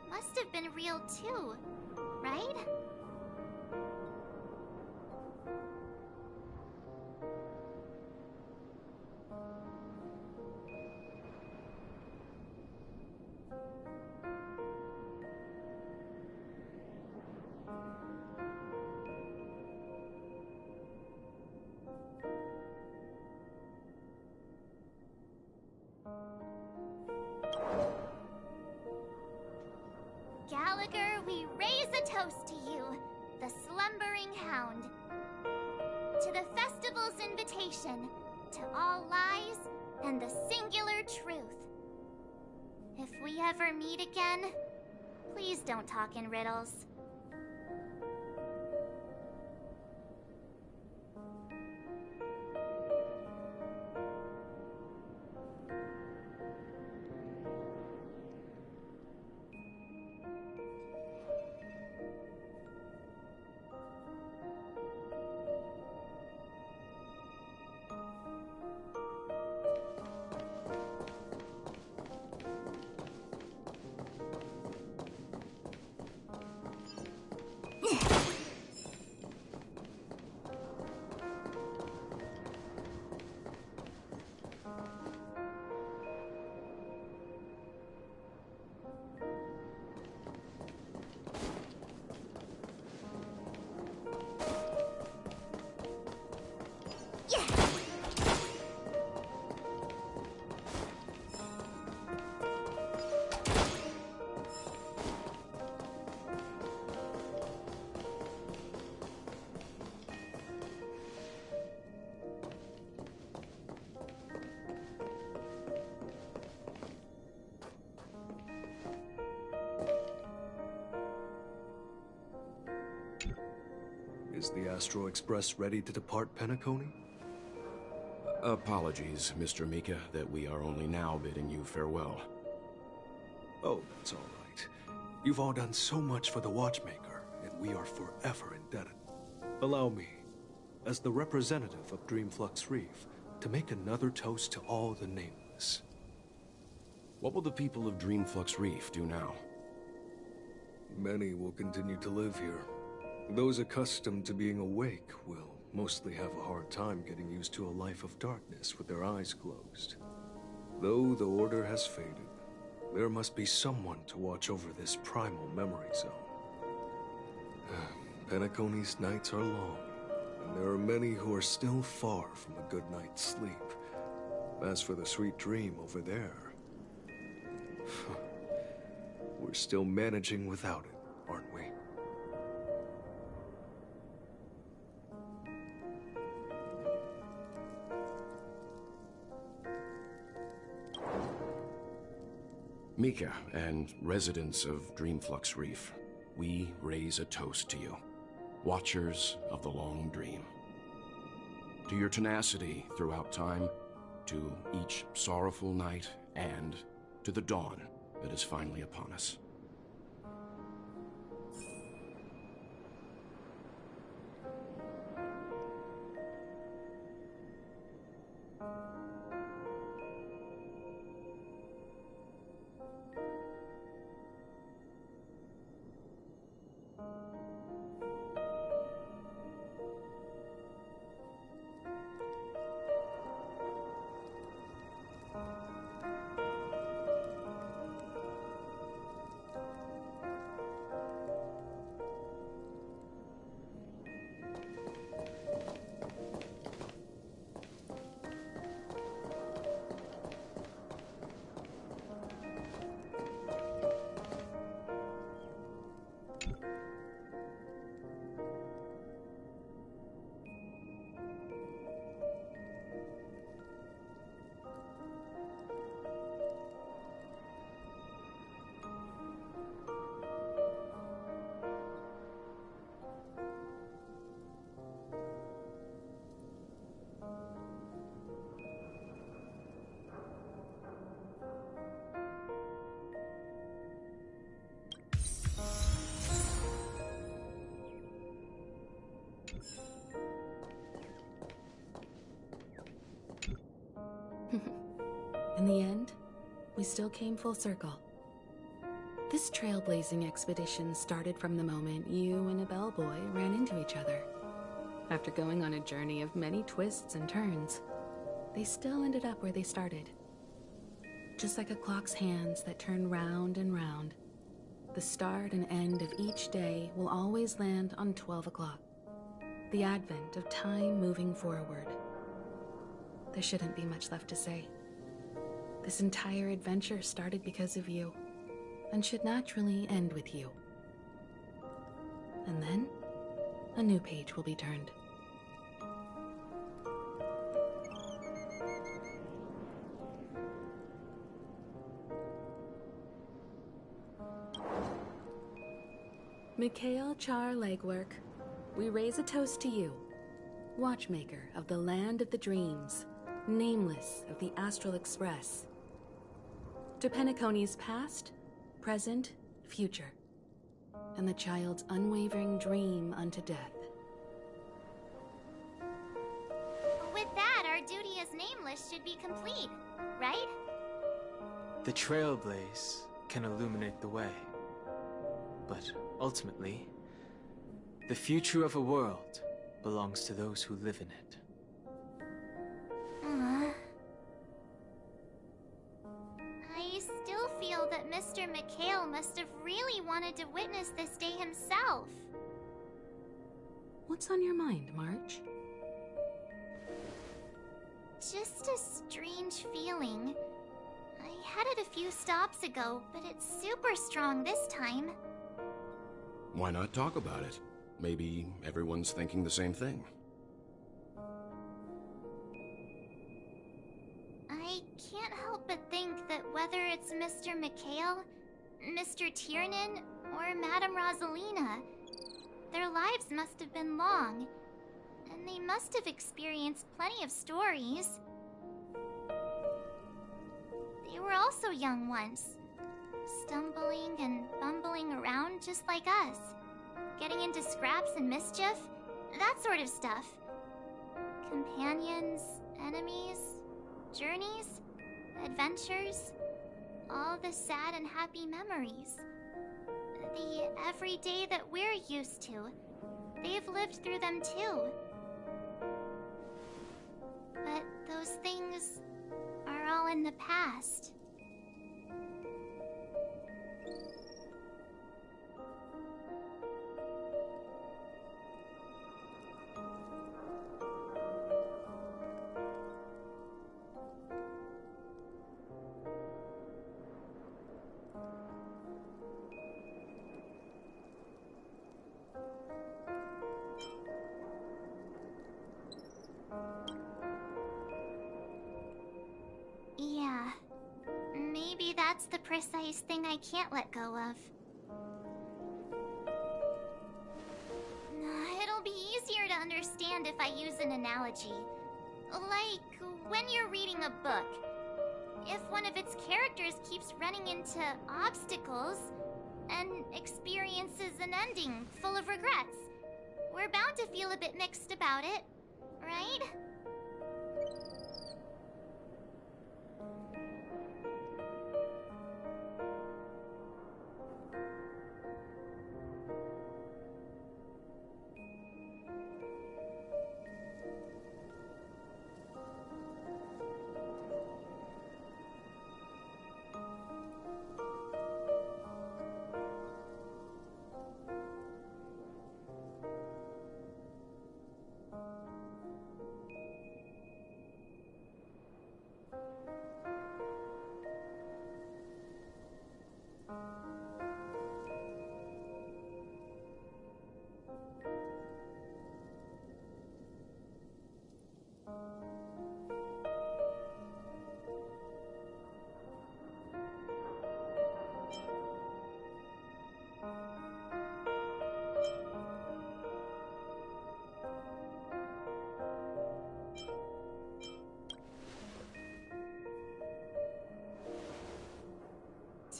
A: must have been real too, right? Gallagher, we raise a toast to you, the slumbering hound. To the festival's invitation, to all lies and the singular truth. If we ever meet again, don't talk in riddles.
Q: Is the Astro Express ready to depart Penacony?
V: Apologies, Mr. Mika, that we are only now bidding you farewell.
Q: Oh, that's all right. You've all done so much for the Watchmaker, and we are forever indebted. Allow me, as the representative of Dreamflux Reef, to make another toast to all the nameless.
V: What will the people of Dreamflux Reef do now?
Q: Many will continue to live here. Those accustomed to being awake will mostly have a hard time getting used to a life of darkness with their eyes closed. Though the order has faded, there must be someone to watch over this primal memory zone. Penacony's nights are long, and there are many who are still far from a good night's sleep. As for the sweet dream over there, we're still managing without it, aren't we?
V: Mika and residents of Dreamflux Reef, we raise a toast to you, watchers of the long dream. To your tenacity throughout time, to each sorrowful night, and to the dawn that is finally upon us.
F: In the end, we still came full circle. This trailblazing expedition started from the moment you and a bellboy ran into each other. After going on a journey of many twists and turns, they still ended up where they started. Just like a clock's hands that turn round and round, the start and end of each day will always land on 12 o'clock. The advent of time moving forward. There shouldn't be much left to say. This entire adventure started because of you, and should naturally end with you. And then, a new page will be turned. Mikhail Char Legwork, we raise a toast to you, watchmaker of the Land of the Dreams, nameless of the Astral Express. To Penacony's past, present, future, and the child's unwavering dream unto death.
A: With that, our duty as Nameless should be complete, right?
O: The Trailblaze can illuminate the way. But ultimately, the future of a world belongs to those who live in it.
A: I still feel that Mr. Mikhail must have really wanted to witness this day himself.
F: What's on your mind, March?
A: Just a strange feeling. I had it a few stops ago, but it's super strong this time.
V: Why not talk about it? Maybe everyone's thinking the same thing.
A: I can't help but think that whether it's Mr. Mikhail, Mr. Tiernan, or Madame Rosalina, their lives must have been long, and they must have experienced plenty of stories. They were also young once, stumbling and bumbling around just like us, getting into scraps and mischief, that sort of stuff. Companions, enemies, journeys, adventures, all the sad and happy memories. The everyday that we're used to, they've lived through them too. But those things are all in the past. Yeah, maybe that's the precise thing I can't let go of. It'll be easier to understand if I use an analogy. Like when you're reading a book. If one of its characters keeps running into obstacles and experiences an ending full of regrets, we're bound to feel a bit mixed about it, right?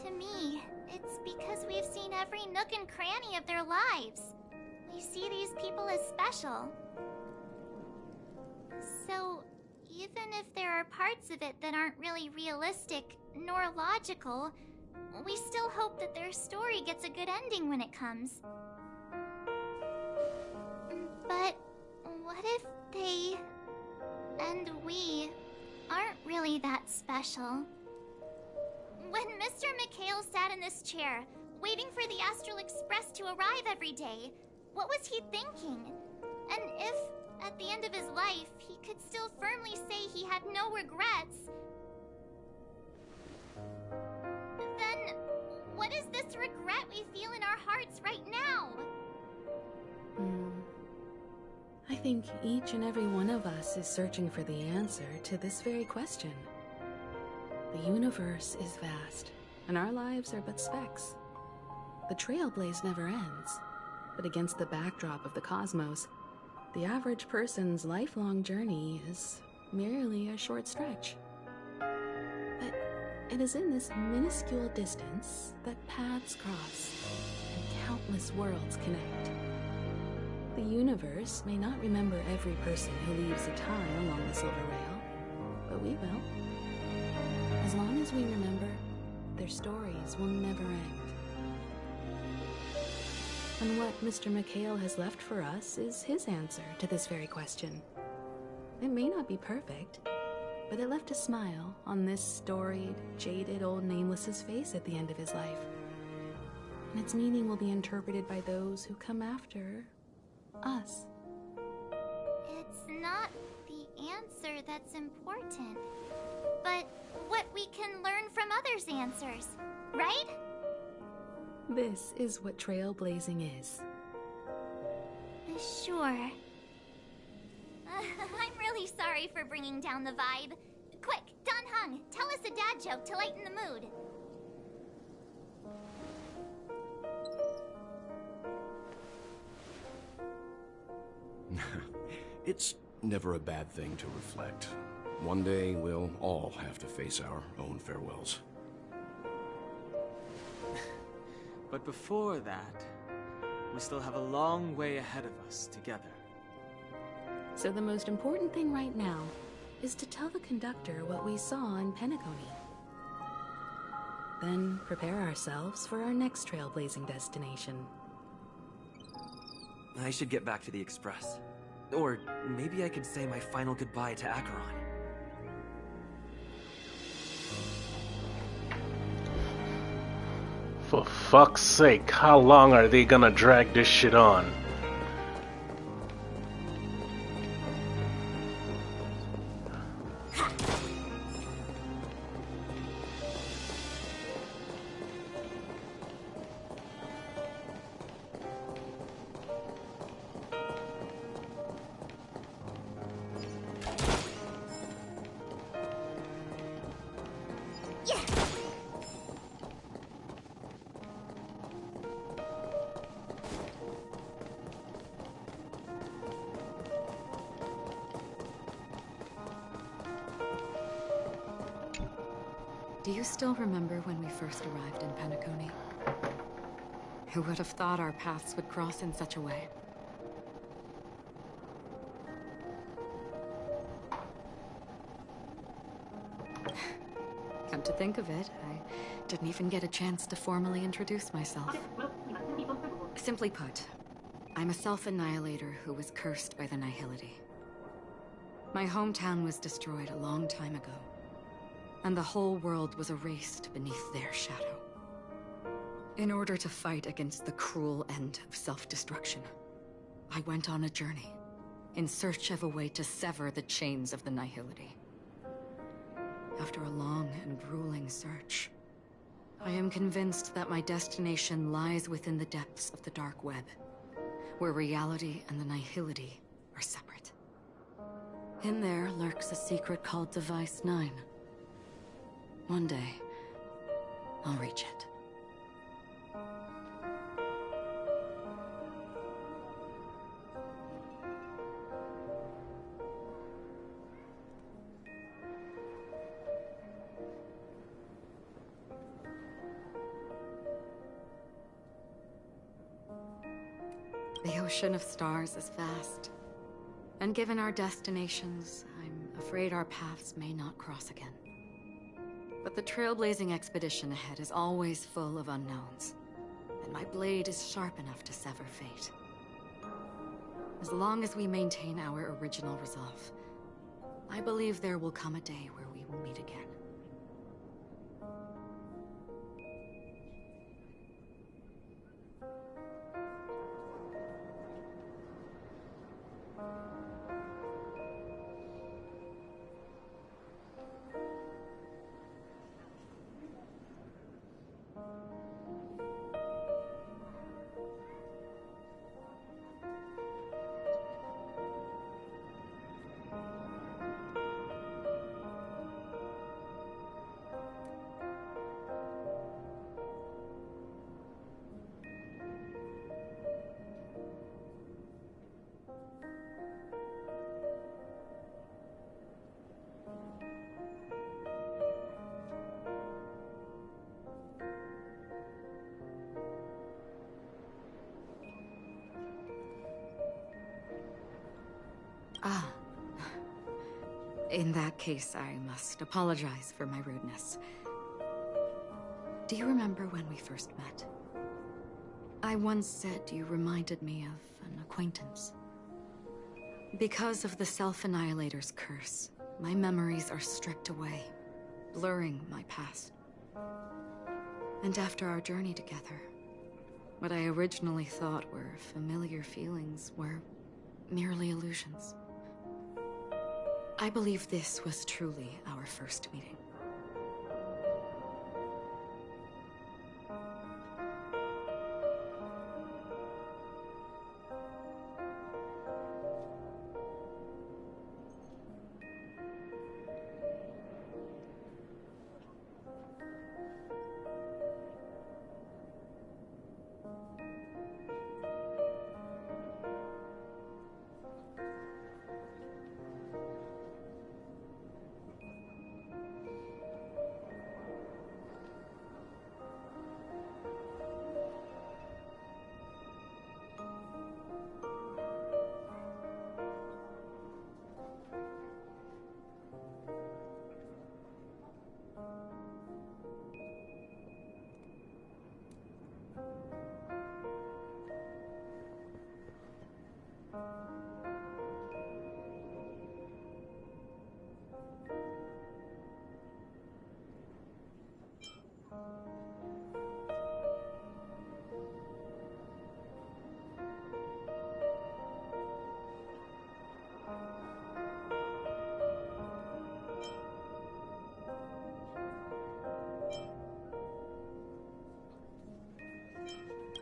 A: To me, it's because we've seen every nook and cranny of their lives. We see these people as special. So, even if there are parts of it that aren't really realistic nor logical, we still hope that their story gets a good ending when it comes. But what if they and we aren't really that special? When Mr. Mikhail sat in this chair, waiting for the Astral Express to arrive every day, what was he thinking? And if, at the end of his life, he could still firmly say he had no regrets, then what is this regret we feel in our hearts right now?
F: I think each and every one of us is searching for the answer to this very question. The universe is vast, and our lives are but specks. the trailblaze never ends. But against the backdrop of the cosmos, the average person's lifelong journey is merely a short stretch. But it is in this minuscule distance that paths cross and countless worlds connect. The universe may not remember every person who leaves a tie along the Silver Rail, but we will. As long as we remember, their stories will never end. And what Mr. McHale has left for us is his answer to this very question. It may not be perfect, but it left a smile on this storied, jaded old Nameless's face at the end of his life. And its meaning will be interpreted by those who come after us.
A: It's not the answer that's important, but what we can learn from others' answers, right?
F: This is what trailblazing is.
A: Sure. I'm really sorry for bringing down the vibe. Quick, Dan Heng, tell us a dad joke to lighten the mood.
V: It's never a bad thing to reflect. One day, we'll all have to face our own farewells.
O: But before that, we still have a long way ahead of us together.
F: So the most important thing right now is to tell the conductor what we saw in Penacony. Then prepare ourselves for our next trailblazing destination.
L: I should get back to the Express. Or maybe I could say my final goodbye to Acheron.
D: For fuck's sake, how long are they gonna drag this shit on?
T: Do you still remember when we first arrived in Penacony? Who would have thought our paths would cross in such a way? Come to think of it, I didn't even get a chance to formally introduce myself. Simply put, I'm a self-annihilator who was cursed by the Nihility. My hometown was destroyed a long time ago, and the whole world was erased beneath their shadow. In order to fight against the cruel end of self-destruction, I went on a journey, in search of a way to sever the chains of the Nihility. After a long and grueling search, I am convinced that my destination lies within the depths of the Dark Web, where reality and the Nihility are separate. In there lurks a secret called Device 9. One day, I'll reach it. The ocean of stars is vast, and given our destinations, I'm afraid our paths may not cross again. But the trailblazing expedition ahead is always full of unknowns, and my blade is sharp enough to sever fate. As long as we maintain our original resolve, I believe there will come a day where we will meet again. In that case, I must apologize for my rudeness. Do you remember when we first met? I once said you reminded me of an acquaintance. Because of the Self-Annihilator's curse, my memories are stripped away, blurring my past. And after our journey together, what I originally thought were familiar feelings were merely illusions. I believe this was truly our first meeting.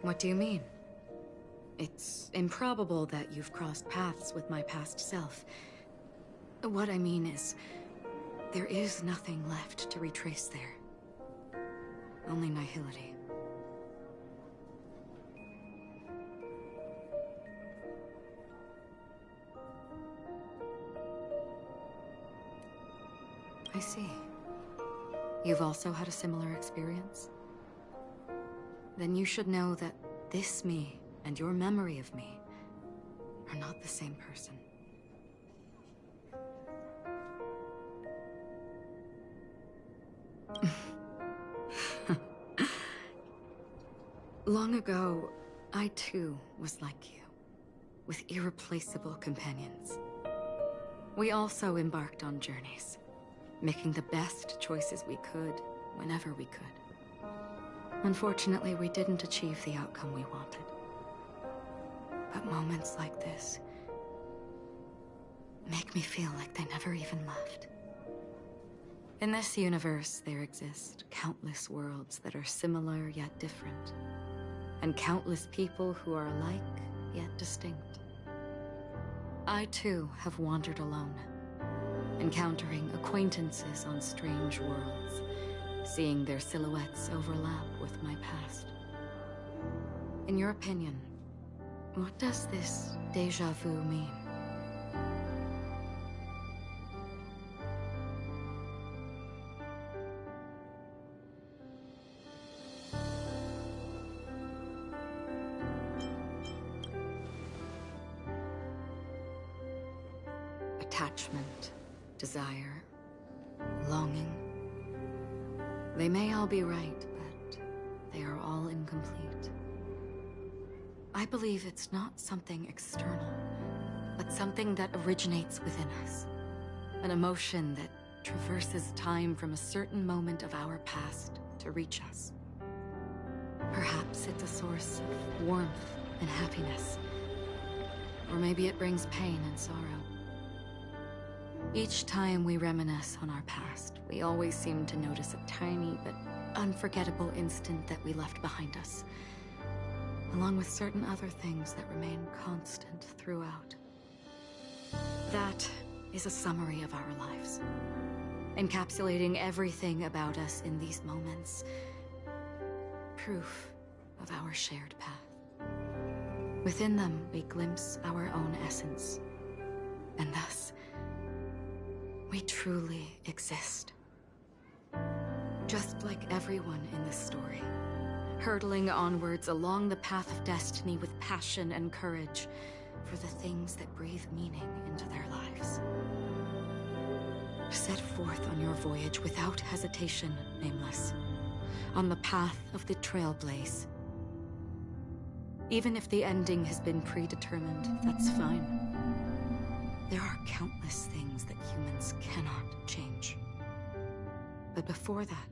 T: What do you mean? It's improbable that you've crossed paths with my past self. What I mean is, there is nothing left to retrace there. Only nihility. I see. You've also had a similar experience? Then you should know that this me and your memory of me are not the same person. Long ago, I too was like you, with irreplaceable companions. We also embarked on journeys, making the best choices we could, whenever we could. Unfortunately, we didn't achieve the outcome we wanted. But moments like this make me feel like they never even left. In this universe, there exist countless worlds that are similar yet different, and countless people who are alike yet distinct. I too have wandered alone, encountering acquaintances on strange worlds, seeing their silhouettes overlap with my past. In your opinion, what does this déjà vu mean? Attachment, desire, longing. They may all be right, but they are all incomplete. I believe it's not something external, but something that originates within us. An emotion that traverses time from a certain moment of our past to reach us. Perhaps it's a source of warmth and happiness. Or maybe it brings pain and sorrow. Each time we reminisce on our past, we always seem to notice a tiny but unforgettable instant that we left behind us, along with certain other things that remain constant throughout. That is a summary of our lives, encapsulating everything about us in these moments. Proof of our shared path. Within them, we glimpse our own essence, and thus, we truly exist. Just like everyone in this story, hurtling onwards along the path of destiny with passion and courage for the things that breathe meaning into their lives. Set forth on your voyage without hesitation, Nameless. On the path of the Trailblaze. Even if the ending has been predetermined, that's fine. There are countless things that humans cannot change. But before that,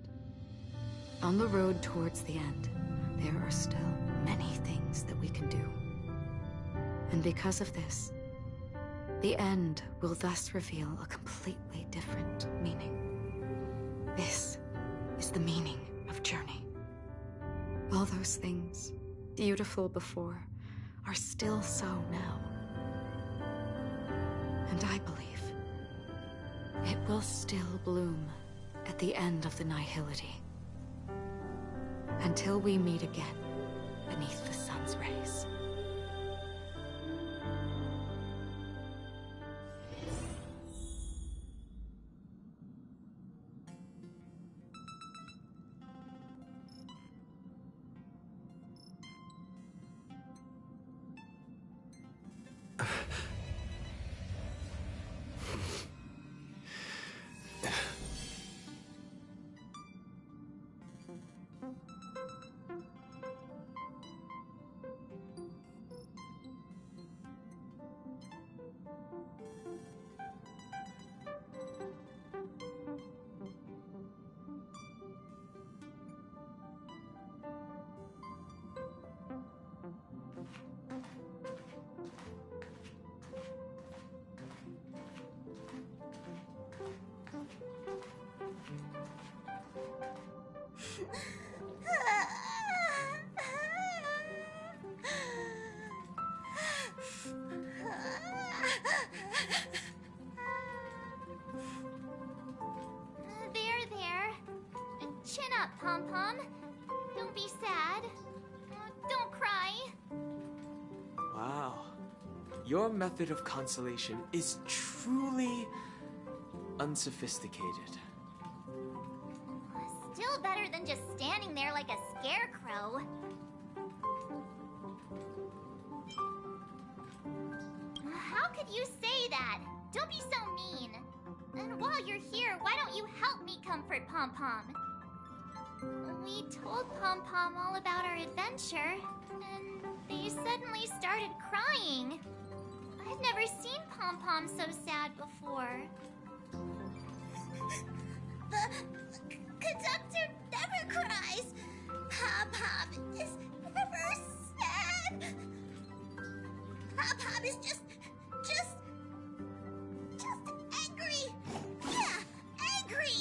T: on the road towards the end, there are still many things that we can do. And because of this, the end will thus reveal a completely different meaning. This is the meaning of Journey. All those things, beautiful before, are still so now. And I believe it will still bloom at the end of the Nihility. Until we meet again beneath the sun's rays.
A: There. Chin up, Pom-Pom. Don't be sad. Don't cry.
O: Wow. Your method of consolation is truly unsophisticated.
A: Still better than just standing there like a scarecrow. How could you say that? Don't be so mean. And while you're here, why don't you help me comfort Pom-Pom? We told Pom-Pom all about our adventure, and they suddenly started crying. I've never seen Pom-Pom so sad before.
N: The conductor never cries. Pom-Pom is never sad. Pom-Pom is just angry. Yeah, angry.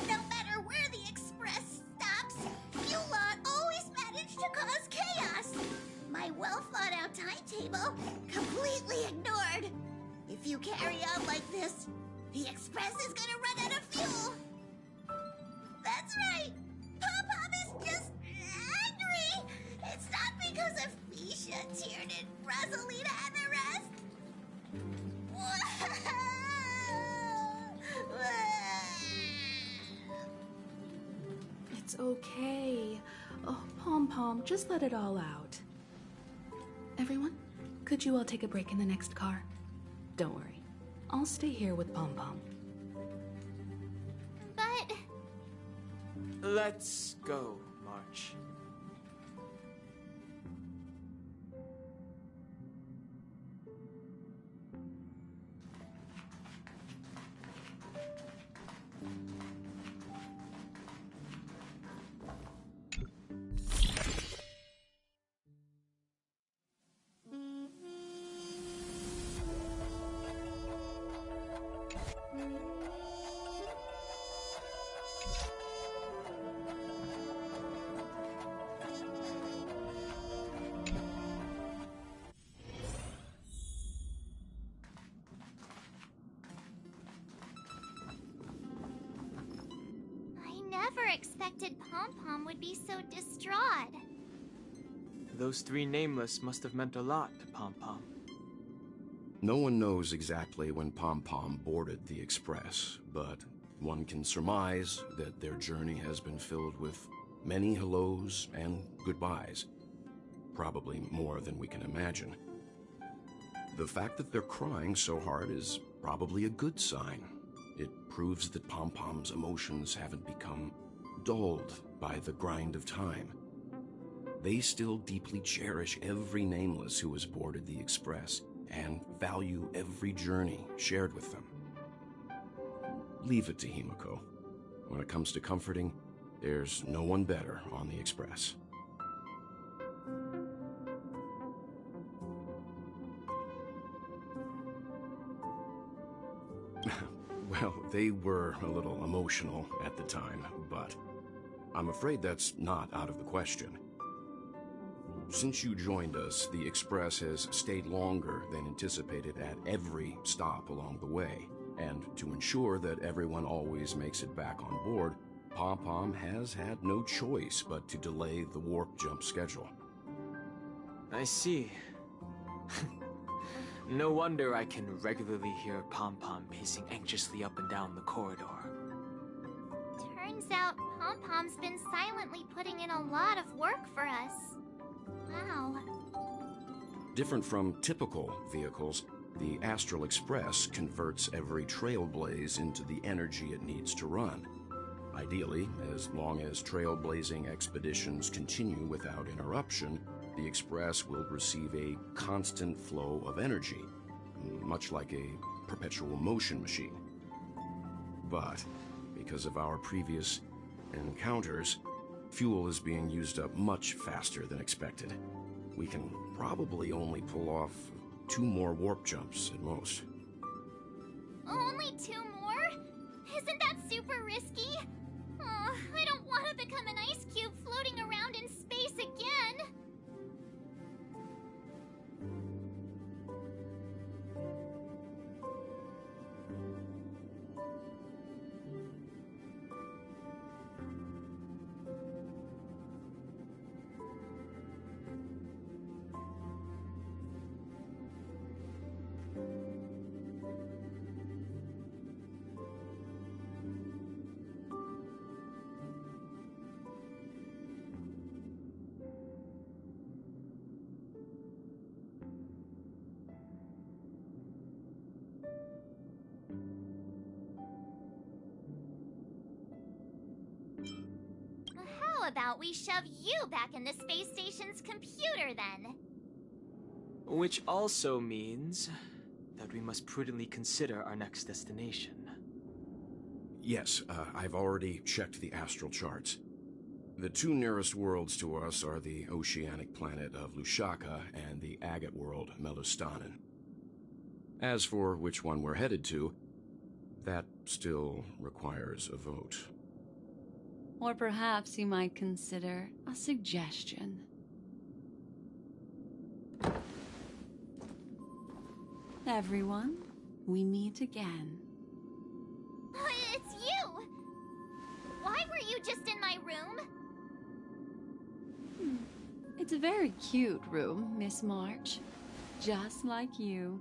N: No matter where the express stops, you lot always manage to cause chaos. My well-thought-out timetable completely ignored. If you carry on like this, the express is gonna run out of fuel. That's right. Pom-Pom is just angry. It's not because of Misha, Tiernan, Rosalina, and the rest.
F: It's okay. Oh, Pom-Pom, just let it all out. Everyone, could you all take a break in the next car? Don't worry. I'll stay here with Pom-Pom.
A: But...
O: Let's go, March.
A: expected Pom-Pom would be so distraught.
O: Those three nameless must have meant a lot to Pom-Pom.
V: No one knows exactly when Pom-Pom boarded the Express, but one can surmise that their journey has been filled with many hellos and goodbyes. Probably more than we can imagine. The fact that they're crying so hard is probably a good sign. It proves that Pom-Pom's emotions haven't become dulled by the grind of time. They still deeply cherish every nameless who has boarded the Express and value every journey shared with them. Leave it to Himiko. When it comes to comforting, there's no one better on the Express. Well, they were a little emotional at the time, but I'm afraid that's not out of the question. Since you joined us, the Express has stayed longer than anticipated at every stop along the way, and to ensure that everyone always makes it back on board, Pom-Pom has had no choice but to delay the warp jump schedule.
O: I see. No wonder I can regularly hear Pom-Pom pacing anxiously up and down the corridor.
A: Turns out Pom-Pom's been silently putting in a lot of work for us. Wow.
V: Different from typical vehicles, the Astral Express converts every trailblaze into the energy it needs to run. Ideally, as long as trailblazing expeditions continue without interruption, the Express will receive a constant flow of energy, much like a perpetual motion machine. But because of our previous encounters, fuel is being used up much faster than expected. We can probably only pull off 2 more warp jumps at most.
A: Only 2 more? Isn't that super risky? Oh, I don't want to become an ice cube floating around in space again. How about we shove you back in the space station's computer then?
O: Which also means that we must prudently consider our next destination.
V: Yes, I've already checked the astral charts. The 2 nearest worlds to us are the oceanic planet of Lushaka and the agate world, Melustanen. As for which one we're headed to, that still requires a vote.
C: Or perhaps you might consider a suggestion. Everyone, we meet again.
A: It's you! Why were you just in my room?
C: It's a very cute room, Miss March. Just like you.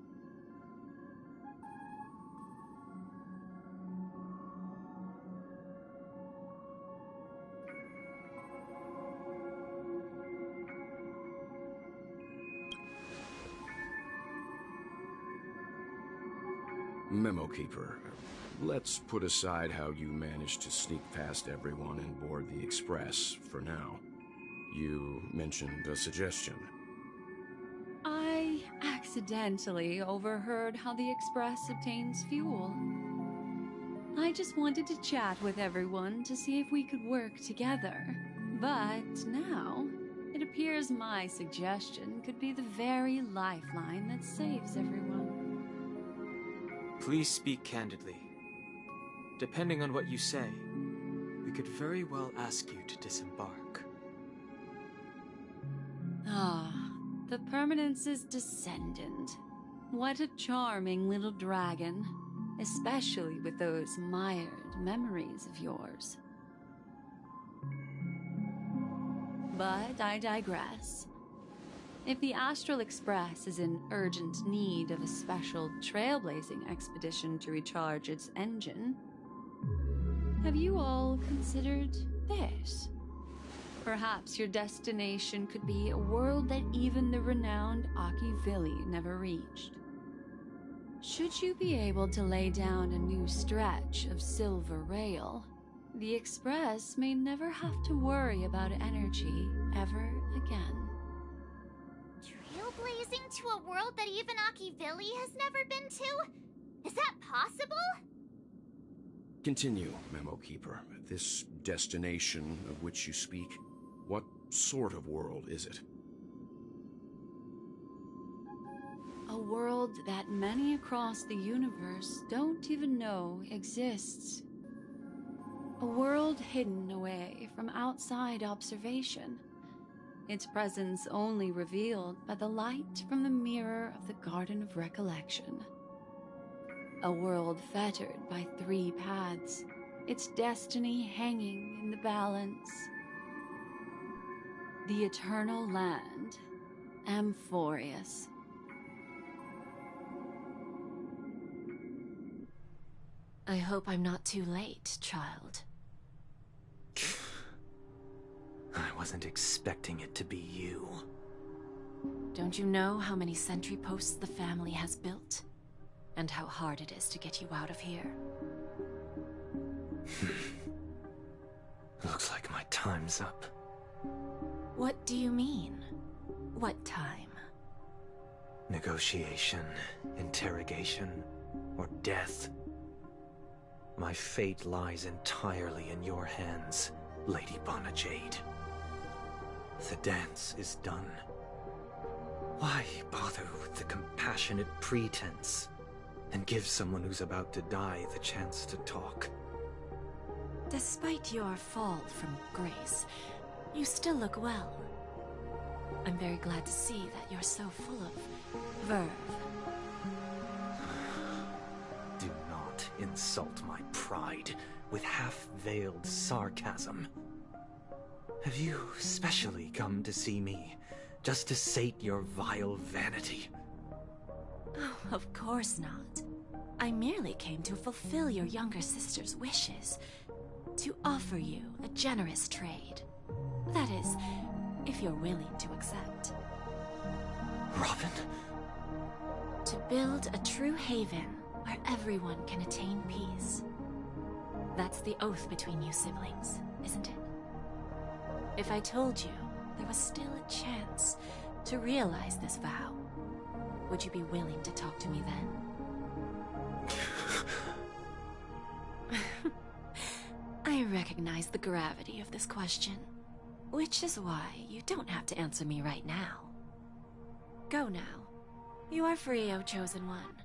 V: Memo Keeper, let's put aside how you managed to sneak past everyone and board the Express for now. You mentioned a suggestion.
C: I accidentally overheard how the Express obtains fuel. I just wanted to chat with everyone to see if we could work together. But now, it appears my suggestion could be the very lifeline that saves everyone.
O: Please speak candidly. Depending on what you say, we could very well ask you to disembark.
C: Ah, the Permanence's descendant. What a charming little dragon, especially with those mired memories of yours. But I digress. If the Astral Express is in urgent need of a special trailblazing expedition to recharge its engine, have you all considered this? Perhaps your destination could be a world that even the renowned Aki Vili never reached. Should you be able to lay down a new stretch of silver rail, the Express may never have to worry about energy ever again.
A: Trailblazing to a world that even Akivili has never been to? Is that possible?
V: Continue, Memo Keeper. This destination of which you speak, what sort of world is it?
C: A world that many across the universe don't even know exists. A world hidden away from outside observation. Its presence only revealed by the light from the mirror of the Garden of Recollection. A world fettered by 3 paths, its destiny hanging in the balance. The Eternal Land, Amphorius.
I: I hope I'm not too late, child.
O: I wasn't expecting it to be you.
I: Don't you know how many sentry posts the family has built? And how hard it is to get you out of here?
O: Looks like my time's up.
I: What do you mean? What time?
O: Negotiation, interrogation, or death. My fate lies entirely in your hands, Lady Bonajade. The dance is done. Why bother with the compassionate pretense and give someone who's about to die the chance to talk?
I: Despite your fall from grace, you still look well. I'm very glad to see that you're so full of verve.
O: Do not insult my pride with half-veiled sarcasm. Have you specially come to see me, just to sate your vile vanity?
I: Oh, of course not. I merely came to fulfill your younger sister's wishes, to offer you a generous trade. That is, if you're willing to accept.
O: Robin?
I: To build a true haven where everyone can attain peace. That's the oath between you siblings, isn't it? If I told you there was still a chance to realize this vow, would you be willing to talk to me then? I recognize the gravity of this question, which is why you don't have to answer me right now. Go now. You are free, O Chosen One,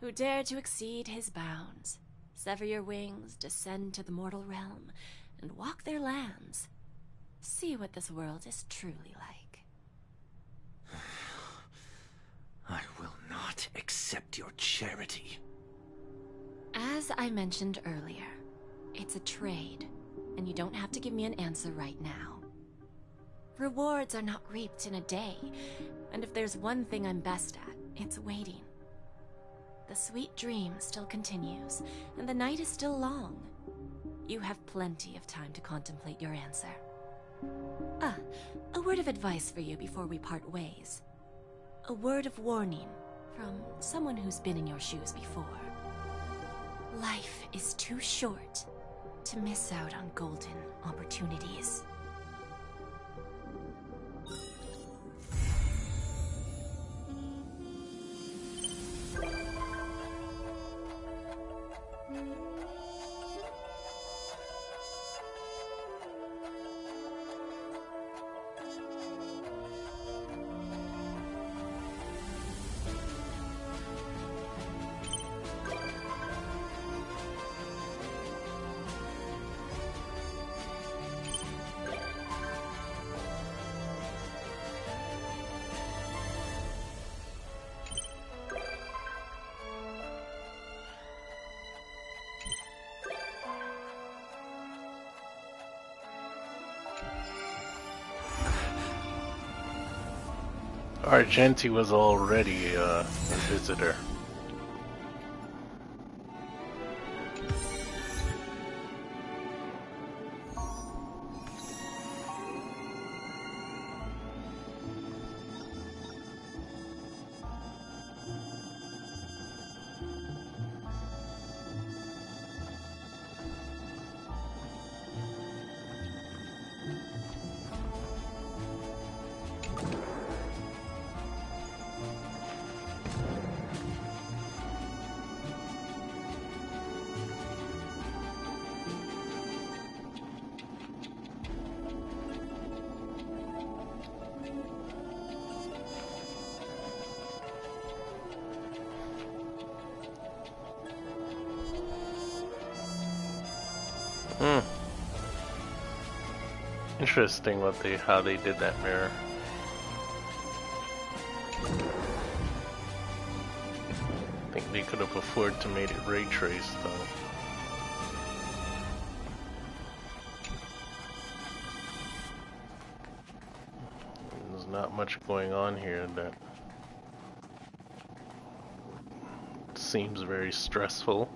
I: who dare to exceed his bounds, sever your wings, descend to the mortal realm, and walk their lands. See what this world is truly like.
O: I will not accept your charity.
I: As I mentioned earlier, it's a trade, and you don't have to give me an answer right now. Rewards are not reaped in a day, and if there's one thing I'm best at, it's waiting. The sweet dream still continues, and the night is still long. You have plenty of time to contemplate your answer. A word of advice for you before we part ways. A word of warning from someone who's been in your shoes before. Life is too short to miss out on golden opportunities.
D: Argenti was already a visitor. Interesting how they did that mirror. I think they could have afforded to made it ray traced though. There's not much going on here that seems very stressful.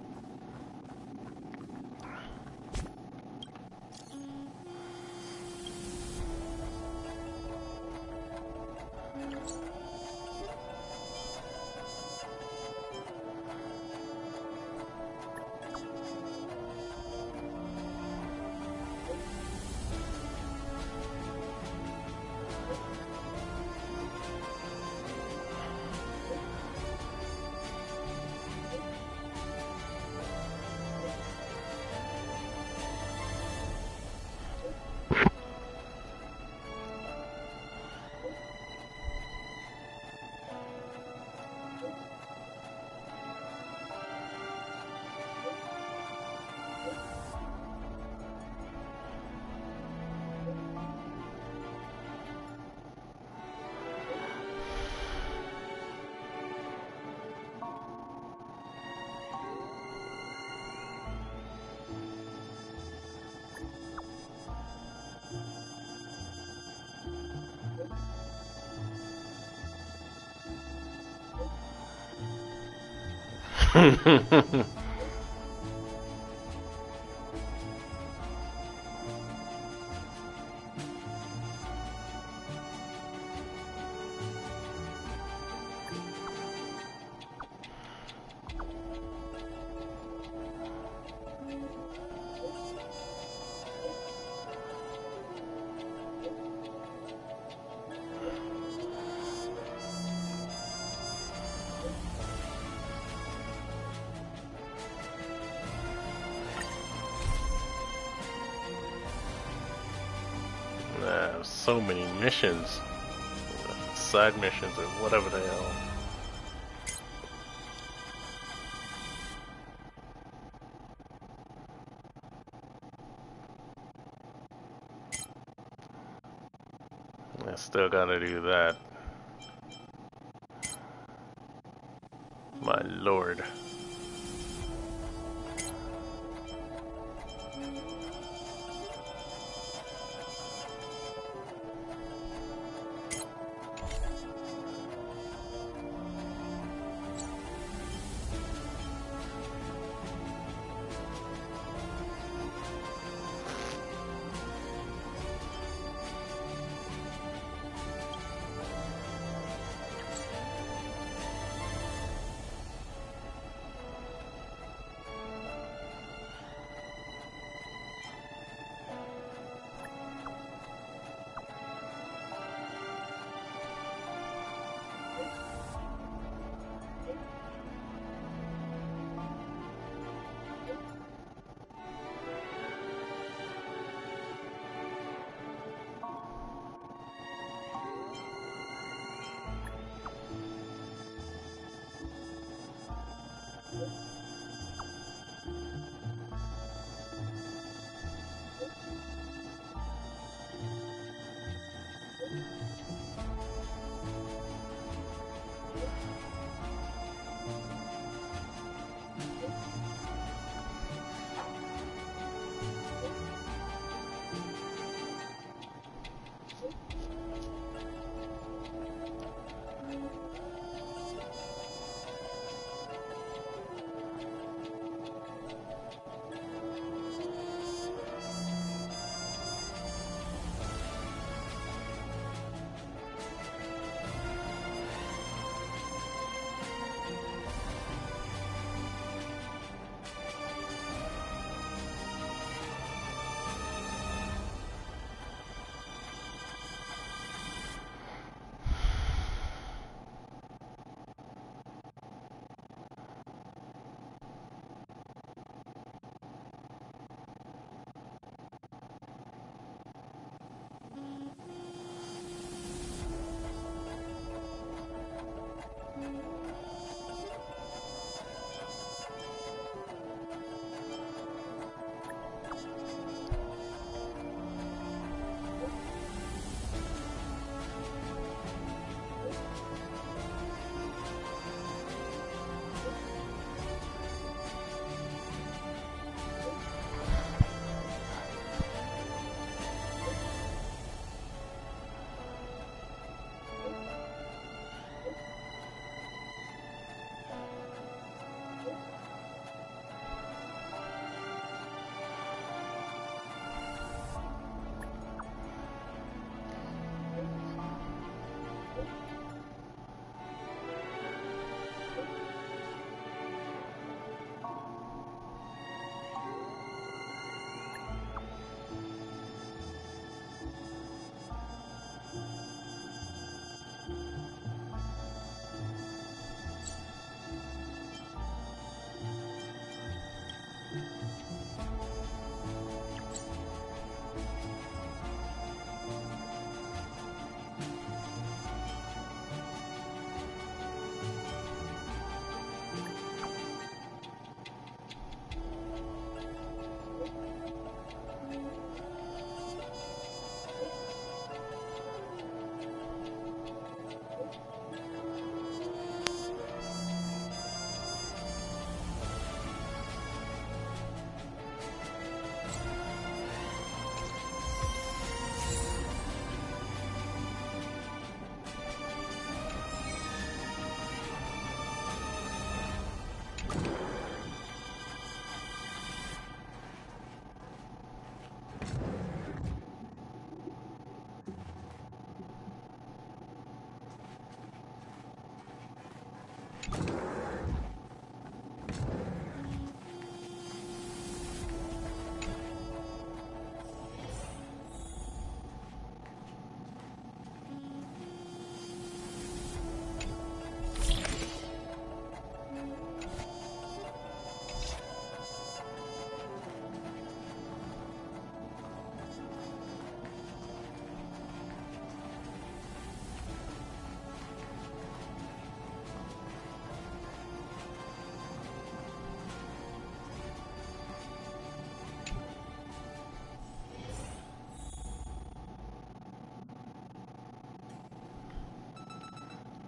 D: So many missions, side missions, or whatever the hell. I still gotta do that. My lord.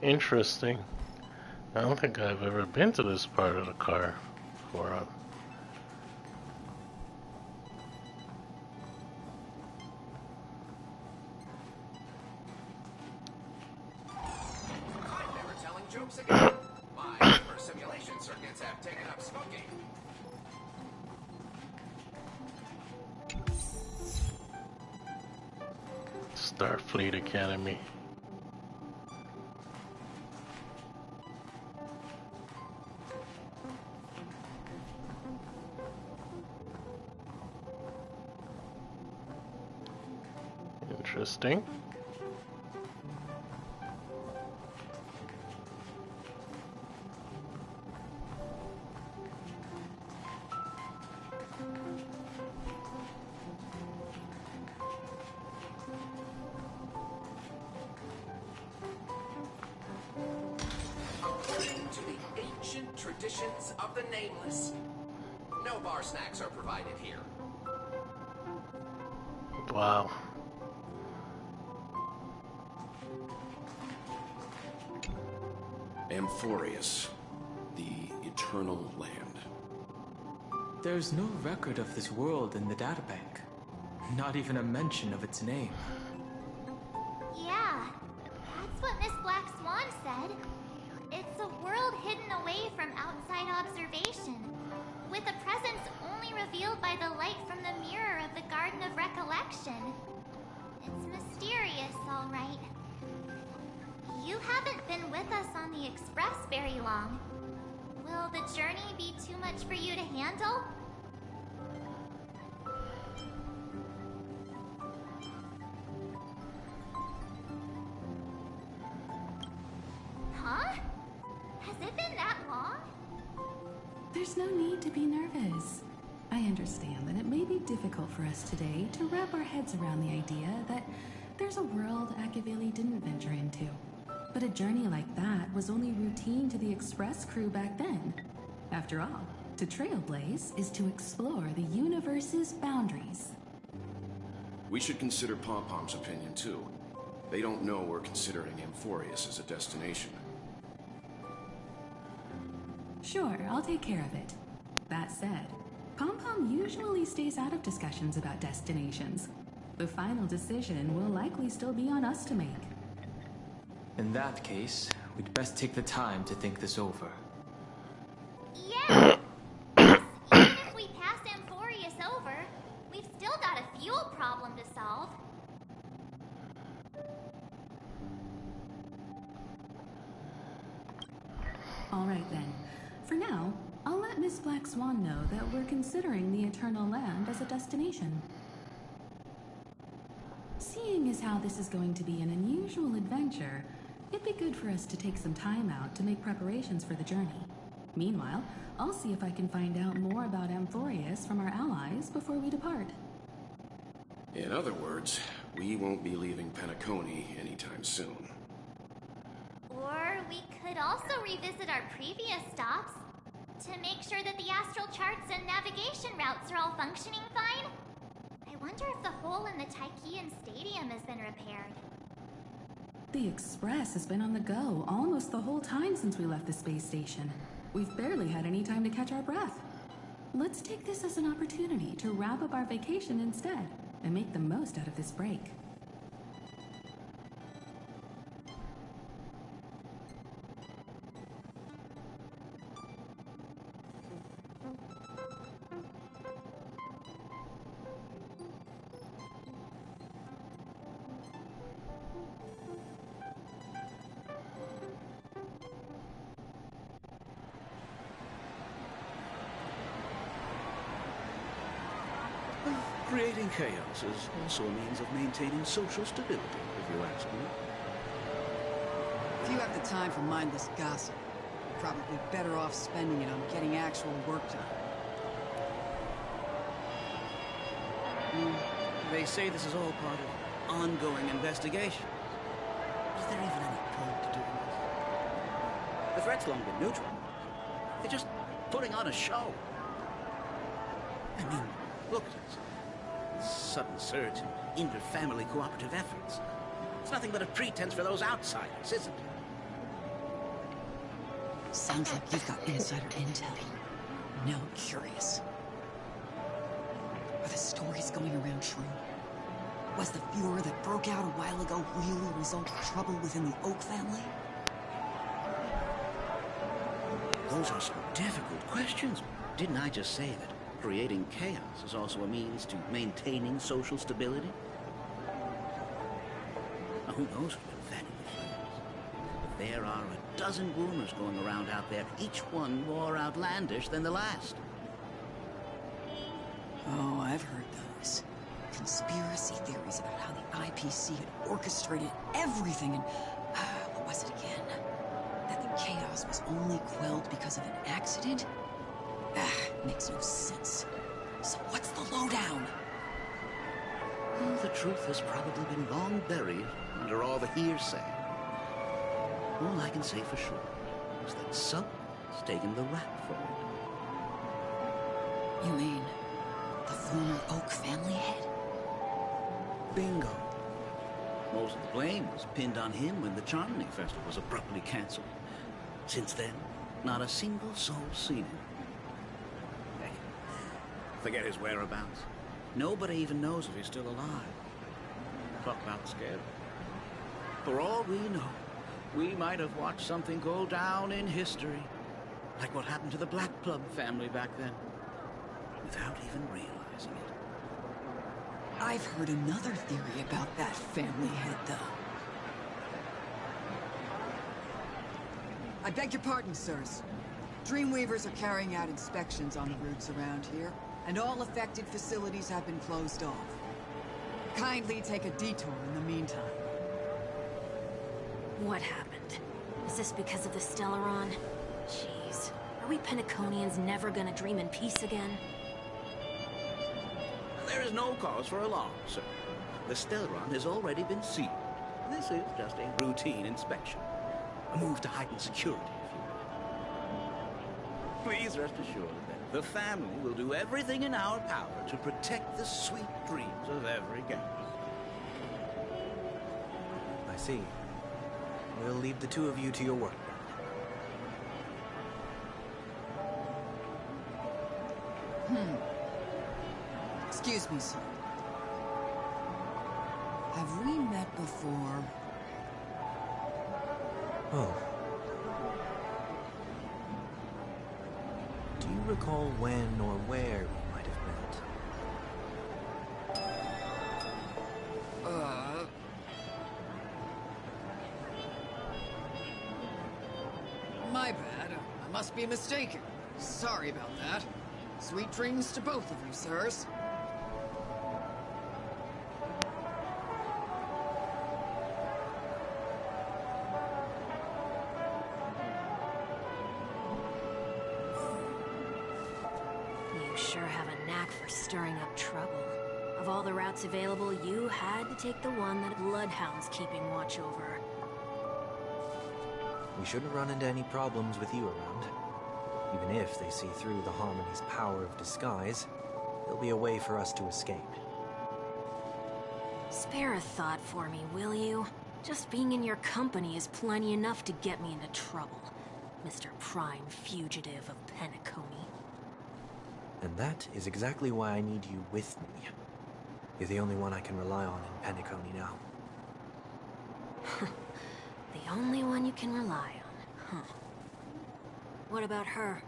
D: Interesting. I don't think I've ever been to this part of the car before.
V: I'm never telling jokes again. My simulation circuits have taken up smoking.
D: Starfleet Academy. Interesting.
V: According to the ancient traditions of the Nameless, no bar snacks are provided here.
D: Wow.
V: Amphorius, the Eternal Land.
O: There's no record of this world in the databank. Not even a mention of its name.
A: Yeah, that's what Miss Black Swan said. It's a world hidden away from outside observation, with a presence only revealed by the light from the mirror of the Garden of Recollection. It's mysterious, all right. You haven't been with us on the Express very long. Will the journey be too much for you to handle? Huh? Has it been that long?
F: There's no need to be nervous. I understand that it may be difficult for us today to wrap our heads around the idea that there's a world Akavili didn't venture into. But a journey like that was only routine to the Express crew back then. After all, to trailblaze is to explore the universe's boundaries.
V: We should consider Pom-Pom's opinion, too. They don't know we're considering Amphorius as a destination.
F: Sure, I'll take care of it. That said, Pom-Pom usually stays out of discussions about destinations. The final decision will likely still be on us to make.
O: In that case, we'd best take the time to think this over.
A: Yeah! Even if we pass Amphorius over, we've still got a fuel problem to solve.
F: All right then. For now, I'll let Miss Black Swan know that we're considering the Eternal Land as a destination. Seeing as how this is going to be an unusual adventure, it'd be good for us to take some time out to make preparations for the journey. Meanwhile, I'll see if I can find out more about Amphorius from our allies before we depart.
V: In other words, we won't be leaving Penacony anytime soon.
A: Or we could also revisit our previous stops to make sure that the astral charts and navigation routes are all functioning fine. I wonder if the hole in the Tychean Stadium has been repaired.
F: The Express has been on the go almost the whole time since we left the space station. We've barely had any time to catch our breath. Let's take this as an opportunity to wrap up our vacation instead and make the most out of this break.
R: Creating chaos is also a means of maintaining social stability, if you ask me.
S: If you have the time for mindless gossip, you're probably better off spending it on getting actual work done. They say this is all part of ongoing investigation. Is there even any point to doing this? The threat's long been neutral. They're just putting on a show. I mean, look at this. Sudden surge in inter-family cooperative efforts. It's nothing but a pretense for those outsiders, isn't it?
H: Sounds like you've got insider intel. Now I'm curious. Are the stories going around true? Was the furor that broke out a while ago really a result of trouble within the Oak family?
S: Those are some difficult questions. Didn't I just say that creating chaos is also a means to maintaining social stability? Now, who knows what Vanity is? But there are a dozen rumors going around out there, each one more outlandish than the last.
H: Oh, I've heard those. Conspiracy theories about how the IPC had orchestrated everything and... what was it again? That the chaos was only quelled because of an accident? Makes no sense. So what's the lowdown?
S: Well, the truth has probably been long buried under all the hearsay. All I can say for sure is that someone's taken the rap for it.
H: You mean the former Oak family head?
S: Bingo. Most of the blame was pinned on him when the Charmony Festival was abruptly cancelled. Since then, not a single soul seen him. Heck, forget his whereabouts. Nobody even knows if he's still alive. Talk about scary. For all we know, we might have watched something go down in history. Like what happened to the Black Plum family back then. Without even realizing it.
H: I've heard another theory about that family head, though.
K: I beg your pardon, sirs. Dreamweavers are carrying out inspections on the routes around here, and all affected facilities have been closed off. Kindly take a detour in the meantime.
I: What happened? Is this because of the Stellaron? Jeez. Are we Penaconians never gonna dream in peace again?
S: There is no cause for alarm, sir. The Stellaron has already been sealed. This is just a routine inspection. A move to heighten security, if you will. Please rest assured that the family will do everything in our power to protect the sweet dreams of every guest.
O: I see. We'll leave the two of you to your work.
K: Excuse me, sir. Have we met before?
O: Oh. Do you recall when or where we might have met?
K: My bad. I must be mistaken. Sorry about that. Sweet dreams to both of you, sirs.
I: You sure have a knack for stirring up trouble. Of all the routes available, you had to take the one that Bloodhound's keeping watch over.
O: We shouldn't run into any problems with you around. Even if they see through the Harmony's power of disguise, there'll be a way for us to escape.
I: Spare a thought for me, will you? Just being in your company is plenty enough to get me into trouble, Mr. Prime Fugitive of Penacony.
O: And that is exactly why I need you with me. You're the only one I can rely on in Penacony now.
I: The only one you can rely on, huh? What about her?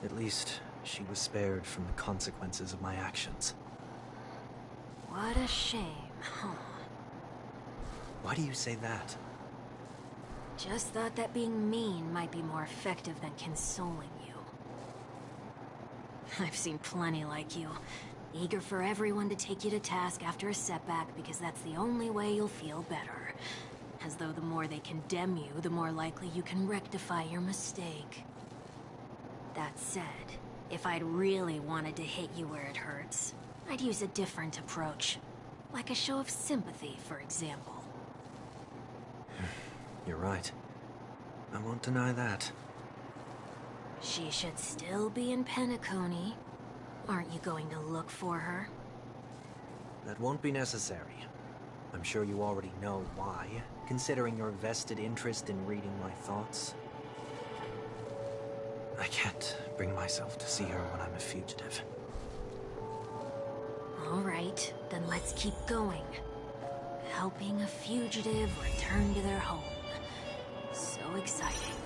O: At least, she was spared from the consequences of my actions.
I: What a shame, huh?
O: Why do you say that?
I: Just thought that being mean might be more effective than consoling you. I've seen plenty like you. Eager for everyone to take you to task after a setback because that's the only way you'll feel better. As though the more they condemn you, the more likely you can rectify your mistake. That said, if I'd really wanted to hit you where it hurts, I'd use a different approach. Like a show of sympathy, for example.
O: You're right. I won't deny that.
I: She should still be in Penacony. Aren't you going to look for her?
M: That won't be necessary. I'm sure you already know why, considering your vested interest in reading my thoughts. I can't bring myself to see her when I'm a fugitive.
P: All right, then let's keep going. Helping a fugitive return to their home. So exciting.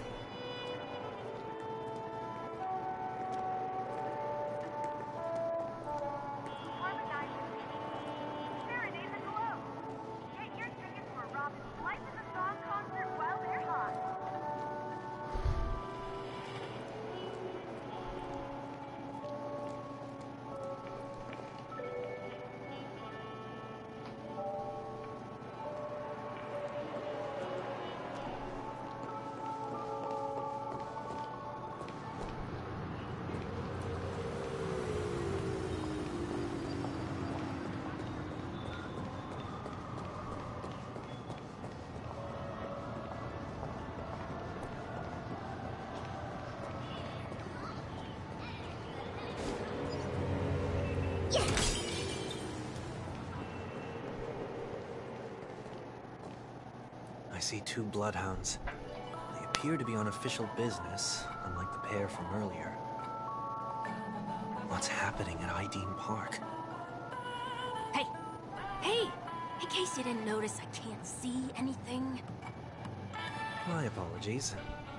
M: I see 2 bloodhounds. They appear to be on official business, unlike the pair from earlier. What's happening at Ideen Park?
P: Hey! Hey! In case you didn't notice, I can't see anything.
M: My apologies.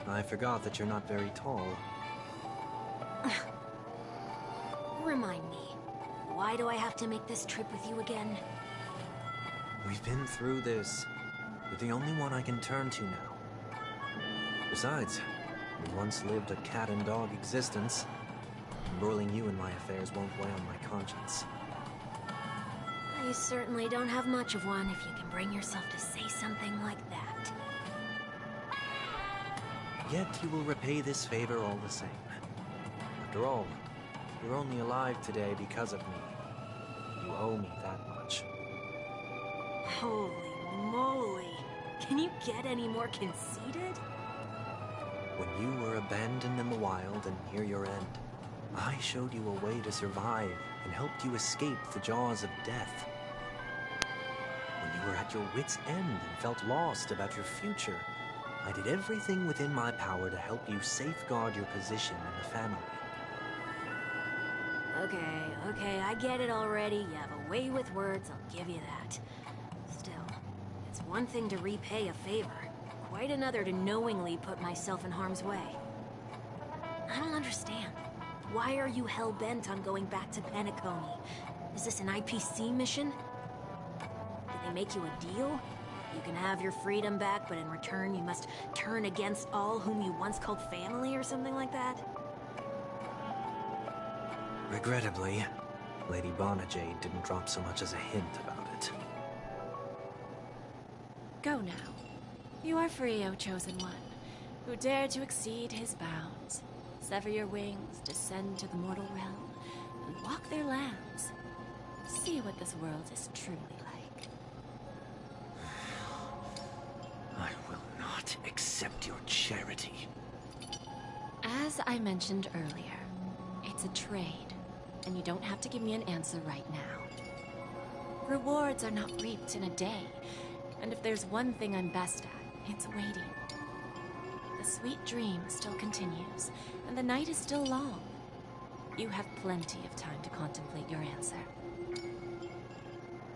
M: I forgot that you're not very tall.
P: Remind me, why do I have to make this trip with you again?
M: We've been through this. You're the only one I can turn to now. Besides, we once lived a cat-and-dog existence. Embroiling you in my affairs won't weigh on my conscience.
P: You certainly don't have much of one if you can bring yourself to say something like that.
M: Yet you will repay this favor all the same. After all, you're only alive today because of me. You owe me that much.
P: Holy moly! Can you get any more conceited?
M: When you were abandoned in the wild and near your end, I showed you a way to survive and helped you escape the jaws of death. When you were at your wit's end and felt lost about your future, I did everything within my power to help you safeguard your position in the family.
P: Okay, I get it already. You have a way with words, I'll give you that. Still, it's one thing to repay a favor, quite another to knowingly put myself in harm's way. I don't understand. Why are you hell-bent on going back to Penacony? Is this an IPC mission? Did they make you a deal? You can have your freedom back, but in return you must turn against all whom you once called family or something like that?
M: Regrettably, Lady Bonajade didn't drop so much as a hint about it.
I: Go now. You are free, O Chosen One, who dared to exceed his bounds. Sever your wings, descend to the mortal realm, and walk their lands. See what this world is truly like.
M: I will not accept your charity.
I: As I mentioned earlier, it's a trade, and you don't have to give me an answer right now. Rewards are not reaped in a day, and if there's one thing I'm best at, it's waiting. The sweet dream still continues, and the night is still long. You have plenty of time to contemplate your answer.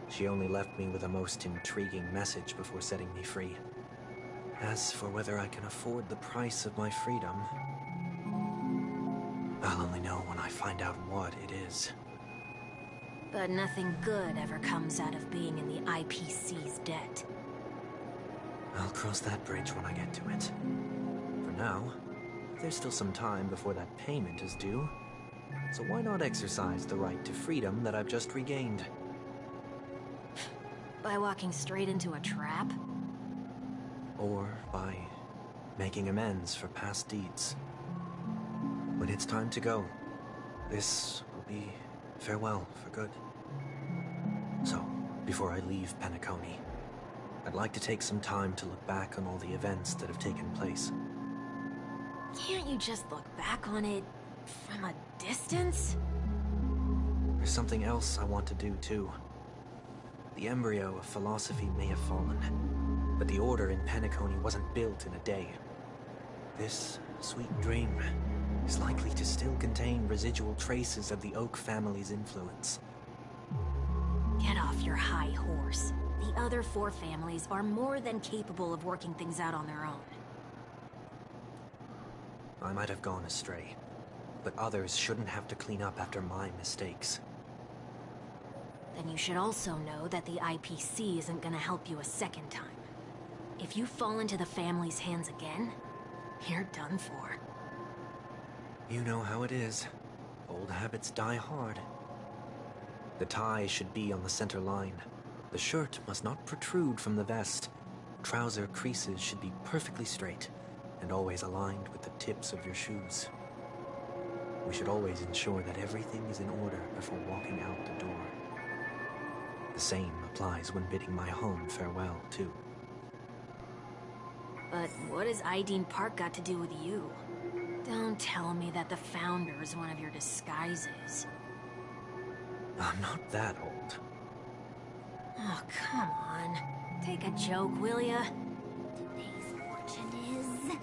M: She only left me with a most intriguing message before setting me free. As for whether I can afford the price of my freedom, I'll only know when I find out what it is.
P: But nothing good ever comes out of being in the IPC's debt.
M: I'll cross that bridge when I get to it. For now, there's still some time before that payment is due. So why not exercise the right to freedom that I've just regained?
P: By walking straight into a trap?
M: Or by making amends for past deeds. When it's time to go, this will be farewell for good. So, before I leave Penacony, I'd like to take some time to look back on all the events that have taken place.
P: Can't you just look back on it from a distance?
M: There's something else I want to do too. The embryo of philosophy may have fallen, but the order in Penacony wasn't built in a day. This sweet dream is likely to still contain residual traces of the Oak family's influence.
J: Get off your high horse. The other 4 families are more than capable of working things out on their own.
M: I might have gone astray, but others shouldn't have to clean up after my mistakes.
J: Then you should also know that the IPC isn't gonna help you a second time. If you fall into the family's hands again, you're done for.
M: You know how it is. Old habits die hard. The tie should be on the center line. The shirt must not protrude from the vest. Trouser creases should be perfectly straight, and always aligned with the tips of your shoes. We should always ensure that everything is in order before walking out the door. The same applies when bidding my home farewell, too.
J: But what has Ideen Park got to do with you? Don't tell me that the Founder is one of your disguises.
M: I'm not that old.
J: Oh, come on. Take a joke, will ya?
B: Today's fortune is...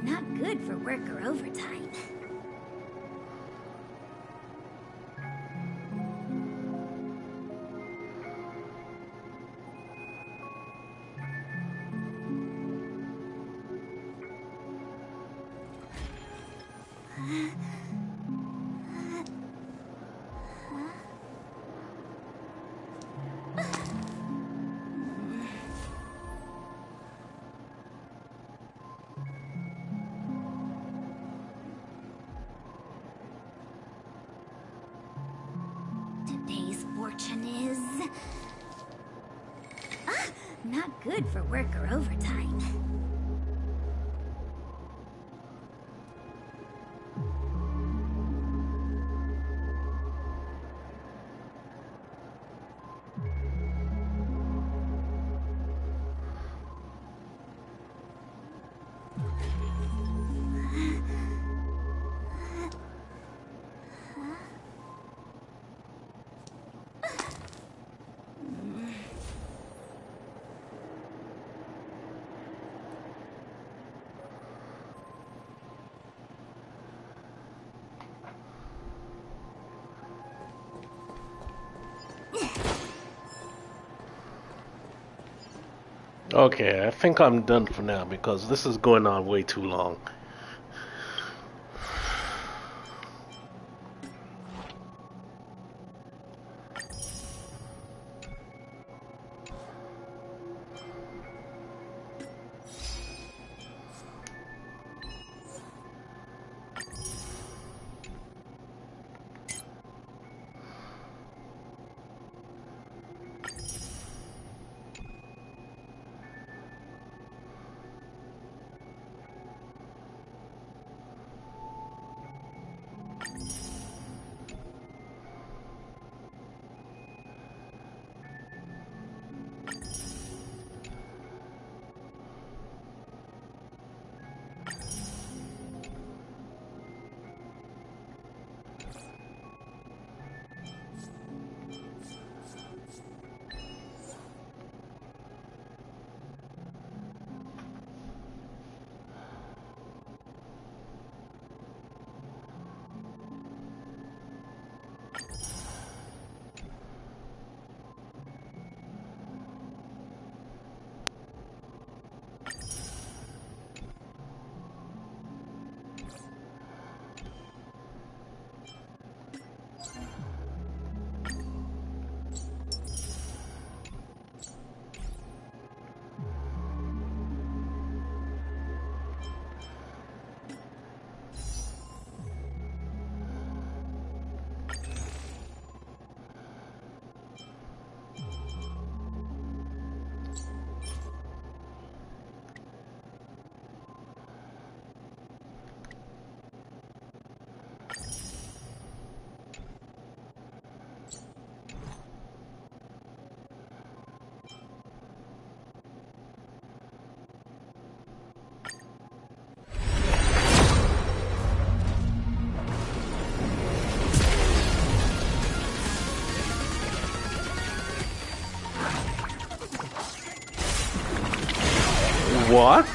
B: not good for work or overtime. Today's fortune is... not good for work or overtime.
D: Okay, I think I'm done for now because this is going on way too long. What?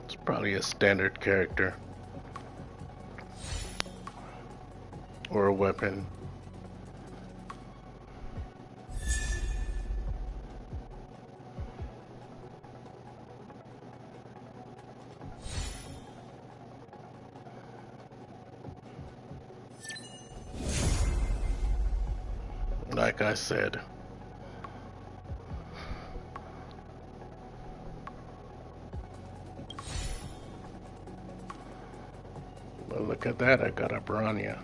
D: It's probably a standard character. Or a weapon. Like I said. Well, look at that, I got a Bronya.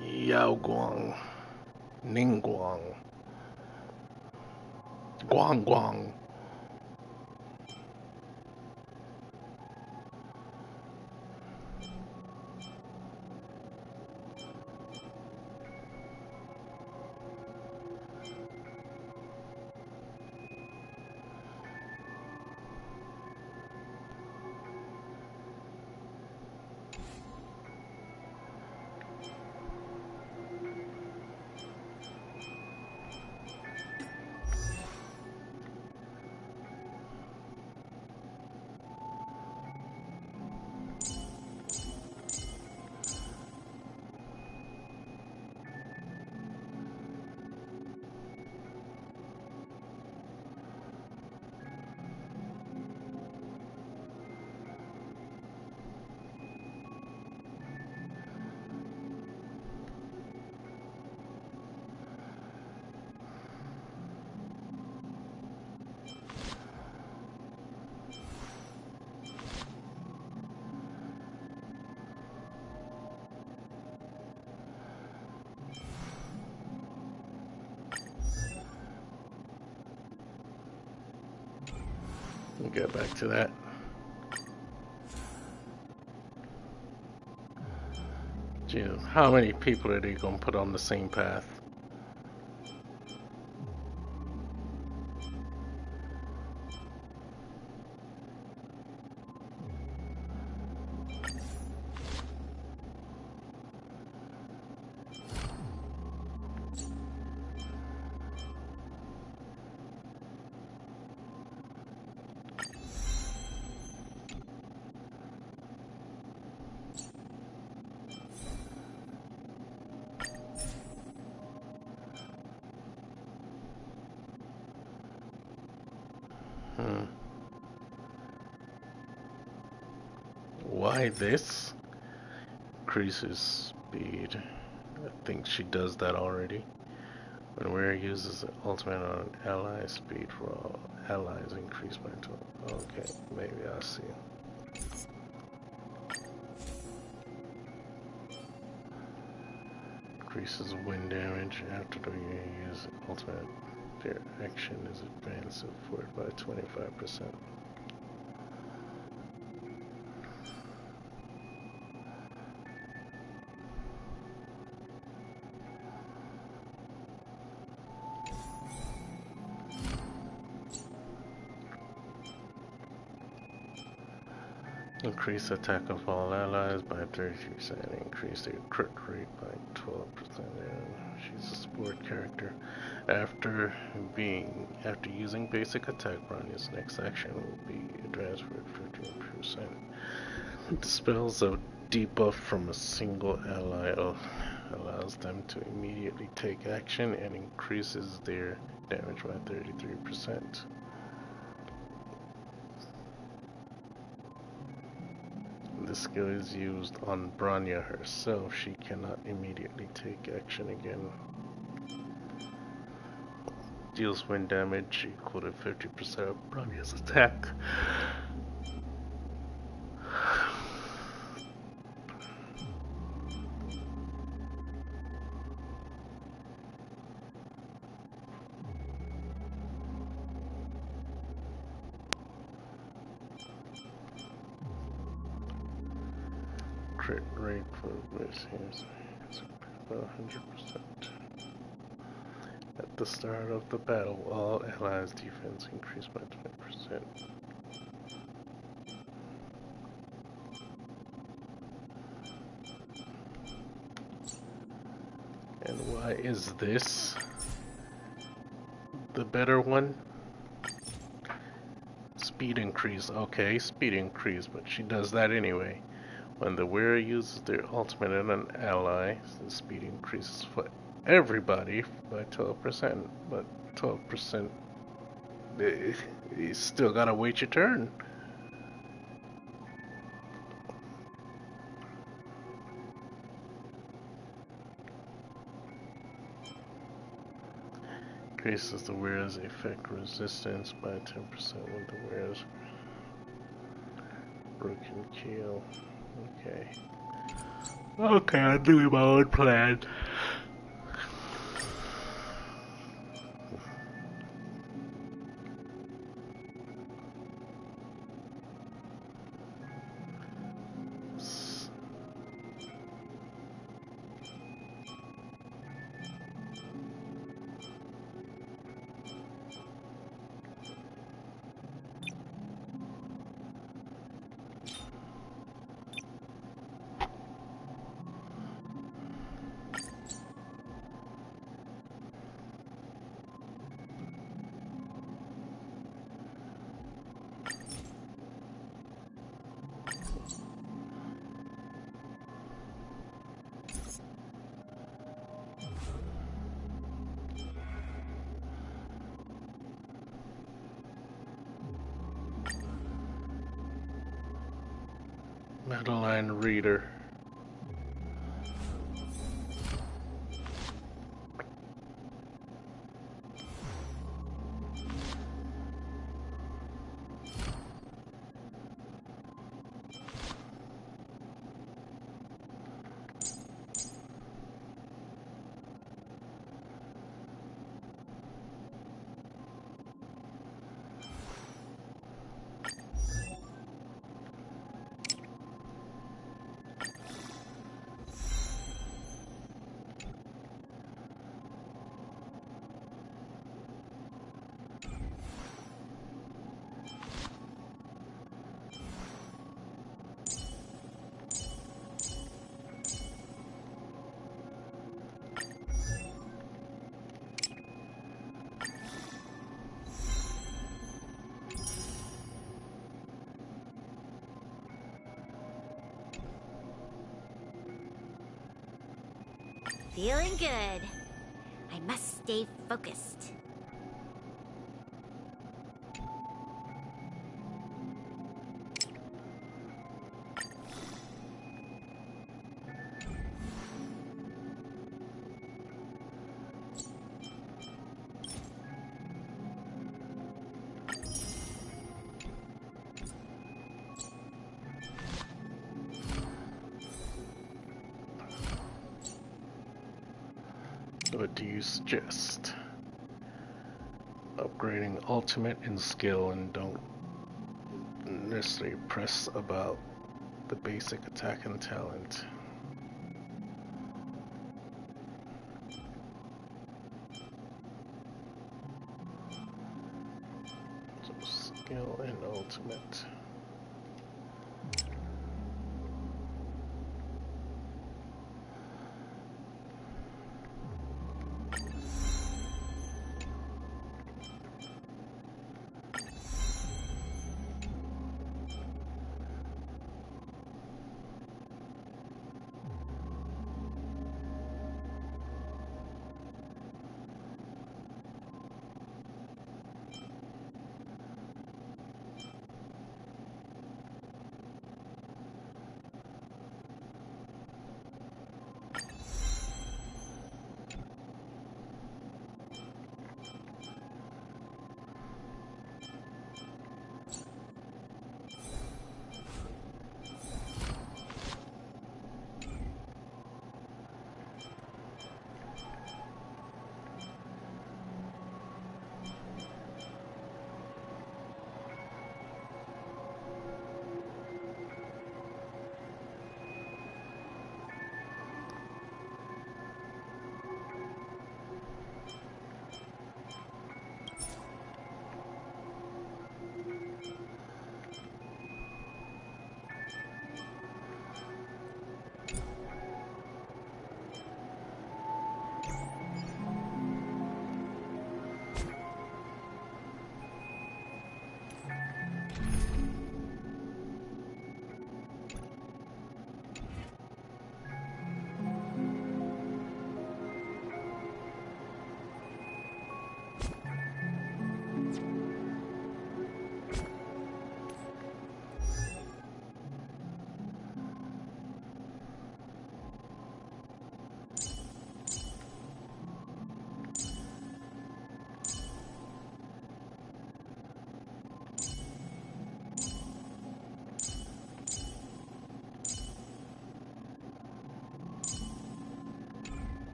D: Yao Guang, Ning Guang, Guang Guang. We'll get back to that. Jeez, how many people are they gonna put on the same path? Why this? Increases speed. I think she does that already. When Weir uses the ultimate on ally, speed for all allies increased by 12. Okay, maybe I'll see. Increases wind damage after the use ultimate. Their action is advanced forward by 25%. Increase attack of all allies by 33%. Increase their crit rate by 12%. She's a support character. After using basic attack, Bronya's next action will be advanced for 15%. Dispels a debuff from a single ally allows them to immediately take action and increases their damage by 33%. This skill is used on Bronya herself. She cannot immediately take action again. Deals wind damage equal to 50% of Bronya's attack. crit rate for this here. It's about 100%. At the start of the battle, all allies' defense increased by 20%. And why is this the better one? Speed increase. Okay, speed increase, but she does that anyway. When the wearer uses their ultimate on an ally, the speed increases for everybody by 12%, but 12%, you still gotta wait your turn. Increases the wearer's effect resistance by 10% when the wearer's broken keel. Okay. Okay, I'm doing my own plan. Madeline Reader.
B: Feeling good. I must stay focused.
D: What do you suggest? Upgrading ultimate in skill and don't necessarily press about the basic attack and talent. So skill and ultimate.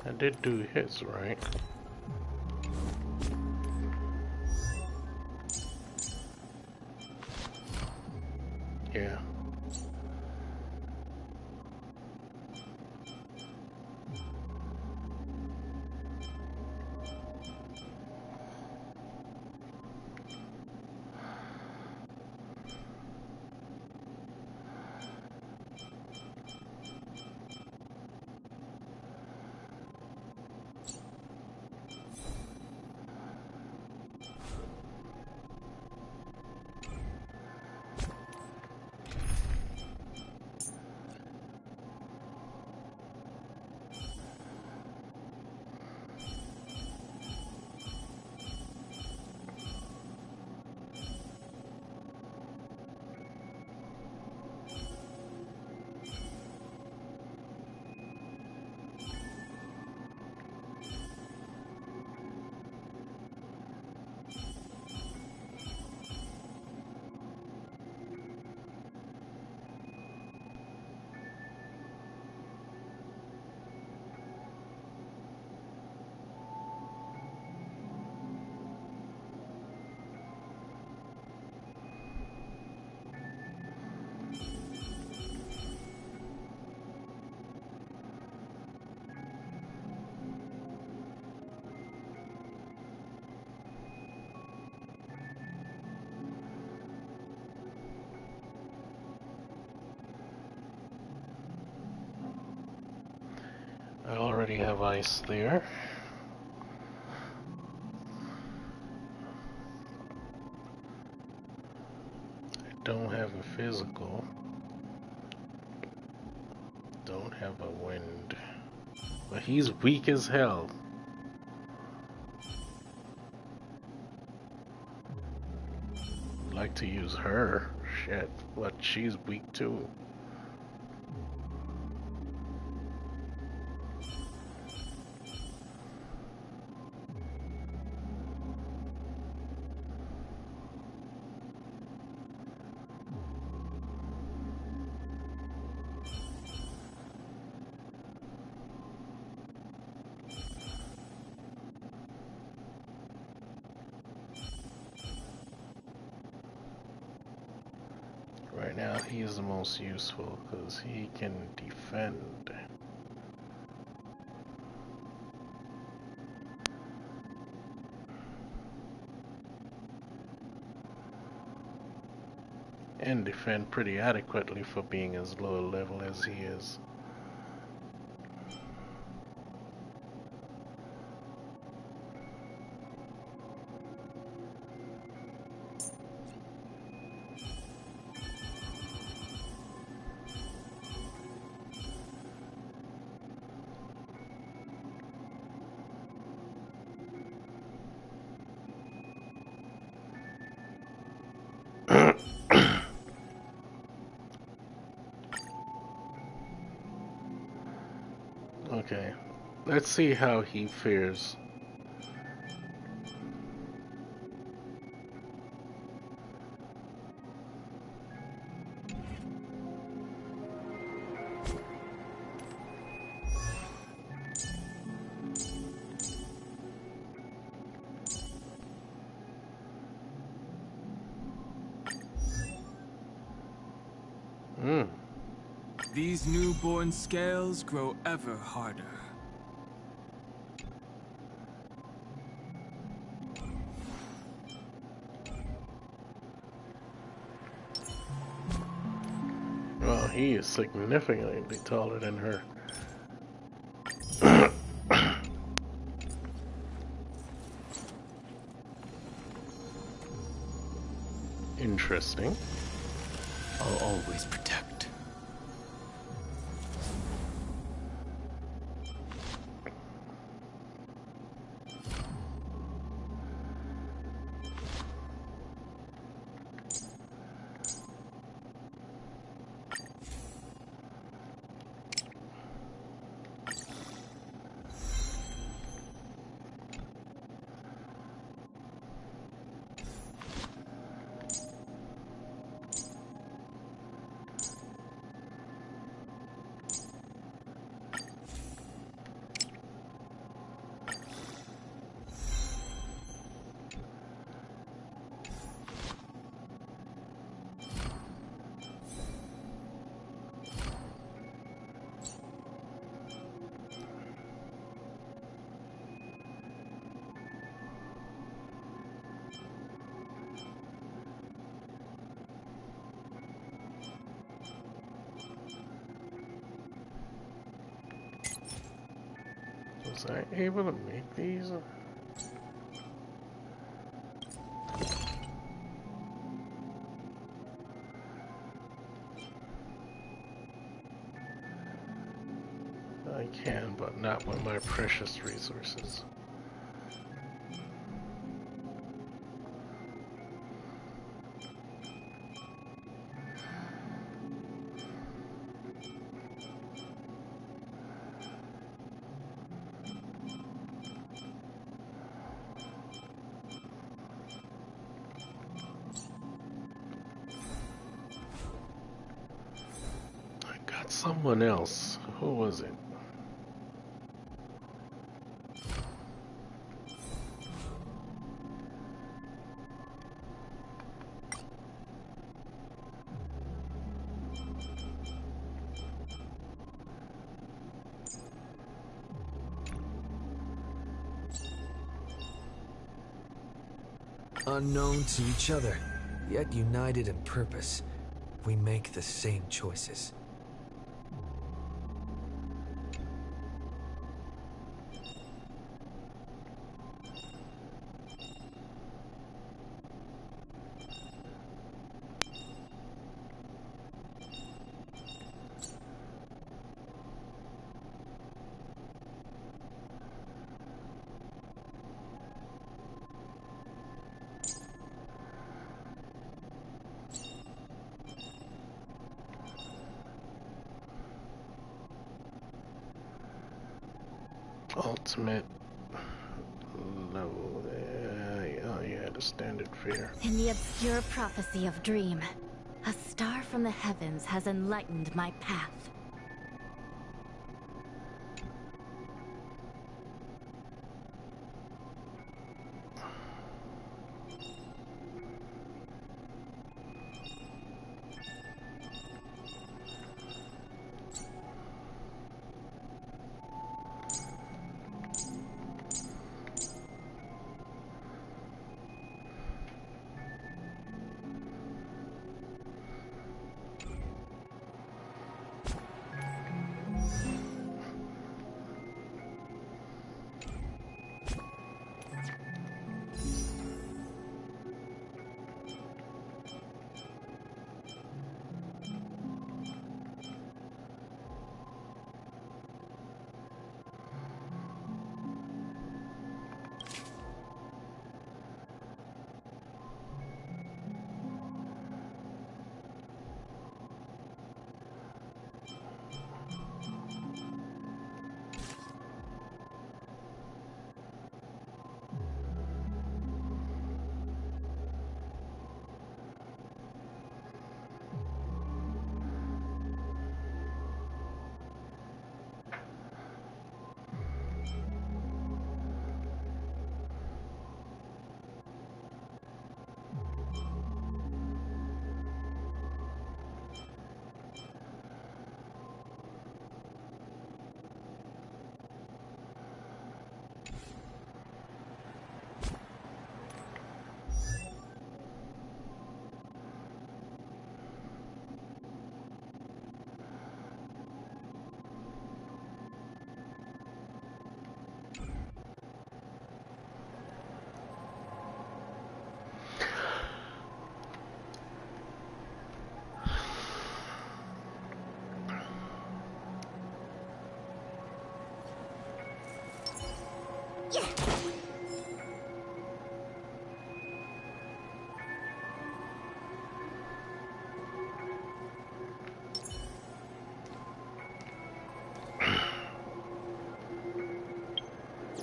D: I did do his, right? Yeah. I already have ice there. I don't have a physical. Don't have a wind. But he's weak as hell. Like to use her. Shit. But she's weak too. Right now he's the most useful because he can defend. And defend pretty adequately for being as low a level as he is. Okay, let's see how he fares.
E: These newborn scales grow ever harder.
D: Well, he is significantly taller than her. Interesting.
E: I'll always protect.
D: Was I able to make these? I can, but not with my precious resources. Someone else. Who was it?
G: Unknown to each other, yet united in purpose, we make the same choices.
D: Ultimate level. Oh yeah, the standard fare.
B: In the obscure prophecy of Dream, a star from the heavens has enlightened my path.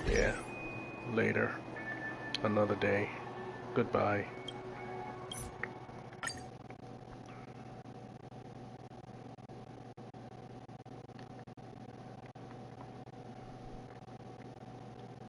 D: Yeah. Later. Another day. Goodbye.